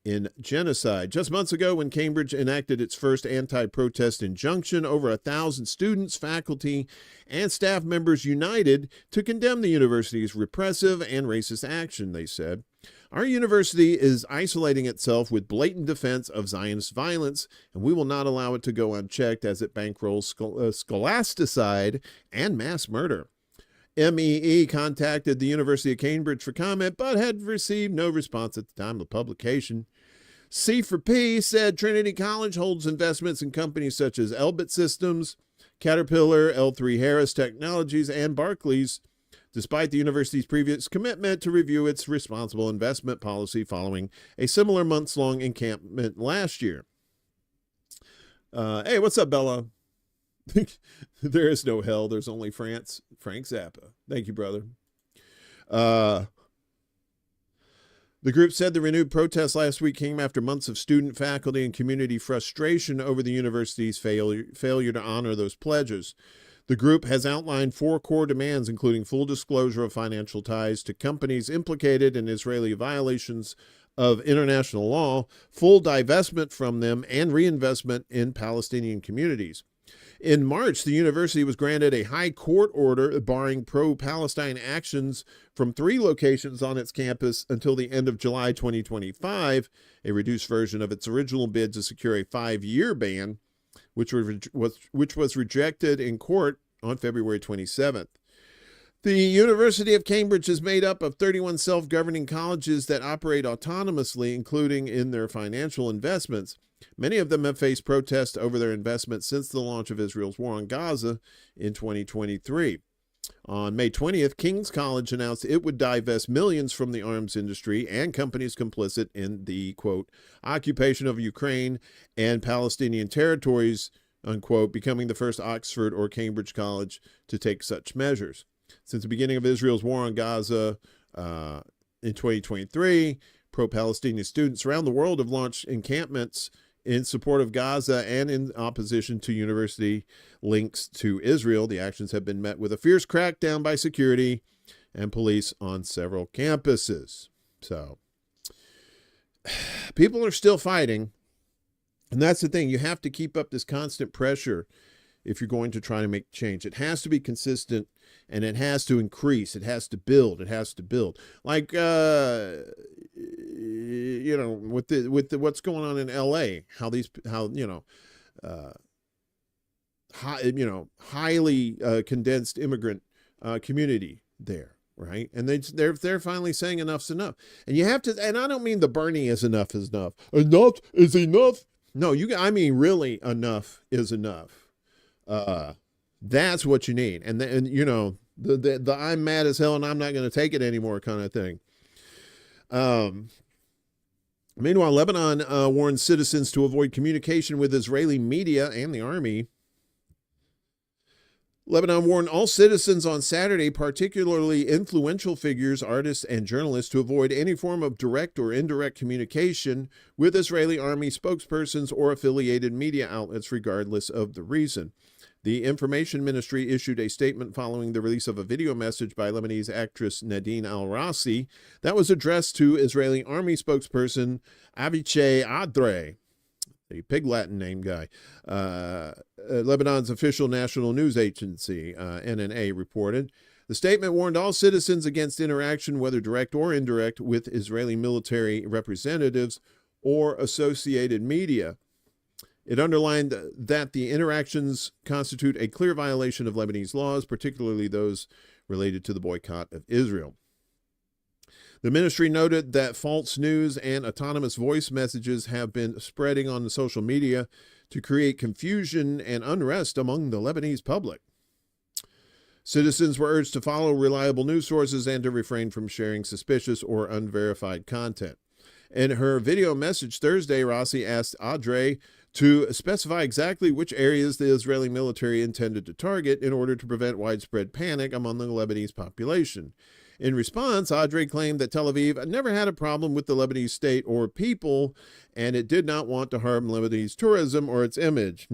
in genocide. Just months ago, when Cambridge enacted its first anti-protest injunction, over 1,000 students, faculty, and staff members united to condemn the university's repressive and racist action, they said. Our university is isolating itself with blatant defense of Zionist violence, and we will not allow it to go unchecked as it bankrolls scholasticide and mass murder. MEE contacted the University of Cambridge for comment, but had received no response at the time of publication. C4P said Trinity College holds investments in companies such as Elbit Systems, Caterpillar, L3 Harris Technologies, and Barclays, despite the university's previous commitment to review its responsible investment policy following a similar months-long encampment last year. Hey, what's up, Bella? There is no hell. There's only France. Frank Zappa. Thank you, brother. The group said the renewed protest last week came after months of student, faculty, and community frustration over the university's failure to honor those pledges. The group has outlined 4 core demands, including full disclosure of financial ties to companies implicated in Israeli violations of international law, full divestment from them, and reinvestment in Palestinian communities. In March, the university was granted a high court order barring pro-Palestine actions from 3 locations on its campus until the end of July 2025, a reduced version of its original bid to secure a 5-year ban, which was rejected in court on February 27th. The University of Cambridge is made up of 31 self-governing colleges that operate autonomously, including in their financial investments. Many of them have faced protests over their investments since the launch of Israel's war on Gaza in 2023. On May 20th, King's College announced it would divest millions from the arms industry and companies complicit in the, quote, occupation of Ukraine and Palestinian territories, unquote, becoming the first Oxford or Cambridge college to take such measures. Since the beginning of Israel's war on Gaza in 2023, pro-Palestinian students around the world have launched encampments in support of Gaza and in opposition to university links to Israel. The actions have been met with a fierce crackdown by security and police on several campuses. So, people are still fighting. And that's the thing. You have to keep up this constant pressure if you're going to try to make change. It has to be consistent, and it has to increase. It has to build. It has to build. Like, you know, with the what's going on in LA, highly condensed immigrant community there, right? And they're finally saying enough's enough. And you have to, and I don't mean the Bernie is enough is enough. Enough is enough. No, I mean really enough is enough. That's what you need. And the I'm mad as hell and I'm not going to take it anymore kind of thing. Meanwhile, Lebanon warns citizens to avoid communication with Israeli media and the army. Lebanon warned all citizens on Saturday, particularly influential figures, artists, and journalists, to avoid any form of direct or indirect communication with Israeli army spokespersons or affiliated media outlets, regardless of the reason. The Information Ministry issued a statement following the release of a video message by Lebanese actress Nadine Al-Rassi that was addressed to Israeli army spokesperson Avichai Adre, a pig Latin name guy. Lebanon's official national news agency, NNA, reported. The statement warned all citizens against interaction, whether direct or indirect, with Israeli military representatives or associated media. It underlined that the interactions constitute a clear violation of Lebanese laws, particularly those related to the boycott of Israel. The ministry noted that false news and autonomous voice messages have been spreading on the social media to create confusion and unrest among the Lebanese public. Citizens were urged to follow reliable news sources and to refrain from sharing suspicious or unverified content. In her video message Thursday, Rassi asked Adre to specify exactly which areas the Israeli military intended to target in order to prevent widespread panic among the Lebanese population. In response, Adre claimed that Tel Aviv never had a problem with the Lebanese state or people, and it did not want to harm Lebanese tourism or its image.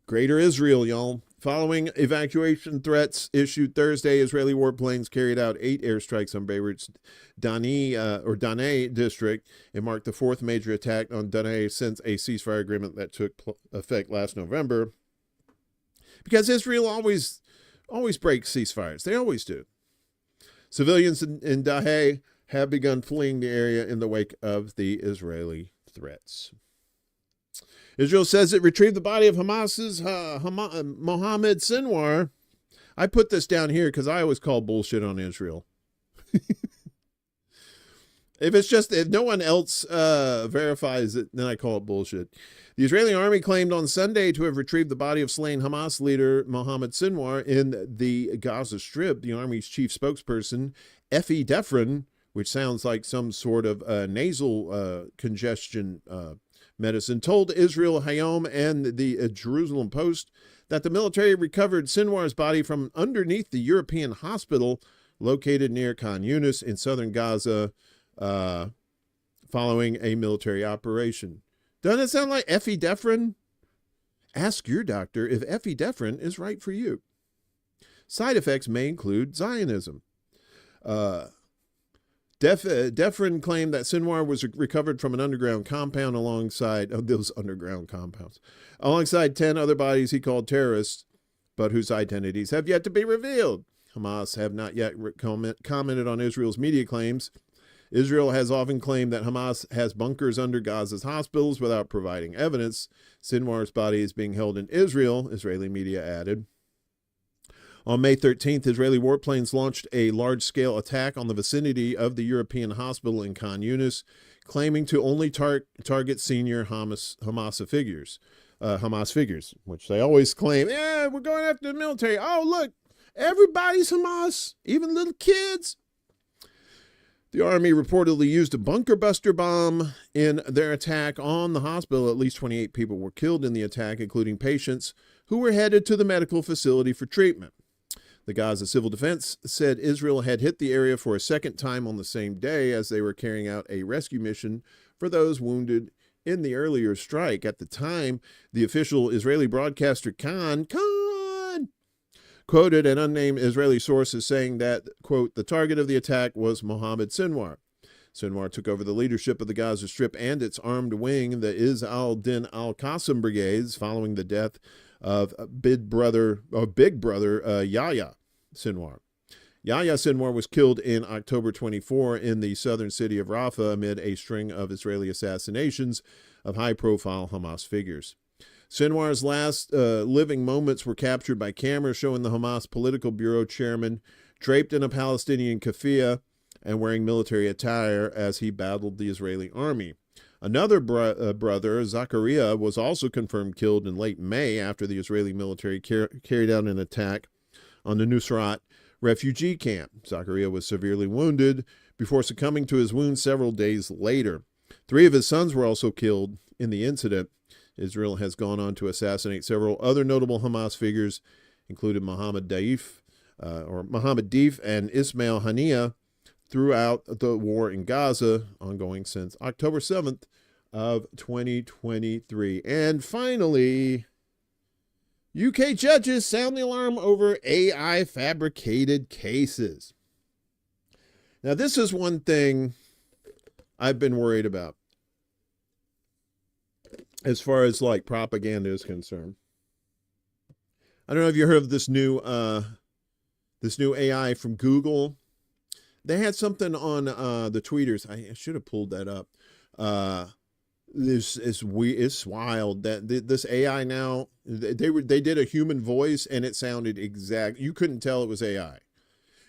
Greater Israel, y'all. Following evacuation threats issued Thursday, Israeli warplanes carried out 8 airstrikes on Beirut's Danei district. It marked the 4th major attack on Danei since a ceasefire agreement that took effect last November. Because Israel always breaks ceasefires. They always do. Civilians in Danei have begun fleeing the area in the wake of the Israeli threats. Israel says it retrieved the body of Hamas's Mohammed Sinwar. I put this down here because I always call bullshit on Israel. If no one else verifies it, then I call it bullshit. The Israeli army claimed on Sunday to have retrieved the body of slain Hamas leader Mohammed Sinwar in the Gaza Strip. The army's chief spokesperson, Effie Defrin, which sounds like some sort of nasal congestion medicine, told Israel Hayom and the Jerusalem Post that the military recovered Sinwar's body from underneath the European hospital located near Khan Yunis in southern Gaza following a military operation. Doesn't it sound like Effie Defrin? Ask your doctor if Effie Defrin is right for you. Side effects may include Zionism. Defrin claimed that Sinwar was recovered from an underground compound alongside 10 other bodies he called terrorists, but whose identities have yet to be revealed. Hamas have not yet commented on Israel's media claims. Israel has often claimed that Hamas has bunkers under Gaza's hospitals without providing evidence. Sinwar's body is being held in Israel, Israeli media added. On May 13th, Israeli warplanes launched a large-scale attack on the vicinity of the European hospital in Khan Yunis, claiming to only target senior Hamas figures, which they always claim, yeah, we're going after the military. Oh, look, everybody's Hamas, even little kids. The army reportedly used a bunker buster bomb in their attack on the hospital. At least 28 people were killed in the attack, including patients who were headed to the medical facility for treatment. The Gaza Civil Defense said Israel had hit the area for a second time on the same day as they were carrying out a rescue mission for those wounded in the earlier strike. At the time, the official Israeli broadcaster Khan quoted an unnamed Israeli source as saying that, quote, the target of the attack was Mohammed Sinwar. Sinwar took over the leadership of the Gaza Strip and its armed wing, the Izz al-Din al-Qassam brigades, following the death of big brother Yahya Sinwar. Yahya Sinwar was killed in October 24 in the southern city of Rafah amid a string of Israeli assassinations of high-profile Hamas figures. Sinwar's last living moments were captured by cameras showing the Hamas political bureau chairman draped in a Palestinian keffiyeh and wearing military attire as he battled the Israeli army. Another brother, Zachariah, was also confirmed killed in late May after the Israeli military carried out an attack on the Nusrat refugee camp. Zachariah was severely wounded before succumbing to his wounds several days later. 3 of his sons were also killed in the incident. Israel has gone on to assassinate several other notable Hamas figures, including Mohammed Deif and Ismail Haniyeh, throughout the war in Gaza, ongoing since October 7th of 2023. And finally, UK judges sound the alarm over AI fabricated cases. Now, this is one thing I've been worried about as far as like propaganda is concerned. I don't know if you heard of this new AI from Google. They had something on the tweeters. I should have pulled that up. It's wild that this AI now, they did a human voice and it sounded exact. You couldn't tell it was AI.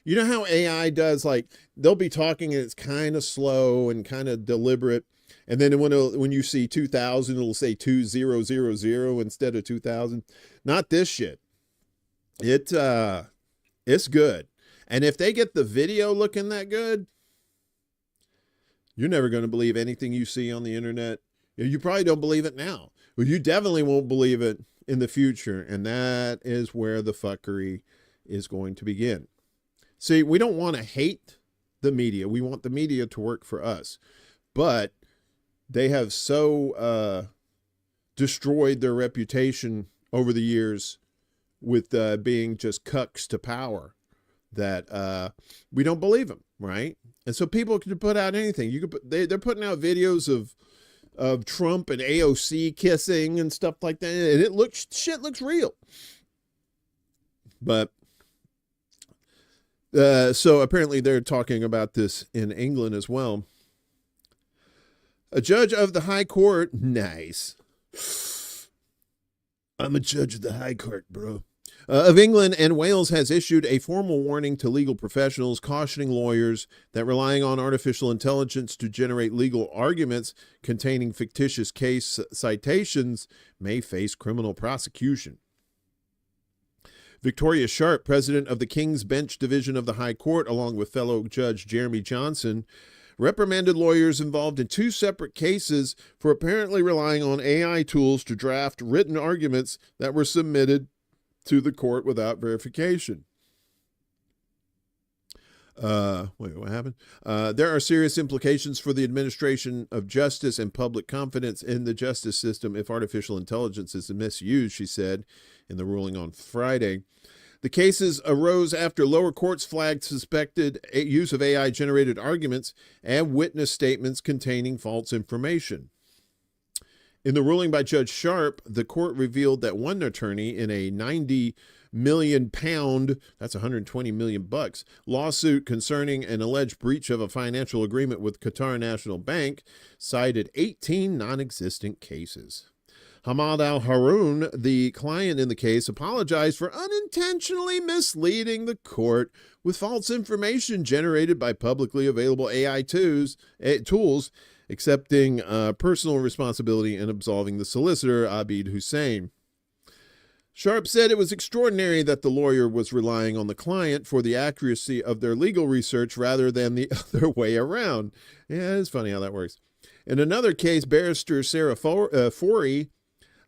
You know how AI does, like they'll be talking and it's kind of slow and kind of deliberate. And then when you see 2000, it'll say 2000 instead of 2000. Not this shit. It's good. And if they get the video looking that good, you're never going to believe anything you see on the internet. You probably don't believe it now. Well, you definitely won't believe it in the future. And that is where the fuckery is going to begin. See, we don't want to hate the media. We want the media to work for us. But they have so destroyed their reputation over the years with being just cucks to power that we don't believe them, right? And so people can put out anything. You could they're putting out videos of Trump and AOC kissing and stuff like that, and shit looks real. But so apparently they're talking about this in England as well. A judge of the High Court, nice. I'm a judge of the High Court, bro. Of England and Wales has issued a formal warning to legal professionals, cautioning lawyers that relying on artificial intelligence to generate legal arguments containing fictitious case citations may face criminal prosecution. Victoria Sharp, president of the King's Bench Division of the High Court, along with fellow Judge Jeremy Johnson, reprimanded lawyers involved in 2 separate cases for apparently relying on AI tools to draft written arguments that were submitted to the court without verification. Wait, what happened? There are serious implications for the administration of justice and public confidence in the justice system if artificial intelligence is misused, she said in the ruling on Friday. The cases arose after lower courts flagged suspected use of AI-generated arguments and witness statements containing false information. In the ruling by Judge Sharp, the court revealed that one attorney in a £90 million, that's $120 million, lawsuit concerning an alleged breach of a financial agreement with Qatar National Bank cited 18 non-existent cases. Hamad Al-Haroun, the client in the case, apologized for unintentionally misleading the court with false information generated by publicly available AI tools, accepting personal responsibility and absolving the solicitor, Abid Hussein. Sharp said it was extraordinary that the lawyer was relying on the client for the accuracy of their legal research rather than the other way around. Yeah, it's funny how that works. In another case, barrister Sarah Forey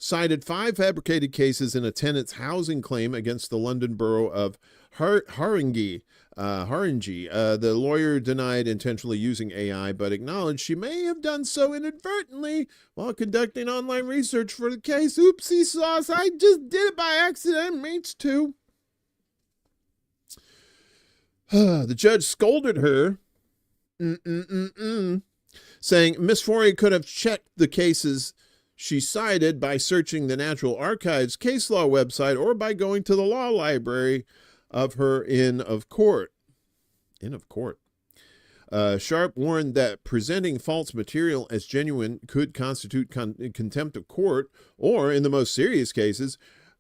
cited 5 fabricated cases in a tenant's housing claim against the London borough of Haringey. The lawyer denied intentionally using AI, but acknowledged she may have done so inadvertently while conducting online research for the case. Oopsie sauce, I just did it by accident. Mates too. The judge scolded her, saying Miss Forey could have checked the cases she cited by searching the Natural Archives case law website or by going to the law library of her Inn of Court. Sharp warned that presenting false material as genuine could constitute contempt of court, or, in the most serious cases,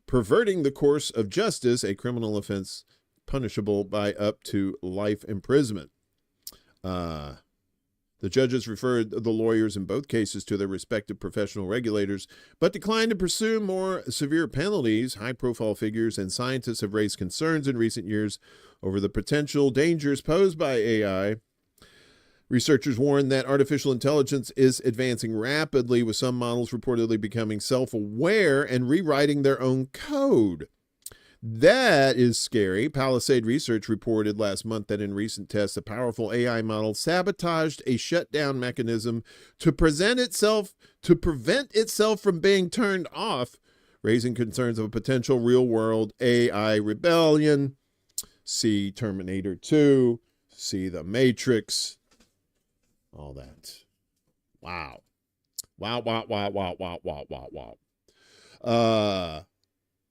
perverting the course of justice, a criminal offense punishable by up to life imprisonment. The judges referred the lawyers in both cases to their respective professional regulators, but declined to pursue more severe penalties. High-profile figures and scientists have raised concerns in recent years over the potential dangers posed by AI. Researchers warn that artificial intelligence is advancing rapidly, with some models reportedly becoming self-aware and rewriting their own code. That is scary. Palisade Research reported last month that in recent tests, a powerful AI model sabotaged a shutdown mechanism to prevent itself from being turned off, raising concerns of a potential real-world AI rebellion. See Terminator 2, see The Matrix, all that. Wow. Wow.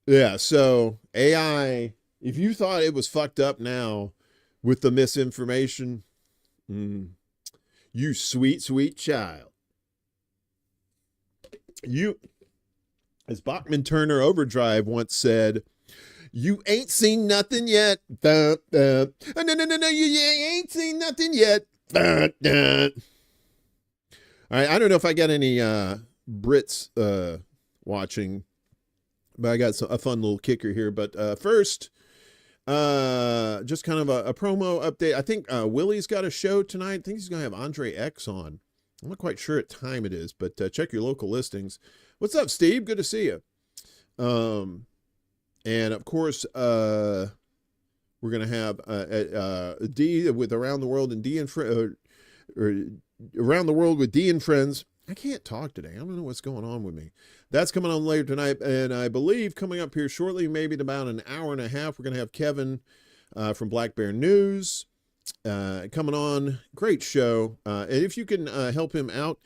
Yeah, so AI, if you thought it was fucked up now with the misinformation, you sweet, sweet child. You, as Bachman Turner Overdrive once said, you ain't seen nothing yet. No, you ain't seen nothing yet. All right, I don't know if I got any Brits watching, but I got a fun little kicker here. But first, just kind of a promo update. I think Willie's got a show tonight. I think he's going to have Andre X on. I'm not quite sure what time it is, but check your local listings. What's up, Steve? Good to see you. And of course, we're going to have D with Around the World and D and Around the World with D and Friends. I can't talk today. I don't know what's going on with me. That's coming on later tonight. And I believe coming up here shortly, maybe in about an hour and a half, we're going to have Kevin from Black Bear News coming on. Great show. And if you can help him out,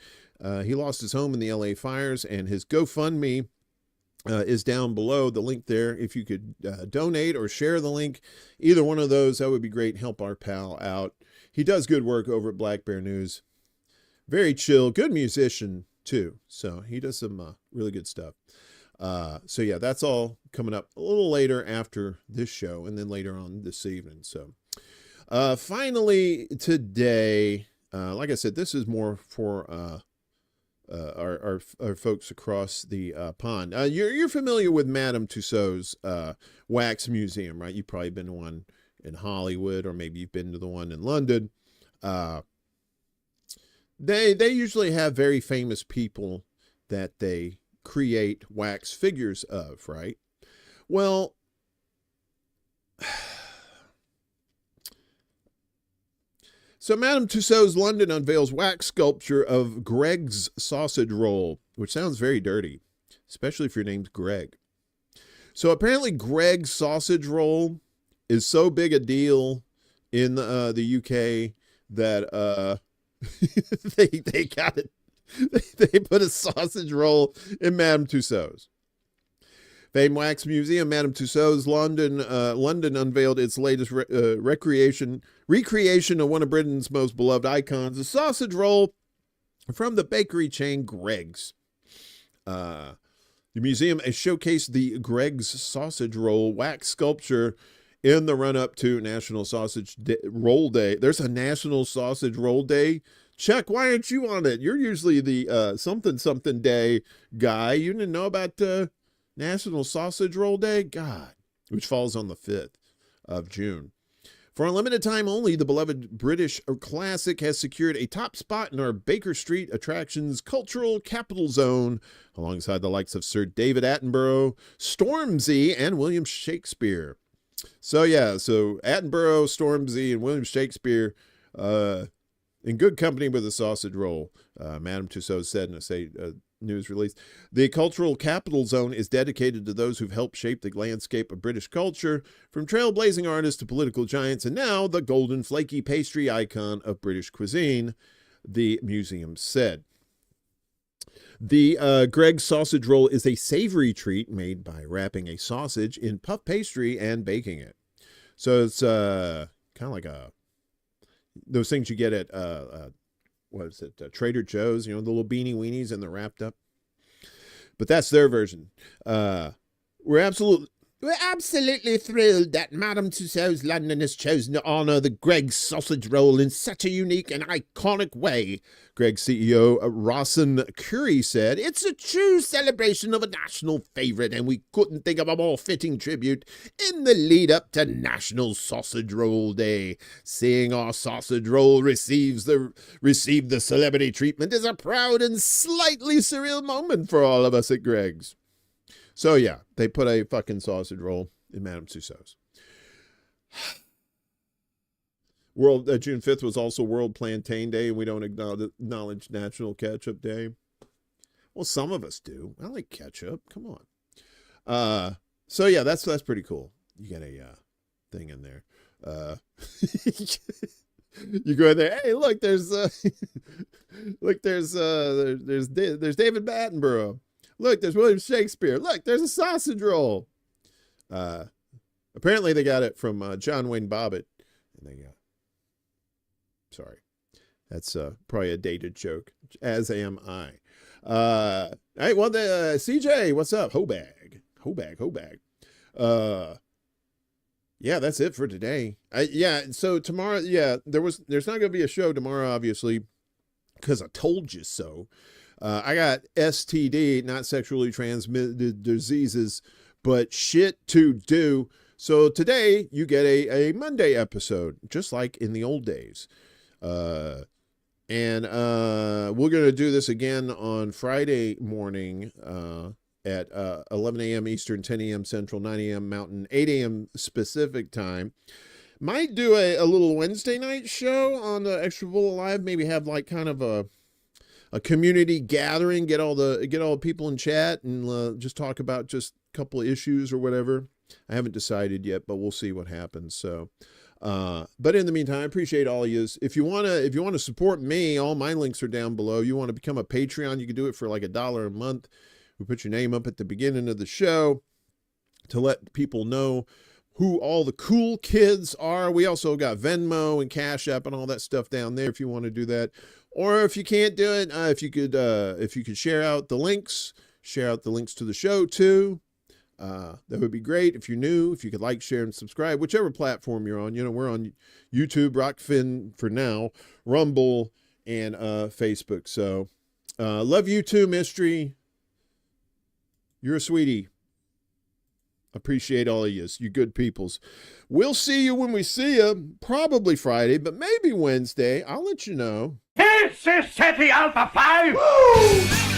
he lost his home in the LA fires, and his GoFundMe is down below, the link there. If you could donate or share the link, either one of those, that would be great. Help our pal out. He does good work over at Black Bear News. Very chill, good musician too. So he does some really good stuff. So yeah, that's all coming up a little later after this show, and then later on this evening. So finally today, like I said, this is more for our folks across the pond. You're familiar with Madame Tussauds wax museum, right? You've probably been to one in Hollywood, or maybe you've been to the one in London. They usually have very famous people that they create wax figures of, right? Well, so Madame Tussauds London unveils wax sculpture of Greg's sausage roll, which sounds very dirty, especially if your name's Greg. So apparently Greg's sausage roll is so big a deal in the UK that they got it. They put a sausage roll in Madame Tussauds. Famed Wax Museum, Madame Tussauds London unveiled its latest recreation of one of Britain's most beloved icons, a sausage roll from the bakery chain Greg's. The museum has showcased the Greg's sausage roll wax sculpture in the run-up to National Sausage Roll Day. There's a National Sausage Roll Day. Chuck, why aren't you on it? You're usually the something day guy. You didn't know about National Sausage Roll Day? God, which falls on the 5th of June. For a limited time only, the beloved British classic has secured a top spot in our Baker Street Attractions Cultural Capital Zone, alongside the likes of Sir David Attenborough, Stormzy, and William Shakespeare. So yeah, so Attenborough, Stormzy, and William Shakespeare in good company with a sausage roll, Madame Tussauds said in a news release. The Cultural Capital Zone is dedicated to those who've helped shape the landscape of British culture, from trailblazing artists to political giants, and now the golden flaky pastry icon of British cuisine, the museum said. The Greg's sausage roll is a savory treat made by wrapping a sausage in puff pastry and baking it. So it's kind of like those things you get at what is it, Trader Joe's, the little beanie weenies and they're wrapped up. But that's their version. We're absolutely thrilled that Madame Tussauds London has chosen to honor the Greggs sausage roll in such a unique and iconic way. Greggs CEO Rawson Curry said, "It's a true celebration of a national favorite, and we couldn't think of a more fitting tribute in the lead up to National Sausage Roll Day. Seeing our sausage roll receive the celebrity treatment is a proud and slightly surreal moment for all of us at Greggs." So yeah, they put a fucking sausage roll in Madame Tussauds. June 5th was also World Plantain Day, and we don't acknowledge National Ketchup Day. Well, some of us do. I like ketchup. Come on. So yeah, that's pretty cool. You got a thing in there. You go in there. Hey, look, there's David Attenborough. Look, there's William Shakespeare. Look, there's a sausage roll. Apparently they got it from John Wayne Bobbitt. And they sorry. That's probably a dated joke, as am I. All right, well, CJ, what's up? Hobag. Yeah, that's it for today. So tomorrow, there's not going to be a show tomorrow, obviously, because I told you so. I got STD, not sexually transmitted diseases, but shit to do. So today you get a Monday episode, just like in the old days. And we're going to do this again on Friday morning at 11 a.m. Eastern, 10 a.m. Central, 9 a.m. Mountain, 8 a.m. Specific time. Might do a little Wednesday night show on the ExtraBulla Live. Maybe have like kind of a community gathering, get all the people in chat and just talk about just a couple of issues or whatever. I haven't decided yet, but we'll see what happens. So, but in the meantime, I appreciate all of you. If you want to support me, all my links are down below. You want to become a Patreon, you can do it for like $1 a month. We put your name up at the beginning of the show to let people know who all the cool kids are. We also got Venmo and CashApp and all that stuff down there if you want to do that. Or if you can't do it, if you could share out the links to the show too, that would be great. If you're new, if you could like, share, and subscribe, whichever platform you're on. We're on YouTube, Rockfin for now, Rumble, and Facebook. So, love you too, Mystery. You're a sweetie. Appreciate all of you good peoples. We'll see you when we see you, probably Friday, but maybe Wednesday. I'll let you know. This is City Alpha 5! Woo!